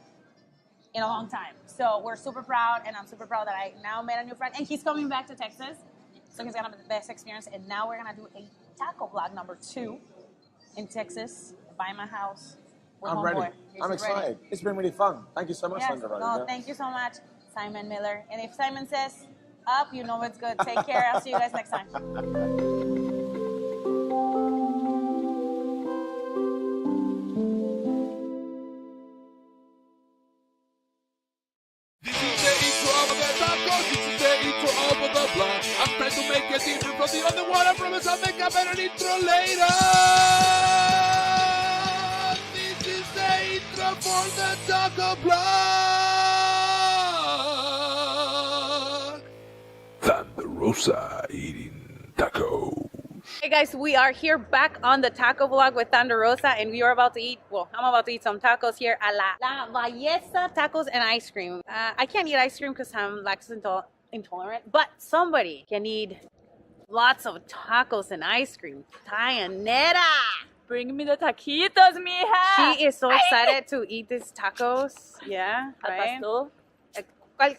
in a long time. So we're super proud, and I'm super proud that I now met a new friend, and he's coming back to Texas. So he's gonna have the best experience, and now we're gonna do a taco vlog number 2 in Texas, by my house. With I'm ready. I'm excited. It's been really fun. Thank you so much, Yes. Sandra. No, thank you so much, Simon Miller. And if Simon says up, you know it's good. Take care. I'll see you guys next time. This is the intro of the tacos. This is the intro of the vlog. I'm trying to make it different from the other one. I promise I'll make a better intro later. This is the intro for the taco vlog. Thunderosa eating tacos. Hey guys, we are here back on the taco vlog with Thunderosa, and we are about to eat, well, I'm about to eat some tacos here at La Belleza Tacos and Ice Cream. I can't eat ice cream because I'm lactose intolerant, but somebody can eat lots of tacos and ice cream. Tayanera! Bring me the taquitos, mija. She is so excited to eat these tacos. Yeah, Al right? pastor.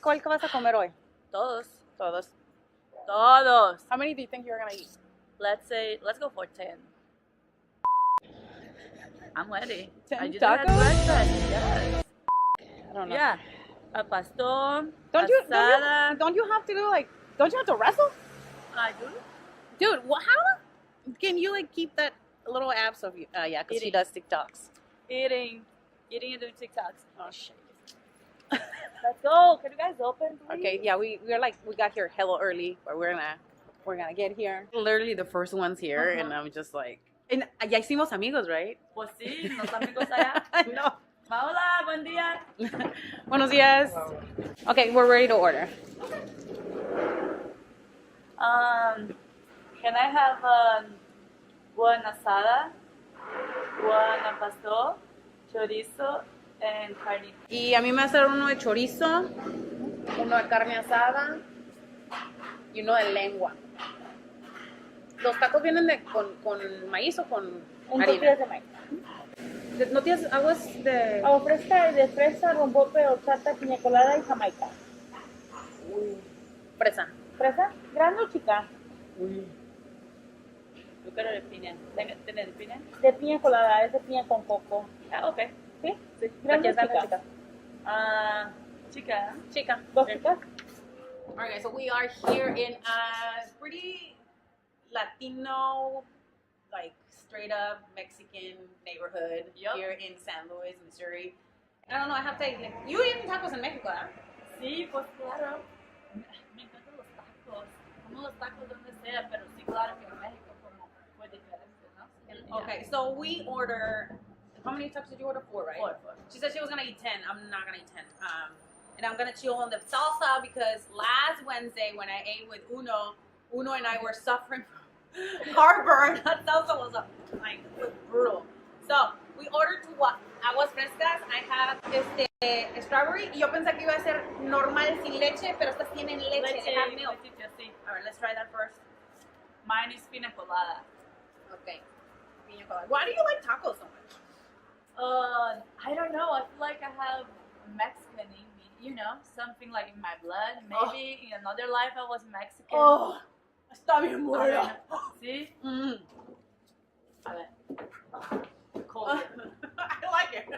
¿Cuál vas a comer hoy? Todos. Todos. Todos. How many do you think you're gonna eat? Let's go for 10. I'm ready. 10 I just tacos? had breakfast. Yes. I don't know. Yeah. Al pastor. Don't you have to do like? Don't you have to wrestle? I do. Dude, how can you like keep that little abs of you? Yeah, because she Eating. does TikToks. Eating and doing TikToks. Oh shit. Let's go. Can you guys open, please? Okay, yeah, we got here hella early, but we're gonna get here. Literally the first ones here, and I'm just like, and ya hicimos amigos, right? Pues sí, los amigos allá. No. Hola, buen día. Buenos días. Okay, we're ready to order. Can I have one asada, one al pastor, chorizo, and carne? Y a mí me va a hacer uno de chorizo, uno de carne asada y uno de lengua. ¿Los tacos vienen con maíz o con Un harina? tortillas de maíz. ¿No tienes aguas de...? Agua fresca, de fresa, rompope, horchata, piña colada y jamaica. Fresa. ¿Fresa? ¿Grande o chica? Yo quiero de piña. ¿Tienes de piña? De piña colada, es de piña con coco. Ah, ok. ¿Sí? Sí. ¿Grande o chica? Chica. Chica. ¿Dos chicas? Okay, so we are here in a pretty Latino, like straight up Mexican neighborhood here in San Luis, Missouri. I don't know, I have to, like, you eat tacos in Mexico, ¿eh? Sí, pues claro. Me encantan los tacos. Como los tacos donde sea, pero sí, claro que en México como fue diferente, ¿no? Okay, so we order, how many tacos did you order? 4, right? 4. She said she was gonna eat 10. I'm not gonna eat 10. And I'm gonna chill on the salsa because last Wednesday when I ate with Uno and I were suffering from heartburn. That salsa was brutal. So we ordered 2 aguas frescas. I have strawberry. Y yo pensé que iba a ser normal sin leche, pero estas tienen leche. It has milk. Sí. All right, let's try that first. Mine is piña colada. Okay. Piña colada. Why do you like tacos so much? I don't know. I feel like I have Mexican in me. You know, something like in my blood. Maybe in another life I was Mexican. Oh, está bien bueno. ¿Sí? A ver. Cold. I like it.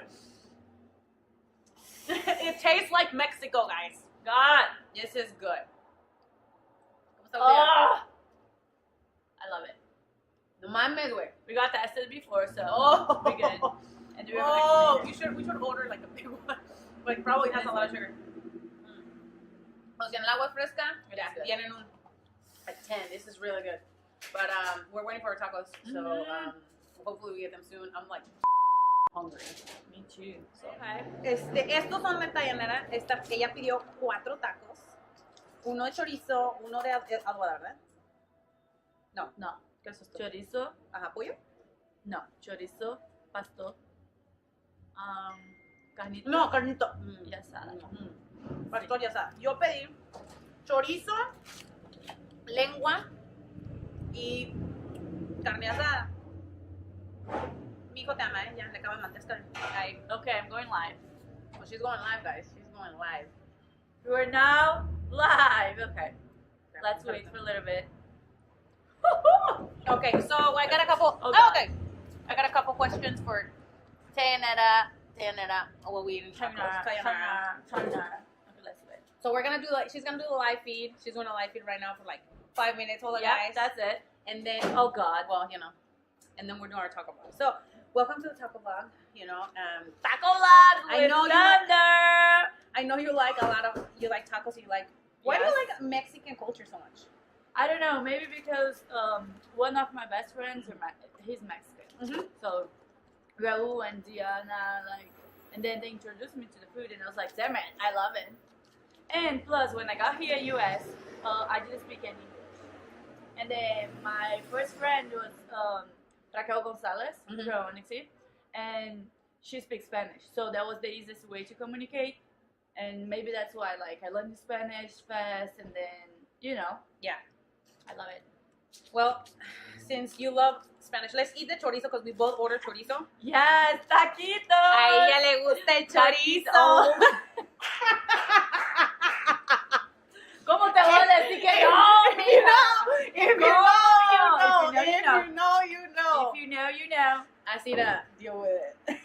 It tastes like Mexico, guys. God, this is good. Oh, I love it. No mames, güey. We got tested before, so we're good. And do we have Oh, we should order like a big one. But probably has a lot of sugar. O sea, en el agua fresca, mira, tienen a 10. This is really good. But we're waiting for our tacos, so hopefully we get them soon. I'm like hungry. Me too. So. Okay. Estos son de Tayanera. Ella pidió 4 tacos. Uno de chorizo, uno de adobada, ¿verdad? No. ¿Qué es esto? Chorizo. Ajá, pollo. No. Chorizo, pastor. Carnita. No, carnito. Y asada. Pastor y asada. Yo pedí chorizo, lengua y carne asada. Mi hijo te ama, ya le acabo de mandar ahí. Okay, I'm going live. So she's going live, guys. She's going live. We're now live. Okay. Let's wait for a little bit. Okay, so I got a couple. Oh, Oh, okay. I got a couple questions for Tayanera. What we eating? Tacos. Tayanera. Okay, let's wait. So we're gonna do like she's gonna do the live feed. She's doing a live feed right now for like 5 minutes. Hold on, Yeah, guys. that's it. And then Oh God. well, you know, and then we're doing our taco vlog. So welcome to the taco vlog. You know, Taco vlog I with know you Thunder. I know you like a lot of you like tacos. You like why do you Yes. like Mexican culture so much? I don't know. Maybe because one of my best friends, he's Mexican. So Raul and Diana, and then they introduced me to the food, and I was like, damn it, I love it. And plus, when I got here in US, I didn't speak any English. And then my first friend was Raquel Gonzalez from NXT, and she speaks Spanish, so that was the easiest way to communicate. And maybe that's why, I learned Spanish fast, and then Yeah. I love it. Well, since you love Spanish, let's eat the chorizo because we both ordered chorizo. Yes, taquitos. A ella le gusta el chorizo. ¿Cómo te voy a decir que no, mija? If you know, you know. If you know, you know. Así to deal with it.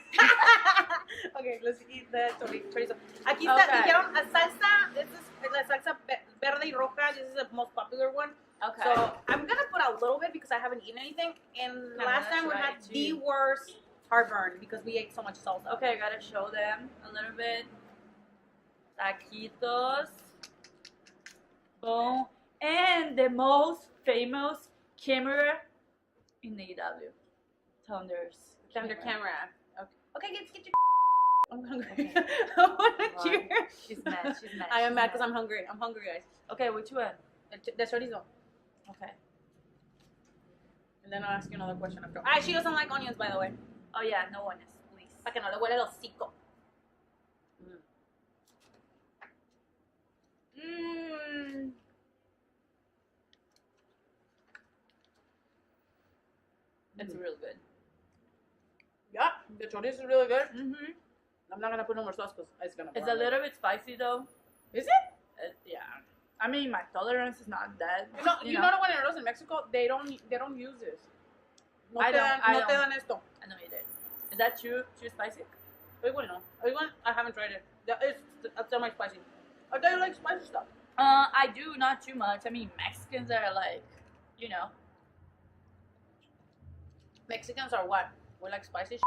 Okay, let's eat the chorizo. Aquí está, dijeron salsa. This is la salsa verde y roja. This is the most popular one. Okay. So I'm gonna put a little bit because I haven't eaten anything. And last time we had the worst heartburn because we ate so much salsa. Okay, I gotta show them a little bit. Taquitos. Boom. And the most famous camera in AEW. Thunder camera. Okay, get your. I'm hungry. Okay. I want to cheer. She's mad. I am mad because I'm hungry. I'm hungry, guys. Okay, which one? The chorizo. Okay. And then I'll ask you another question after. She doesn't like onions, by the way. Oh yeah, no one is, please. Para que no le huele el hocico. It's real good. Yeah, the chorizo is really good. I'm not gonna put no more sauce because it's gonna. It's a little bit spicy though. Is it? Yeah. I mean, my tolerance is not that. You know the one in Mexico, they don't use this. No I te don't. dan esto. I don't eat it. Is that too spicy? No. I haven't tried it. It's semi-spicy. I do like spicy stuff. I do, not too much. I mean, Mexicans are Mexicans are what? We like spicy.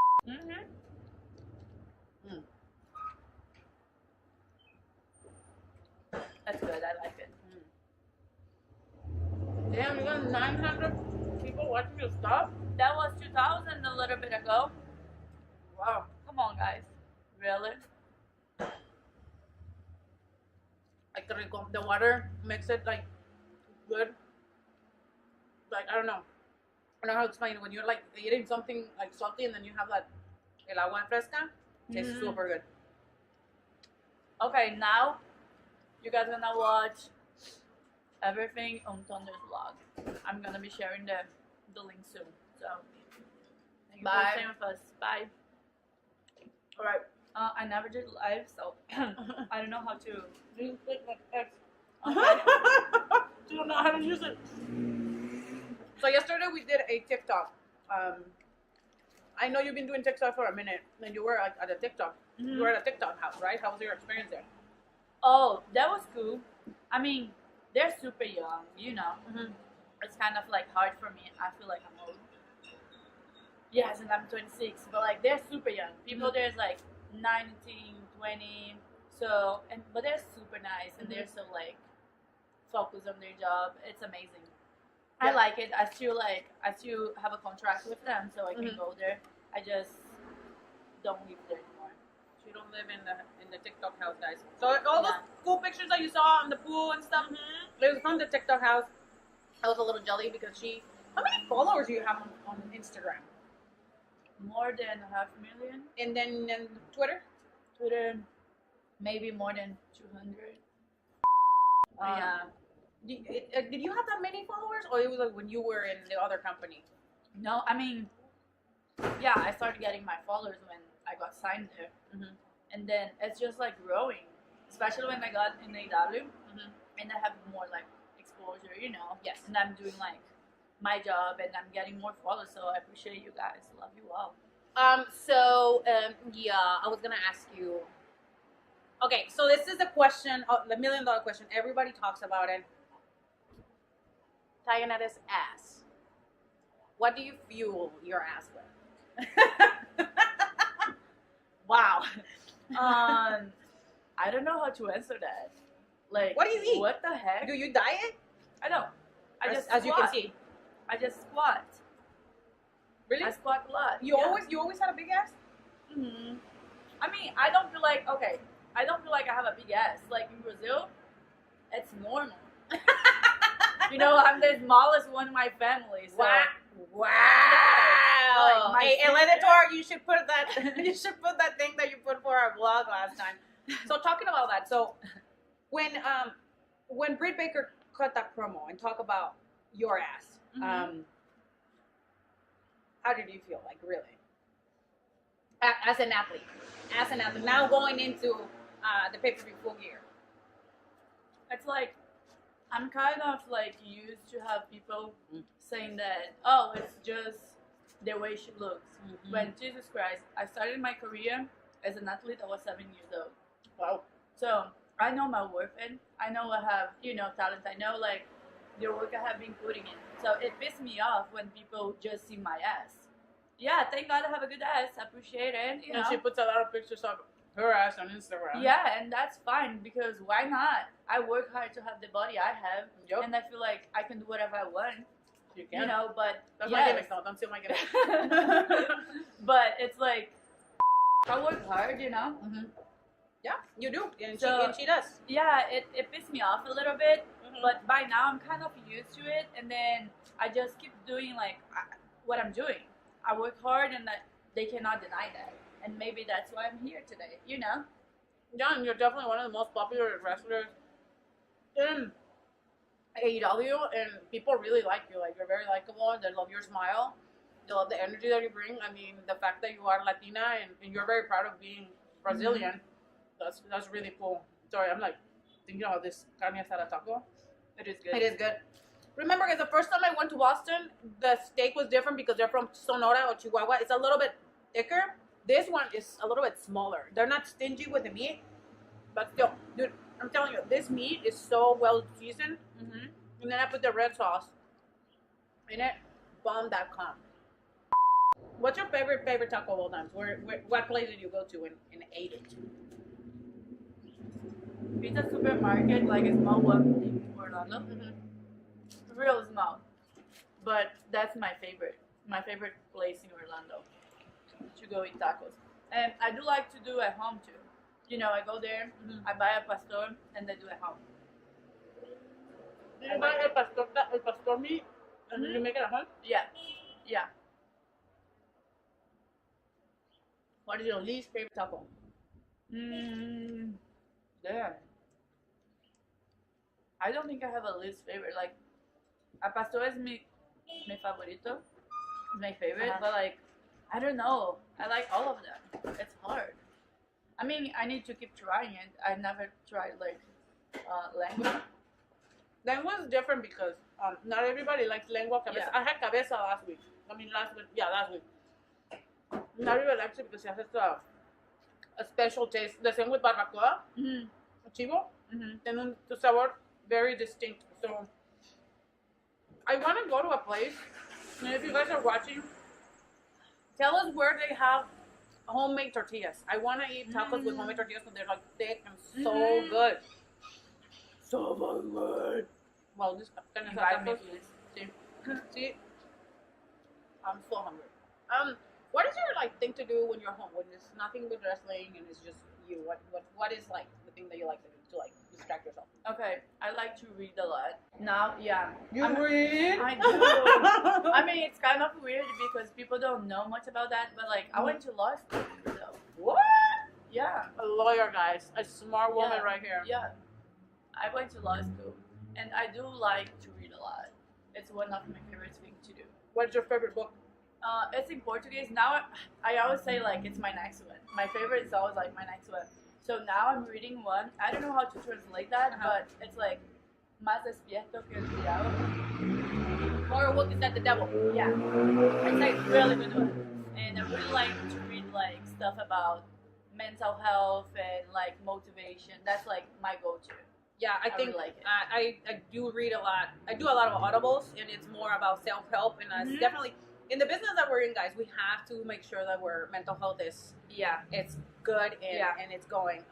That's good. I like it. Damn, you got 900 people watching your stuff? That was 2000 a little bit ago. Wow. Come on, guys. Really? Like the water makes it good. I don't know. I don't know how to explain it. When you're eating something salty and then you have that el agua fresca, tastes super good. Okay, now you guys gonna watch everything on Thunder's vlog. I'm gonna be sharing the link soon. So thank you for staying with us. Bye. All right. I never did live, so I don't know how to. You click X. Okay. You don't know how to use it. So yesterday we did a TikTok. I know you've been doing TikTok for a minute, and you were at a TikTok. You were at a TikTok house, right? How was your experience there? Oh, that was cool. I mean, they're super young, It's kind of hard for me. I feel like I'm old. Yes, and I'm 26, but they're super young. People there's 19, 20. So, but they're super nice, and they're so focused on their job. It's amazing. I like it. I still have a contract with them, so I can go there. I just don't live there anymore. You don't live in the TikTok house, guys. So all those cool pictures that you saw on the pool and stuff, it was from the TikTok house. I was a little jelly because how many followers do you have on Instagram? More than 500,000. And then Twitter? Twitter, maybe more than 200. Yeah. Did you have that many followers, or it was like when you were in the other company? No, I mean, yeah, I started getting my followers when I got signed there, and then it's just like growing, especially when I got in AW, and I have more like exposure, you know. Yes. And I'm doing like my job, and I'm getting more followers, so I appreciate you guys. Love you all. Yeah, I was gonna ask you. Okay, so this is the question, the $1 million question. Everybody talks about it. Tayanada's ass. What do you fuel your ass with? Wow. I don't know how to answer that. Like, what do you eat? What the heck? Do you diet? I don't. I just as you can squat. see. I just squat. Really? I squat a lot. You always had a big ass? Mm-hmm. I mean, I don't feel like I don't feel like I have a big ass. Like in Brazil, it's normal. You know, I'm the smallest one in my family. So. Wow! Yeah, like hey, sister. Elevator, you should put that. You should put that thing that you put for our vlog last time. So talking about that, so when Britt Baker cut that promo and talk about your ass, how did you feel? Like really, as an athlete, now going into the pay-per-view full gear. It's like I'm kind of like used to have people saying that, oh, it's just the way she looks. When Jesus Christ, I started my career as an athlete. I was 7 years old. Wow. So I know my worth, and I know I have, you know, talent. I know like the work I have been putting in. So it pisses me off when people just see my ass. Yeah, thank God I have a good ass. I appreciate it. You know. And she puts a lot of pictures of her ass on Instagram. Yeah, and that's fine because why not? I work hard to have the body I have, and I feel like I can do whatever I want. You can. You know, but that's yes. my gimmick. No, don't steal my gimmick. But it's like I work hard, you know. Yeah, you do, and she does. Yeah, it pissed me off a little bit, but by now I'm kind of used to it, and then I just keep doing like what I'm doing. I work hard, and they cannot deny that. And maybe that's why I'm here today, you know? Yeah, and you're definitely one of the most popular wrestlers in AEW, and people really like you. Like, you're very likable, they love your smile, they love the energy that you bring. I mean, the fact that you are Latina, and you're very proud of being Brazilian, that's really cool. Sorry, I'm like thinking about this carne asada taco. It is good. It is good. Remember, guys, the first time I went to Boston, the steak was different because they're from Sonora or Chihuahua. It's a little bit thicker. This one is a little bit smaller. They're not stingy with the meat, but still, dude, I'm telling you, this meat is so well seasoned. And then I put the red sauce in it. Bomb.com. What's your favorite taco of all time? What place did you go to and ate it? Pizza Supermarket, like a small one in Orlando. Real small. But that's my favorite. My favorite place in Orlando to go eat tacos. And I do like to do at home too. You know, I go there, I buy a pastor, and I do at home. You buy el pastor meat, and you make it at home? Yeah. Yeah. What is your least favorite taco? Damn. I don't think I have a least favorite. Like, a pastor is mi favorito. My favorite, but like, I don't know. I like all of them. It's hard. I mean, I need to keep trying it. I never tried like lengua. Lengua is different because not everybody likes lengua cabeza. Yeah. I had cabeza last week. Last week. Not everybody likes it because it has a special taste. The same with barbacoa. Chivo. And un sabor very distinct. So I want to go to a place, and if you guys are watching, tell us where they have homemade tortillas. I want to eat tacos with homemade tortillas because they're like thick and so good. So good. Well, this kind of tacos. See, I'm so hungry. What is your like thing to do when you're home? When there's nothing but wrestling and it's just you? What is like the thing that you like to do to like distract yourself? Okay, I like to read a lot. Now, yeah. You read? I do. I mean, it's kind of weird because people don't know much about that, but like, I went to law school in Brazil. What? Yeah. A lawyer, guys. A smart woman Yeah. right here. Yeah. I went to law school, and I do like to read a lot. It's one of my favorite things to do. What's your favorite book? It's in Portuguese. Now I always say like it's my next one. My favorite is always like my next one. So now I'm reading one. I don't know how to translate that, but it's like Más despierto que el diablo. Or what is that? The devil. Yeah, it's like really good one. And I really like to read like stuff about mental health and like motivation. That's like my go-to. Yeah, I think really like it. I do read a lot. I do a lot of audibles, and it's more about self-help. And it's definitely in the business that we're in, guys. We have to make sure that our mental health is it's good and it's going.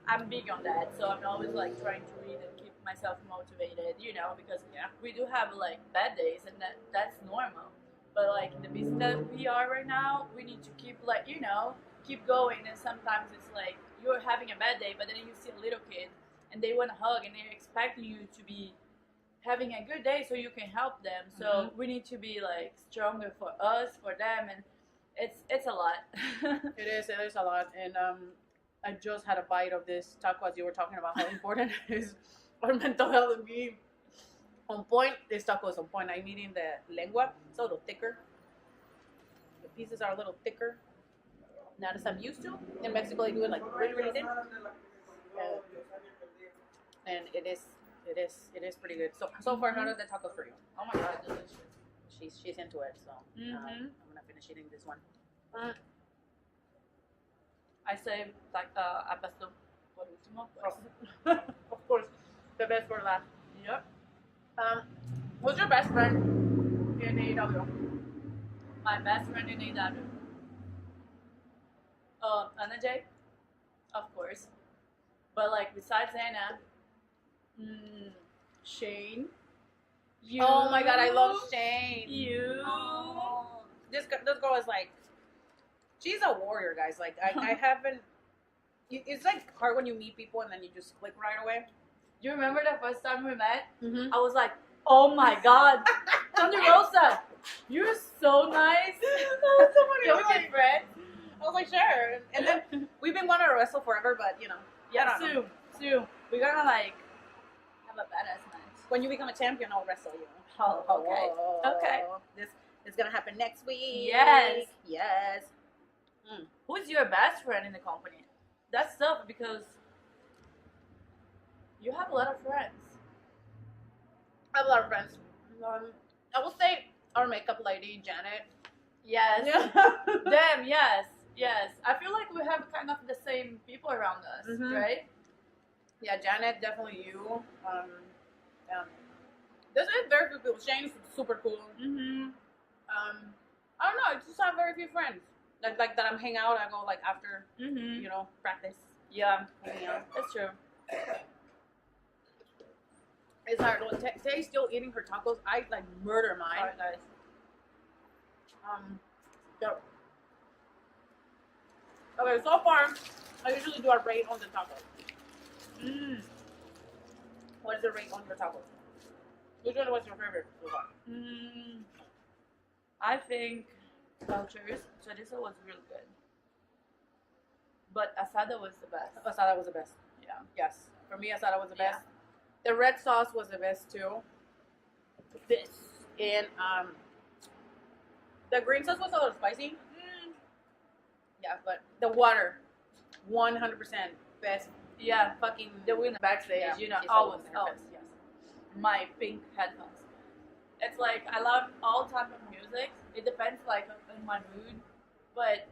I'm big on that, so I'm always like trying to read and keep myself motivated, you know, because we do have like bad days, and that's normal. But like in the business that we are right now, we need to keep like, you know, keep going. And sometimes it's like you're having a bad day, but then you see a little kid and they want a hug and they're expecting you to be having a good day so you can help them. So we need to be like stronger for us, for them, and it's a lot. It is a lot. And I just had a bite of this taco as you were talking about how important it is our mental health and being on point. This taco is on point. I'm eating the lengua. It's a little thicker. The pieces are a little thicker. Not as I'm used to. In Mexico, they do it like really, really thin. And it is pretty good. So far, how does the tacos for you? Oh my god, delicious. She's into it, so I'm gonna finish eating this one. I say like a pesto por último. But Of course, the best for last. yep. Who's your best friend in AEW? My best friend in AEW. Anna Jay, of course. But like besides Anna, Shane. You. Oh my god, I love Shane. You. Oh. This girl is like, she's a warrior, guys. Like I haven't. It's like hard when you meet people and then you just click right away. You remember the first time we met? I was like, oh my god, Tony Rosa, you're so nice. Can we be friends? I was like, sure. And then we've been wanting to wrestle forever, but you know. Yeah, soon. We're gonna like have a badass match. When you become a champion, I'll wrestle you. Oh, okay. Okay. This is gonna happen next week. Yes. Yes. Who's your best friend in the company? That's tough because you have a lot of friends. I have a lot of friends. I will say our makeup lady, Janet. Yes. Them, yes. I feel like we have kind of the same people around us, right? Yeah, Janet, definitely you. There's very few people. Shane's super cool. I don't know. I just have very few friends. Like that I'm hang out. I go like after, you know, practice. Yeah, Yeah. that's true. It's hard. Well, Tay's still eating her tacos. I like murder mine. Alright, guys. Yep. Okay, so far, I usually do a rate on the tacos. What is the rate on your tacos? Which one was your favorite so far? I think cultures. Chorizo was real good, but asada was the best. Asada was the best. Yeah. Yes. For me, asada was the Yeah. best. The red sauce was the best too. This and the green sauce was a little spicy. Yeah, but the water, 100% best. Yeah, Fucking the winner backstage. Yeah, You know, she's always, always always. Yes. My pink headphones. It's like I love all type of music. It depends like on my mood, but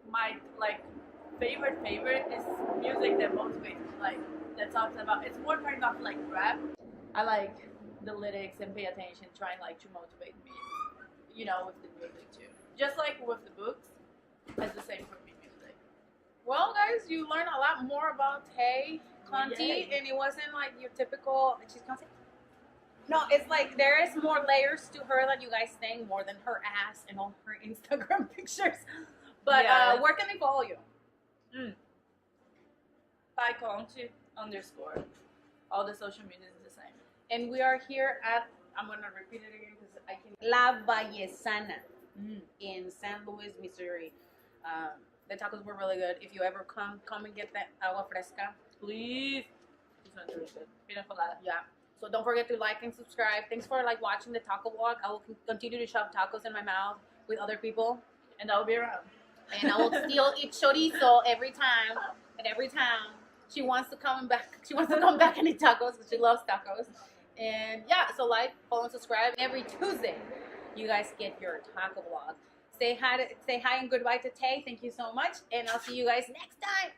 my like favorite is music that motivates me, like that talks about. It's more kind of like rap. I like the lyrics and pay attention, trying like to motivate me, you know, with the music too. Just like with the books, it's the same for me music. Well, guys, you learn a lot more about Tay Conti, Yay. and it wasn't like your typical. She's Conti. No, it's like there is more layers to her that you guys think, more than her ass and all her Instagram pictures. But Yes. where can they follow you? Tay Conti _ all the social media is the same. And we are here at. I'm gonna repeat it again because I can. La Vallesana in San Luis, Missouri. The tacos were really good. If you ever come and get that agua fresca, please. It's not really good. Pina colada. Yeah. So don't forget to like and subscribe. Thanks for like watching the taco vlog. I will continue to shove tacos in my mouth with other people, And I'll be around. and I will still eat chorizo every time. And every time she wants to come back, and eat tacos because she loves tacos. And yeah, so like, follow, and subscribe. Every Tuesday, you guys get your taco vlog. Say hi and goodbye to Tay. Thank you so much, and I'll see you guys next time.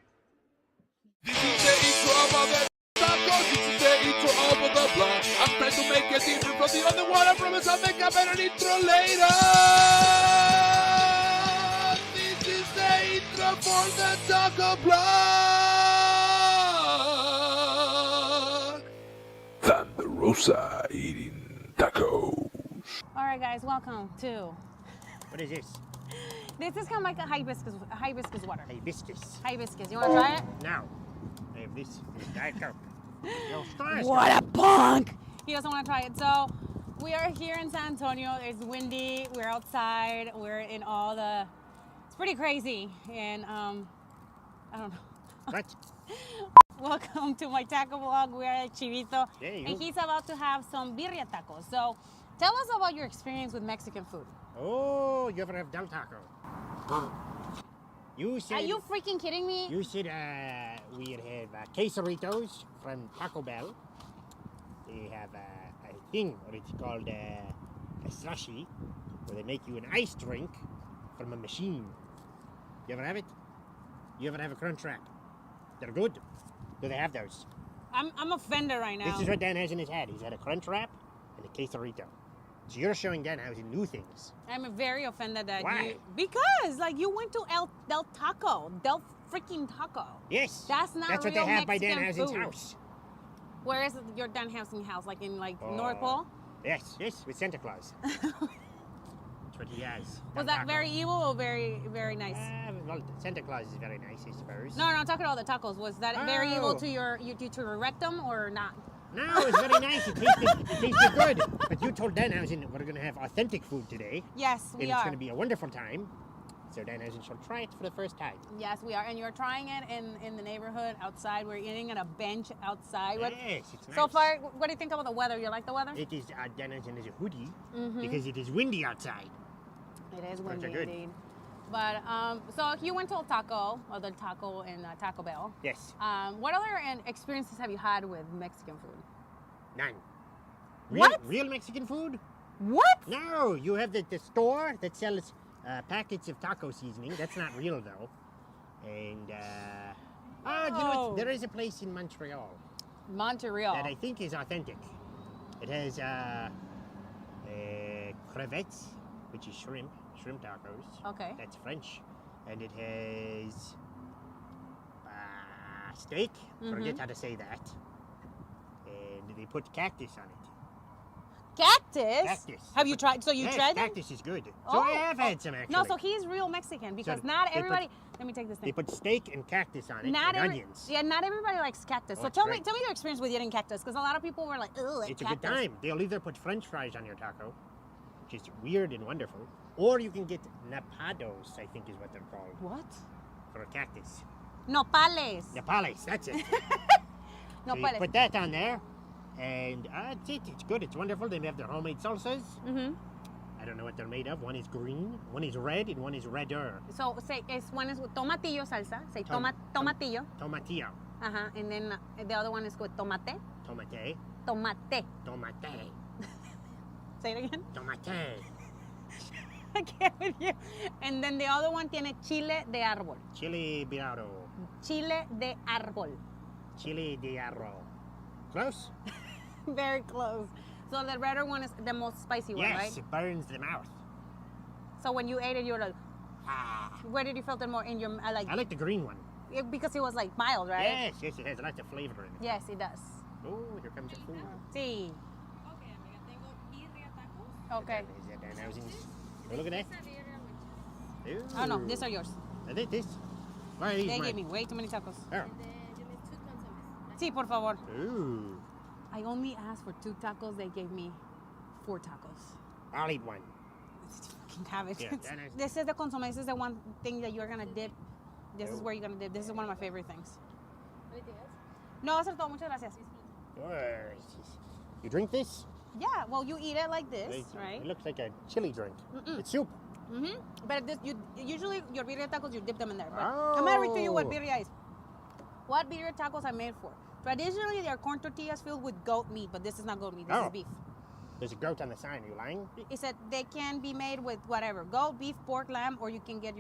This is the intro of the tacos. This is the intro of the block. I'm trying to make it different from the other one. I promise I'll make a better intro later. This is the intro for the taco block. Thunderosa eating tacos. All right, guys, welcome to. What is this? This is kind of like a hibiscus water. Hibiscus. Hibiscus. You want to try it? No. I have this. Diet Coke. Yo, stars. What a punk! He doesn't want to try it. So we are here in San Antonio. It's windy. We're outside. We're in all the. It's pretty crazy, and I don't know. What? Welcome to my taco vlog. We're at Chivito, and he's about to have some birria tacos. So tell us about your experience with Mexican food. Oh, you ever have Del Taco? You said. Are you freaking kidding me? You said we'd have quesaritos from Taco Bell. They have a thing, what it's called a slushy, where they make you an ice drink from a machine. You ever have it? You ever have a Crunch Wrap? They're good. Do they have those? I'm offended right now. This is what Danhausen has had. He's had a Crunch Wrap and a quesarito. So you're showing Danhausen new things. I'm very offended that Why? you. Because like you went to Del Taco, Del freaking Taco. Yes. That's not That's what real they have Mexican by Danhausen's food. house. Where is your Danhausen house? Like in North Pole? Yes, with Santa Claus. That's what he has. Was that very evil or very, very nice? Well, Santa Claus is very nice, I suppose. No, I'm talking about the tacos. Was that very evil to your rectum or not? No, it's very nice. It tasted good. But you told Danhausen we're going to have authentic food today. Yes, we and are. It's going to be a wonderful time. So Danhausen shall try it for the first time. Yes, we are. And you're trying it in the neighborhood outside. We're eating at a bench outside. Yes, it's nice. So far, what do you think about the weather? You like the weather? It is, Danhausen is a hoodie because it is windy outside. It is Birds windy are good. indeed. But so you went to El Taco, or the taco in Taco Bell. Yes. What other experiences have you had with Mexican food? None. What? Real Mexican food? What? No, you have the store that sells packets of taco seasoning. That's not real though. And you know what? There is a place in Montreal. Montreal. That I think is authentic. It has crevettes, which is shrimp tacos. Okay. That's French. And it has steak. Forget how to say that. And they put cactus on it. Cactus? Cactus. Have you tried? So you yes, tried them? Cactus is good. So I have had some actually. No, so he's real Mexican because So not they everybody. Let me take this thing. They put steak and cactus on it Not and every- onions. Yeah, not everybody likes cactus. Oh, So it's tell me great. your experience with eating cactus because a lot of people were like, "Ugh, like It's cactus." a good time. They'll either put French fries on your taco, which is weird and wonderful, or you can get napados, I think is what they're called. What? For a cactus. Nopales. Napales, that's it. So you Nopales. put that on there, and that's it. It's good. It's wonderful. They have their homemade salsas. Mm-hmm. I don't know what they're made of. One is green, one is red, and one is redder. So say one is with tomatillo salsa. Say tomatillo. Tomatillo. And then the other one is with tomate. Tomate. Tomate. Tomate. Say it again. Tomate. I can't with you. And then the other one tiene chile de árbol. Chile biraro. Chile de árbol. Chile de arroz. Close? Very close. So the redder one is the most spicy one, right? Yes, it burns the mouth. So when you ate it, you were like, where did you feel it more in your like? I like the green one. Because it was like mild, right? Yes, it has lots of flavor in it. Yes, it does. Oh, here comes the food. Sí. Okay. Is that Danhausen's? Oh, look at that. Ooh. Oh no, these are yours. I think this. Why are these They mine? gave me way too many tacos. Oh. Sí, por favor. Ooh. I only asked for 2 tacos. They gave me 4 tacos. I'll eat one. Fucking have it. Yeah, Danhausen. This is the consomme. This is the one thing that you're gonna dip This is Oh. where you're gonna dip. This is one of my favorite things. No, eso es todo. Muchas gracias. You drink this? Yeah, well, you eat it like this, It right? looks like a chili drink. It's soup. Mm-hmm. But this, usually your birria tacos, you dip them in there. But I'm gonna read to you what birria is. What birria tacos are made for? Traditionally, they are corn tortillas filled with goat meat, but this is not goat meat. This is beef. There's a goat on the sign. Are you lying? It said they can be made with whatever, goat, beef, pork, lamb, or you can get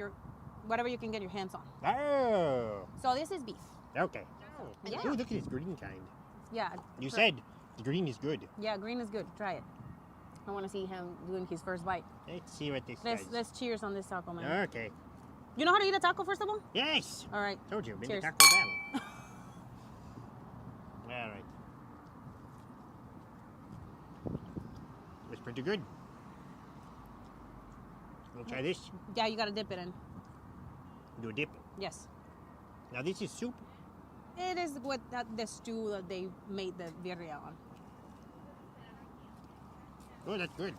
whatever you can get your hands on. Oh. So this is beef. Okay. Yeah. Oh, look at this green kind. Yeah. You said the green is good. Yeah, green is good. Try it. I want to see him doing his first bite. Let's see what this Let's, does. let's cheers on this taco, man. Okay. You know how to eat a taco, first of all? Yes. All right. Told you. Been to Cheers. Taco Bell. All right. It's pretty good. We'll try this. Yeah, you got to dip it in. Do a dip. Yes. Now this is soup. It is with the stew that they made the birria on. Oh, that's good.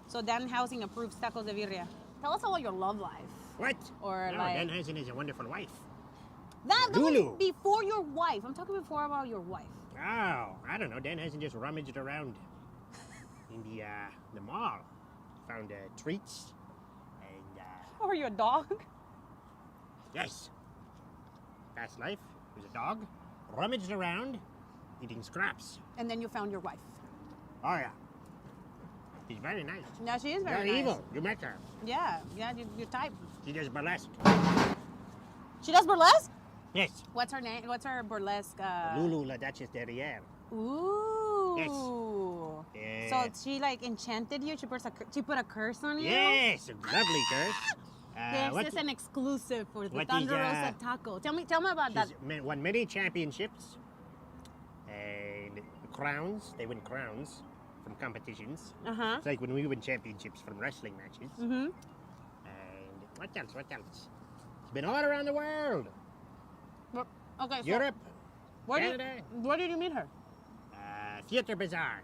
So Danhausen approves tacos de birria. Tell us about your love life. What? Or no, like Danhausen is a wonderful wife. that was Lulu. before your wife. I'm talking before about your wife. Oh, I don't know. Danhausen just rummaged around in the mall. Found treats and Or your dog. yes. Past life was a dog. Rummaged around, eating scraps. And then you found your wife. Oh yeah. She's very nice. Yeah, she is very Very nice. evil. You met her. Yeah, your type. She does burlesque. She does burlesque? Yes. What's her name? What's her burlesque? Lulu la Duchess derrière. Ooh. Yes. So she like enchanted you. She put a curse on you. Yes, a lovely curse. This is an exclusive for the what Thunder is, Rosa Taco. Tell me about that. She's won many championships and crowns. They win crowns from competitions. Uh-huh. It's like when we win championships from wrestling matches. Mm-hmm. And what else? What else? She's been all around the world. Okay. So Europe, where Canada. Where did you meet her? Theater Bazaar.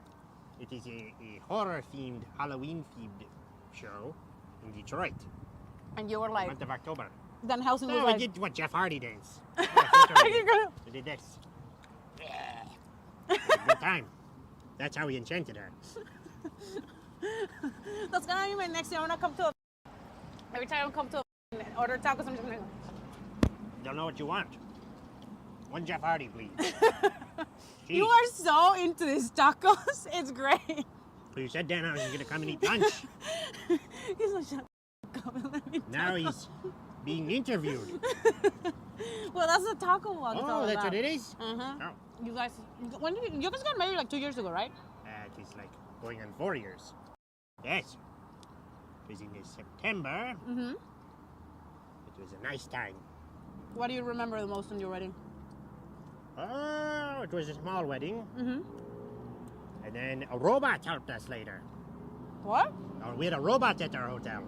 It is a horror-themed, Halloween-themed show in Detroit. And you were like, month of October. Danhausen No, was I like, did what Jeff Hardy dance. You're gonna- I did this. Good time. That's how he enchanted her. that's gonna be my next year. I'm gonna come to every time I come to order tacos, I'm just gonna go. Don't know what you want. One Jeff Hardy, please. You are so into these tacos. It's great. Well, you said Dan I was going to come and eat lunch. He's like, shut up and let me Now talk." he's being interviewed. Well, that's the taco vlog. it's all Oh, that's about. what it is? Uh-huh. Oh. You guys, you guys got married like 2 years ago, right? It is like going on 4 years. Yes. It was in September. Mm-hmm. It was a nice time. What do you remember the most on your wedding? Oh, it was a small wedding. Mm-hmm. And then a robot helped us later. What? Oh, we had a robot at our hotel.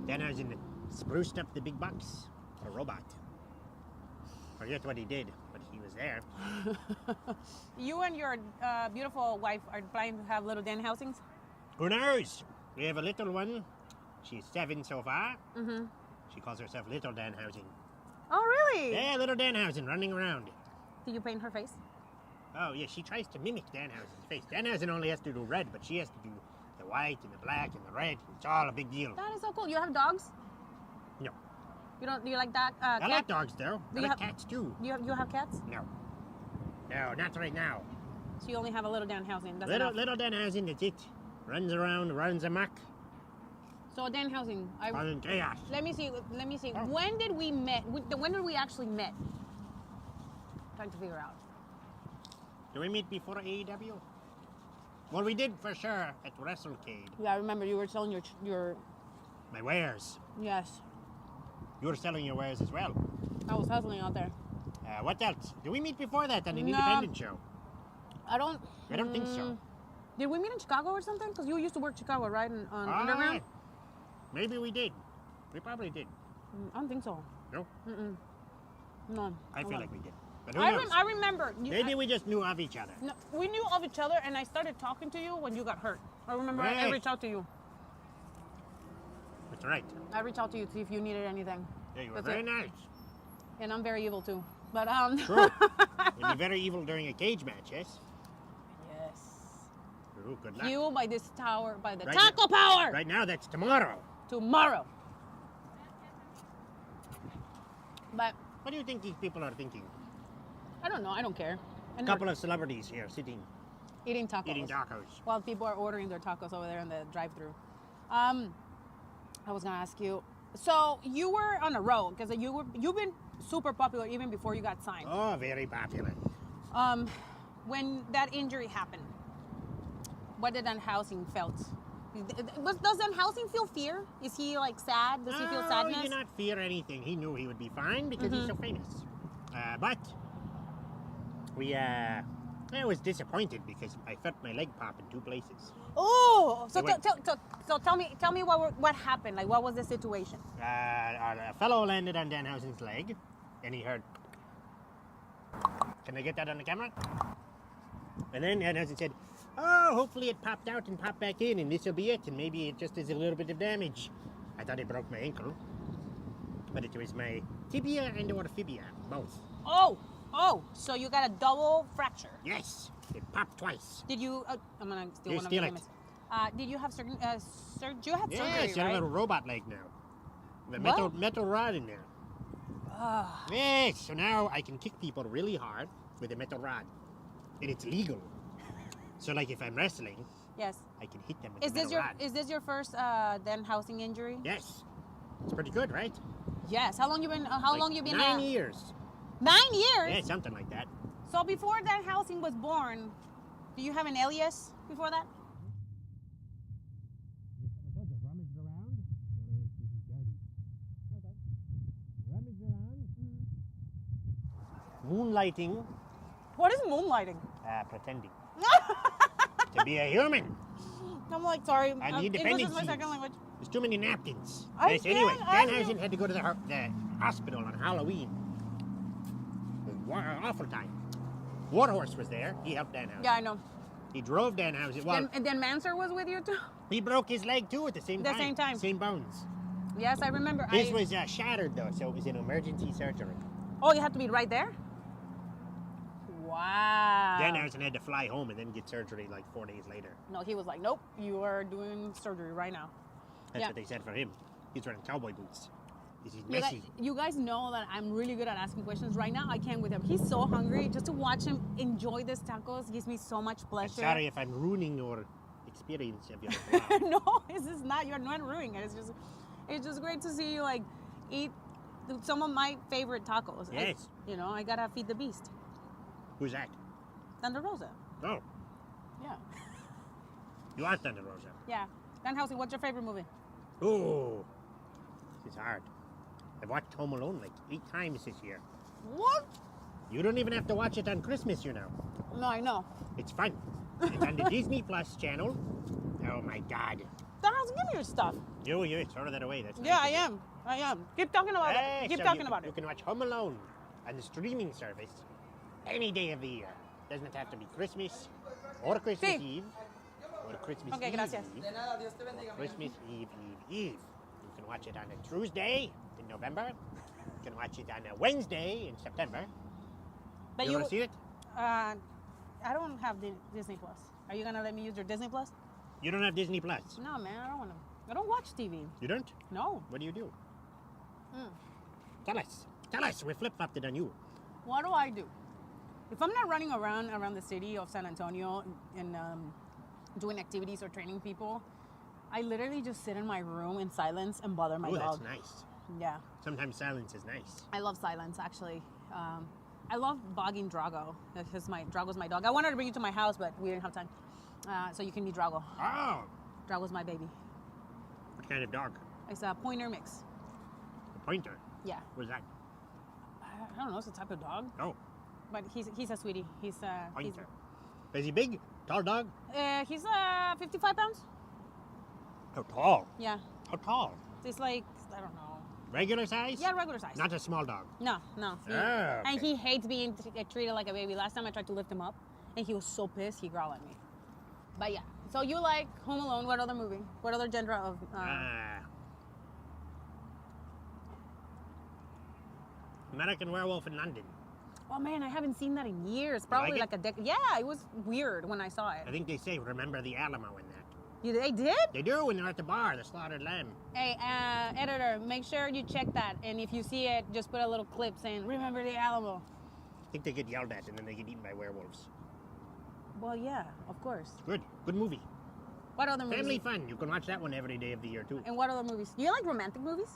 Then I was spruced up the big bucks for a robot. Forget what he did, but he was there. You and your beautiful wife are planning to have little Danhausens? Who knows? We have a little one. She's 7 so far. Mm-hmm. She calls herself Little Danhausen. Oh, really? Yeah, Little Danhausen running around. Did you paint her face? Oh, yeah, she tries to mimic Danhausen's face. Danhausen only has to do red, but she has to do the white and the black and the red. It's all a big deal. That is so cool. You have dogs? No. You don't? Do you like that? I like dogs, though. Do I you like have- cats, too. You have cats? No. No, not right now. So you only have a little Danhausen. That's Little, enough. little Danhausen, that's it. Runs around, runs amok. So Danhausen, Causing chaos. let me see. Oh. When did we met? When did we actually met? Trying to figure out. Do we meet before AEW? Well, we did for sure at WrestleCade. Yeah, I remember you were selling your My wares. yes. You were selling your wares as well. I was hustling out there. What else? Did we meet before that on an No. independent show? I don't think so. Did we meet in Chicago or something? Because you used to work Chicago, right? On Ah, Underground? Maybe we did. We probably did. I don't think so. No? Mm-mm. No. I feel Hold like on. we did. But who I knows? remember. Maybe we just knew of each other. No, we knew of each other, and I started talking to you when you got hurt. I remember I Right. reached out to you. That's right. I reached out to you to see if you needed anything. Yeah, you were That's very it. nice. And I'm very evil too. But True. You'll be very evil during a cage match, yes? Yes. Ooh, good luck. Fueled by this tower, by the Right taco power. Right now, that's tomorrow. Tomorrow. But what do you think these people are thinking? I don't know. I don't care. A couple of celebrities here sitting, eating tacos. eating tacos. While people are ordering their tacos over there in the drive-thru. I was gonna ask you. So you were on a road because you've been super popular even before you got signed. Oh, very popular. When that injury happened, what did Danhausen felt? Does Danhausen feel fear? Is he like sad? Does he feel sadness? He did not fear anything. He knew he would be fine because he's so famous. But I was disappointed because I felt my leg pop in 2 places. Oh, so tell me what happened. Like, what was the situation? A fellow landed on Danhausen's leg, and he heard. Can I get that on the camera? And then Danhausen said, "Oh, hopefully it popped out and popped back in, and this will be it, and maybe it just is a little bit of damage." I thought it broke my ankle, but it was my tibia and or fibia, both. Oh, so you got a double fracture? Yes, it popped twice. Did you? I'm gonna steal You one of steal your it. comments. Did you have surgery? You had surgery, Yes, you have right? a robot leg now. The What? metal rod in there. Yes, so now I can kick people really hard with a metal rod, and it's legal. So, like, if I'm wrestling, Yes. I can hit them with Is a this metal your rod. is this your first Danhausen injury? Yes, it's pretty good, right? Yes. How long you been? How Like long you been? 9 years. 9 years. Yeah, something like that. So before Danhausen was born, do you have an alias before that? Moonlighting, What is moonlighting? pretending to be a human. I'm like, sorry. And the English is my independencies. second language. There's too many napkins. I Yes, anyway, can't, I Danhausen had to go to the hospital on Halloween. It was an awful time. Warhorse was there. He helped Danhausen. Yeah, I know. He drove Danhausen. Well, And then Manser was with you too? he broke his leg too at the same time. The same time. Same bones. Yes, I remember. His was shattered though, so it was an emergency surgery. Oh, you had to be right there? Wow. Danhausen had to fly home and then get surgery like 4 days later. No, he was like, nope, you are doing surgery right now. That's what they said for him. He's wearing cowboy boots. This is You guys, messy. you guys know that I'm really good at asking questions. Right now, I can't with him. He's so hungry. Just to watch him enjoy these tacos gives me so much I'm pleasure. sorry if I'm ruining your experience of your vlog. No, this is not. You're not ruining it. It's just great to see you like eat some of my favorite tacos. Yes. I gotta feed the beast. Who's that? Thunder Rosa. Oh, Yeah. you are Thunder Rosa. Yeah. Danhausen, what's your favorite movie? Oh, it's hard. I've watched Home Alone like 8 times this year. What? You don't even have to watch it on Christmas, you know. No, I know. It's fun. It's on the Disney Plus channel. Oh my God. Danhausen, give me your stuff. You throw that away. That's Yeah, nice of you. I am. Keep talking about Hey, it. Keep so talking you, about You it. can watch Home Alone on the streaming service any day of the year. Doesn't have to be Christmas or Christmas Sí. Eve or Christmas Okay, Eve. gracias. Eve, or Christmas Eve. You can watch it on a Tuesday in November. You can watch it on a Wednesday in September. But you want to see it? I don't have Disney Plus. Are you gonna let me use your Disney Plus? You don't have Disney Plus. No, man, I don't want to. I don't watch TV. You don't? No. What do you do? Mm. Tell us. Tell us. We flip-flopped it on you. What do I do? If I'm not running around the city of San Antonio and doing activities or training people, I literally just sit in my room in silence and bother my Oh, dog. that's nice. Yeah. Sometimes silence is nice. I love silence, actually. I love bogging Drago. Drago's my dog. I wanted to bring you to my house, but we didn't have time. So you can meet Drago. Oh. Drago's my baby. What kind of dog? It's a pointer mix. A pointer? Yeah. What's that? I don't know. It's a type of dog. Oh. But he's a sweetie. He's Pointer. Is he big? Tall dog? He's 55 pounds. How tall? Yeah. How tall? It's like, I don't know. Regular size? Yeah, regular size. Not a small dog. No. Ah, And okay. he hates being treated like a baby. Last time I tried to lift him up, and he was so pissed, he growled at me. But yeah. So you like Home Alone? What other movie? What other genre of? American Werewolf in London. Oh man, I haven't seen that in years. Probably like like a decade. Yeah, it was weird when I saw it. I think they say remember the Alamo in that. They did? They do when they're at the bar, the slaughtered lamb. Hey, editor, make sure you check that. And if you see it, just put a little clip saying, remember the Alamo. I think they get yelled at and then they get eaten by werewolves. Well, yeah, of course. Good movie. What other movies? Family fun. You can watch that one every day of the year too. And what other movies? You like romantic movies?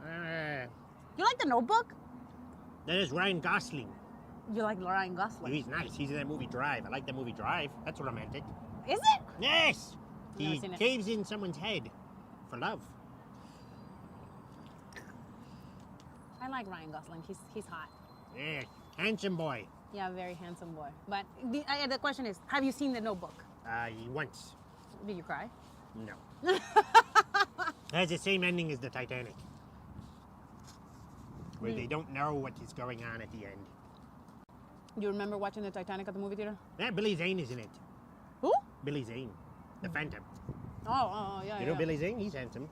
You like The Notebook? That is Ryan Gosling. You like Ryan Gosling? He's nice. He's in that movie Drive. I like that movie Drive. That's romantic. Is it? Yes. Never He seen it. caves in someone's head for love. I like Ryan Gosling. He's hot. Yeah, handsome boy. Yeah, very handsome boy. But the question is, have you seen The Notebook? Once. Did you cry? No. It has the same ending as the Titanic. Where they don't know what is going on at the end. You remember watching the Titanic at the movie theater? Yeah, Billy Zane is in it. Who? Billy Zane. The Phantom. Oh, yeah, You know Billy Zane? He's handsome.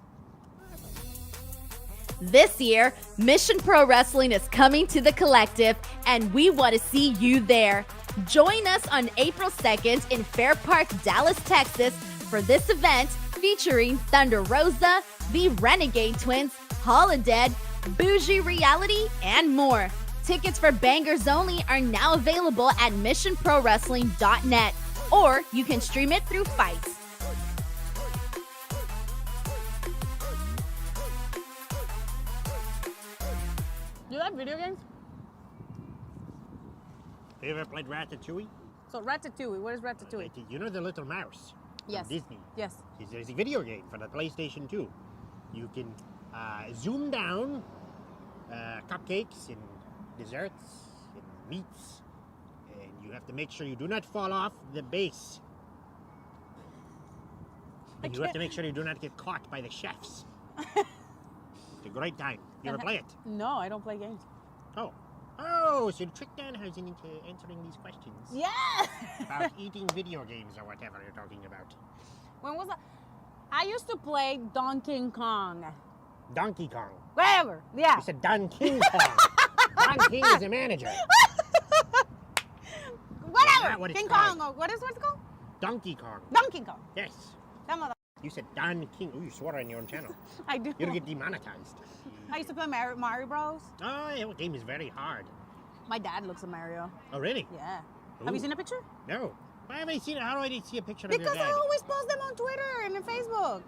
This year, Mission Pro Wrestling is coming to the Collective, and we want to see you there. Join us on April 2nd in Fair Park, Dallas, Texas for this event featuring Thunder Rosa, the Renegade Twins, Holodead, Bougie Reality, and more. Tickets for Bangers Only are now available at missionprowrestling.net, or you can stream it through Fights. You like video games? Have you ever played Ratatouille? So Ratatouille, what is Ratatouille? You know the little mouse? Yes. From Disney? Yes. There's a video game for the PlayStation 2. You can zoom down cupcakes and desserts and meats, and you have to make sure you do not fall off the base. And you have to make sure you do not get caught by the chefs. It's a great time. You ever play it? No, I don't play games. Oh, so you tricked Danhausen into answering these questions. Yeah! About eating video games or whatever you're talking about. When was that? I used to play Donkey Kong. Donkey Kong. Whatever, yeah. You said Don King Kong. Don King is a manager. Whatever. Not what it's King called. Kong. What's it called? Donkey Kong. Donkey Kong. Yes. That mother. You said Don King. Oh, you swore on your own channel. I do. You're gonna get demonetized. I used to play Mario Bros. Oh, yeah, that game is very hard. My dad looks at Mario. Oh, really? Yeah. Have you seen a picture? No. Why haven't I seen it? How do I see a picture of Because your I dad? always post them on Twitter and on Facebook.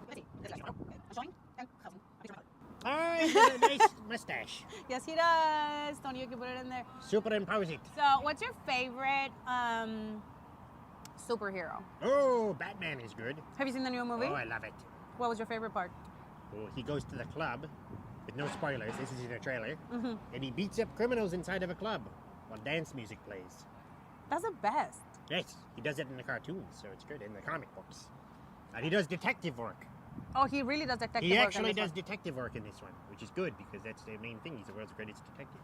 Oh, he's got a nice mustache. Yes, he does. Tony, you can put it in there. Superimpose it. So, what's your favorite superhero? Oh, Batman is good. Have you seen the new movie? Oh, I love it. What was your favorite part? Oh, he goes to the club, with no spoilers, this is in a trailer, Mhm. and he beats up criminals inside of a club while dance music plays. That's the best. Yes, he does it in the cartoons, so it's good, in the comic books. And he does detective work. Oh, he really does detective He work. actually in this does one. detective work in this one, which is good because that's the main thing. He's the world's greatest detective.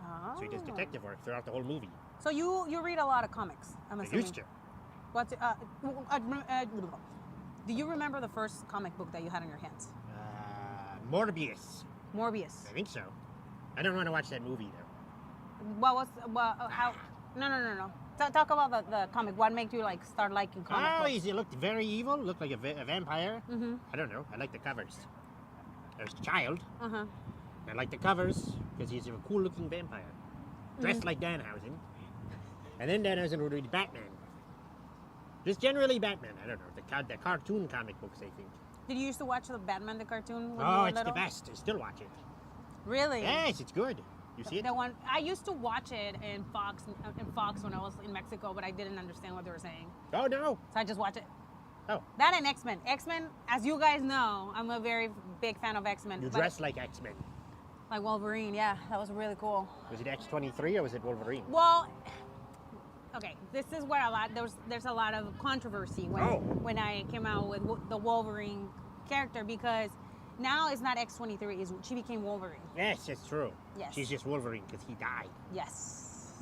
Oh. So he does detective work throughout the whole movie. So you read a lot of comics, I'm I assuming. used to. What's do you remember the first comic book that you had in your hands? Morbius. Morbius. I think so. I don't want to watch that movie though. How? No. Talk about the comic. What made you like start liking comic Oh, books? he looked very evil. Looked like a vampire. Mm-hmm. I don't know. I like the covers. I was a child. Uh-huh. I like the covers because he's a cool-looking vampire, dressed like Danhausen. And then Danhausen would read Batman. Just generally Batman. I don't know. The cartoon comic books, I think. Did you used to watch the Batman the cartoon when you Oh, were it's little? the best. I still watch it. Really? Yes, it's good. You see it? The one I used to watch it in Fox when I was in Mexico, but I didn't understand what they were saying. Oh no! So I just watch it. Oh. That and X-Men. X-Men, as you guys know, I'm a very big fan of X-Men. You but- dress like X-Men. Like Wolverine, yeah, that was really cool. Was it X-23 or was it Wolverine? Well, okay, this is where there's a lot of controversy when I came out with the Wolverine character, because now it's not X-23, she became Wolverine. Yes, it's true. Yes. She's just Wolverine because he died. Yes.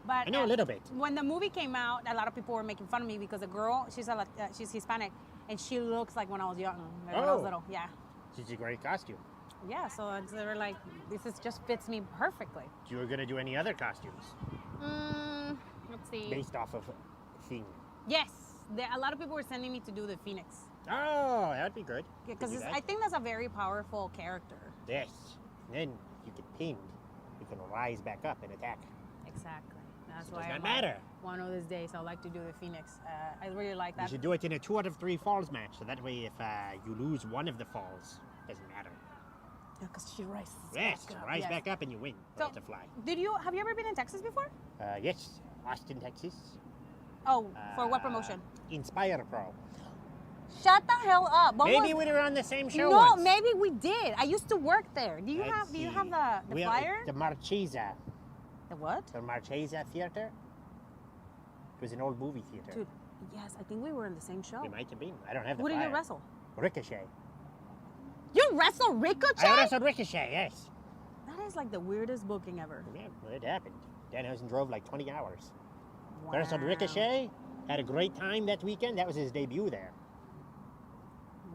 But I know a little bit. When the movie came out, a lot of people were making fun of me because the girl, she's Hispanic, and she looks like when I was young, when I was little. Yeah. She's a great costume. yeah, so they were like, this is just fits me perfectly. You were gonna do any other costumes Let's see. based off of theme? Yes, a lot of people were sending me to do the Phoenix. Oh, that'd be good. Because Do that. I think that's a very powerful character. Yes. Then you get pinned. You can rise back up and attack. Exactly. That's It why does not I'm matter. like, one of these days I'd like to do the Phoenix. I really like You that. should do it in a 2 out of 3 falls match, so that way if you lose one of the falls, doesn't matter. Because she rises Yes, back up. rise yes. back up and you win. So, To fly. Have you ever been in Texas before? Yes, Austin, Texas. Oh, for what promotion? Inspire Pro. Shut the hell up. What Maybe was- we were on the same show No, once. maybe we did. I used to work there. Do you Let's have see. the We are- flyer? The Marchesa. The what? The Marchesa Theater. It was an old movie theater. Dude, yes, I think we were in the same show. We might have been. I don't have the Who did flyer. you wrestle? Ricochet. You wrestled Ricochet? I wrestled Ricochet, yes. That is like the weirdest booking ever. Yeah, well, it happened. Danhausen drove like 20 hours. Wrestled Ricochet. Had a great time that weekend. That was his debut there.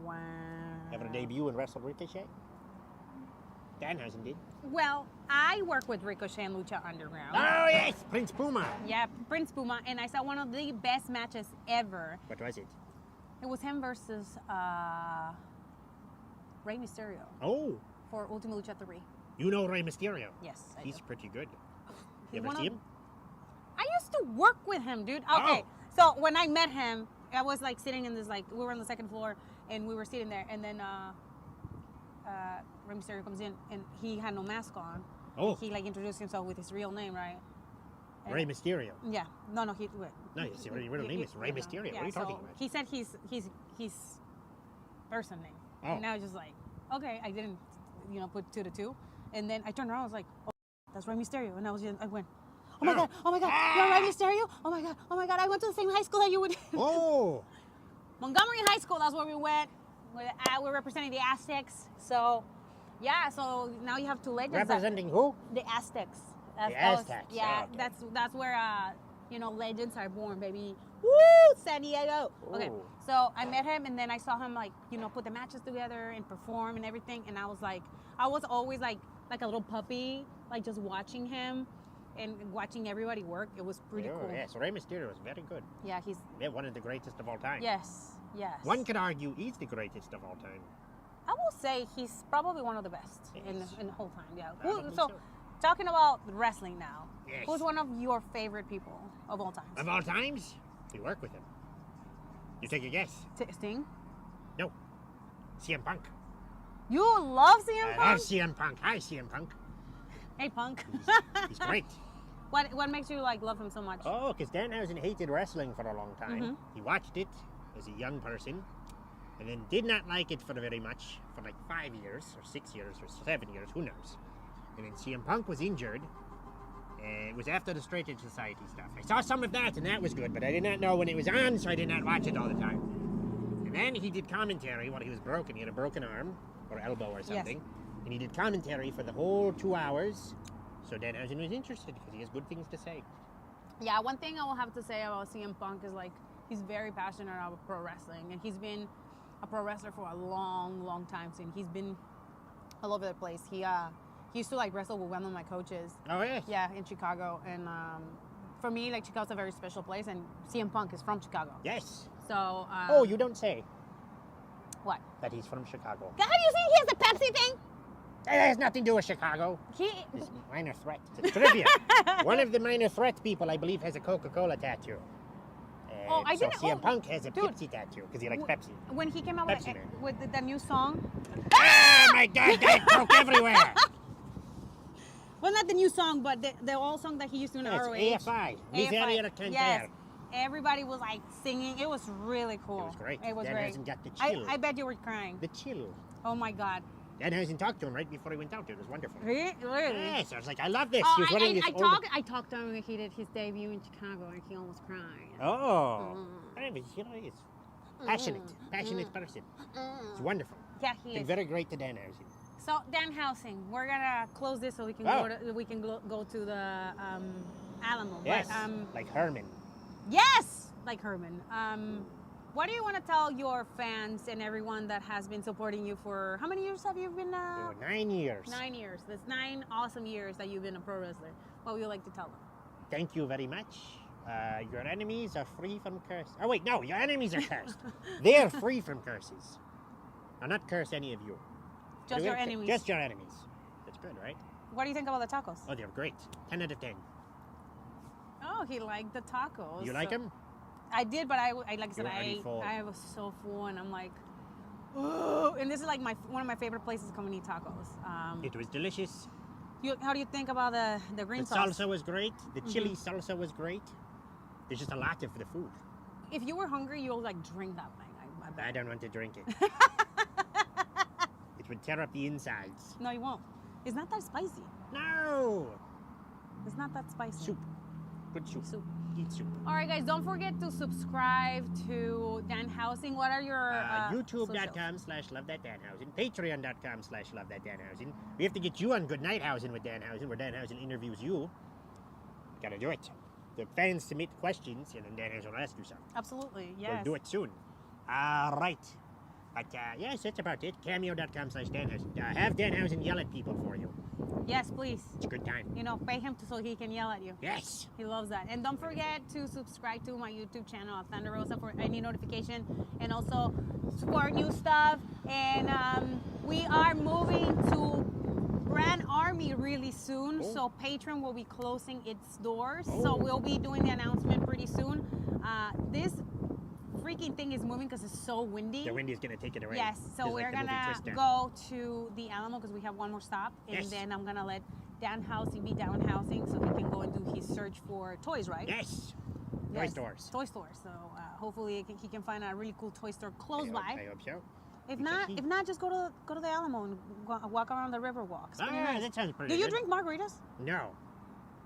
Wow. Ever debut and wrestled Ricochet? Danhausen did. Well, I work with Ricochet and Lucha Underground. Oh, yes, Prince Puma. Yeah, Prince Puma, and I saw one of the best matches ever. What was it? It was him versus Rey Mysterio. Oh, For Ultima Lucha 3. you know Rey Mysterio. Yes, I He's do. pretty good. He's You ever one see of- him? I used to work with him, dude. Okay, so when I met him, I was like sitting in this, like, we were on the second floor, and we were sitting there, and then Rey Mysterio comes in, and he had no mask on. Oh. He, like, introduced himself with his real name, right? And- Rey Mysterio. Yeah. No, wait. No, his real name is Rey Mysterio. What are you talking about? He said his person name. Oh. And I was just like, okay, I didn't, put 2 to 2. And then I turned around, I was like, oh, that's Rey Mysterio. And I went, oh my God, you're Rey Mysterio? Oh my God, I went to the same high school that you would. Oh. Montgomery High School, that's where we went. We're representing the Aztecs. So, yeah, so now you have 2 legends. Representing who? The Aztecs. The Aztecs. Yeah, Oh, okay. that's where legends are born, baby. Woo, San Diego. Okay, Ooh. so I met him, and then I saw him put the matches together and perform and everything, and I was always like a little puppy, like just watching him and watching everybody work. It was pretty cool. Yeah, so Rey Mysterio was very good. Yeah, he's one of the greatest of all time. yes. One could argue he's the greatest of all time. I will say he's probably one of the best in the whole time. Yeah. Probably So, so. talking about wrestling now, Yes. who's one of your favorite people of all time? Of all times, we work with him. You take a guess. Sting. No. CM Punk. You love CM I Punk? love CM Punk. Hi, CM Punk. Hey, Punk. He's great. What makes you love him so much? Oh, because Danhausen hated wrestling for a long time. Mhm. He watched it as a young person, and then did not like it for very much for like 5 years, or 6 years, or 7 years, who knows. And then CM Punk was injured. It was after the Straight Edge Society stuff. I saw some of that, and that was good, but I did not know when it was on, so I did not watch it all the time. And then he did commentary while he was broken. He had a broken arm, or elbow or something. And he did commentary for the whole 2 hours. So Danhausen was interested, because he has good things to say. Yeah, one thing I will have to say about CM Punk is he's very passionate about pro wrestling, and he's been a pro wrestler for a long, long time. And he's been all over the place. He used to wrestle with one of my coaches. Oh, yes? Yeah, in Chicago. And for me, Chicago's a very special place, and CM Punk is from Chicago. Yes. So. Oh, you don't say. What? That he's from Chicago. Have you seen he has the Pepsi thing? That has nothing to do with Chicago. It's a minor threat. It's trivia. One of the minor threat people, I believe, has a Coca-Cola tattoo. Oh, I so didn't. CM Punk has a dude. Pepsi tattoo because he likes Pepsi. When he came out Pepsi Man. with the new song. Oh my God, that broke everywhere. Well, not the new song, but the old song that he used to in It's ROH. AFI. Miseria Canter. Yes. Everybody was singing. It was really cool. It was great. It was great. Danhausen got the chill. I bet you were crying. The chill. Oh my God. Danhausen talked to him right before he went out. It was wonderful. Really? Yes, I was like, I love this. Oh, He was wearing this old... I talked to him when he did his debut in Chicago, and he almost cried. Oh. I mean, he's passionate. Passionate person. It's wonderful. Yeah, he Been is. very great to Danhausen. So Danhausen, we're gonna close this so we can go to the Alamo. Yes, But, like Herman. yes, like Herman. What do you want to tell your fans and everyone that has been supporting you for how many years have you been? 9 years. 9 years. That's 9 awesome years that you've been a pro wrestler. What would you like to tell them? Thank you very much. Your enemies are free from curse. Oh wait, no, your enemies are cursed. They're free from curses. I'll not curse any of you. Just your enemies. Just your enemies. That's good, right? What do you think about the tacos? Oh, they're great. 10 out of 10. Oh, he liked the tacos. You like them? I did, but I like I said, You're already full. I was so full, and I'm like, oh. And this is like one of my favorite places to come and eat tacos. It was delicious. How do you think about the green The sauce? salsa was great. The chili salsa was great. There's just a lot of the food. If you were hungry, you'll like drink that thing. I don't want to drink it. It would tear up the insides. No, you won't. It's not that spicy. No! It's not that spicy. Soup. Good soup. Eat soup. All right, guys, don't forget to subscribe to Danhausen. What are your YouTube.com/LoveThatDanhausen, Patreon.com/LoveThatDanhausen. We have to get you on Good Night Hausen with Danhausen, where Danhausen interviews you. Gotta do it. The fans submit questions, and then Danhausen will ask you some. Absolutely, yes. We'll do it soon. All right. But yes, that's about it. Cameo.com/Danhausen. Have Danhausen yell at people for you. Yes, please. It's a good time. You know, pay him so he can yell at you. Yes. He loves that. And don't forget to subscribe to my YouTube channel, Thunder Rosa, for any notification, and also support new stuff. And we are moving to Brand Army really soon, so Patreon will be closing its doors. So we'll be doing the announcement pretty soon. This freaking thing is moving because it's so windy. The wind is going to take it away. Yes, so Just we're like the movie gonna Twister. go to the Alamo because we have one more stop, and Yes. then I'm gonna let Danhausen be Danhausen so he can go and do his search for toys, right? Yes. Toy Yes, stores. Toy stores. So hopefully he can find a really cool toy store close by. I hope so. If not, just go to the Alamo and walk around the river walks. That sounds pretty Do you good. drink margaritas? No.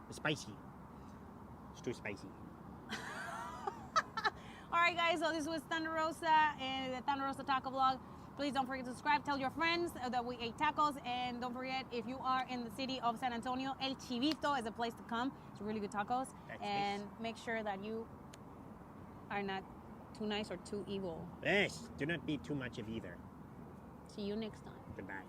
It's spicy. It's too spicy. All right, guys. So this was Thunder Rosa and the Thunder Rosa Taco Vlog. Please don't forget to subscribe. Tell your friends that we ate tacos, and don't forget, if you are in the city of San Antonio, El Chivito is a place to come. It's really good tacos, and make sure that you are not too nice or too evil. Yes. Do not be too much of either. See you next time. Goodbye.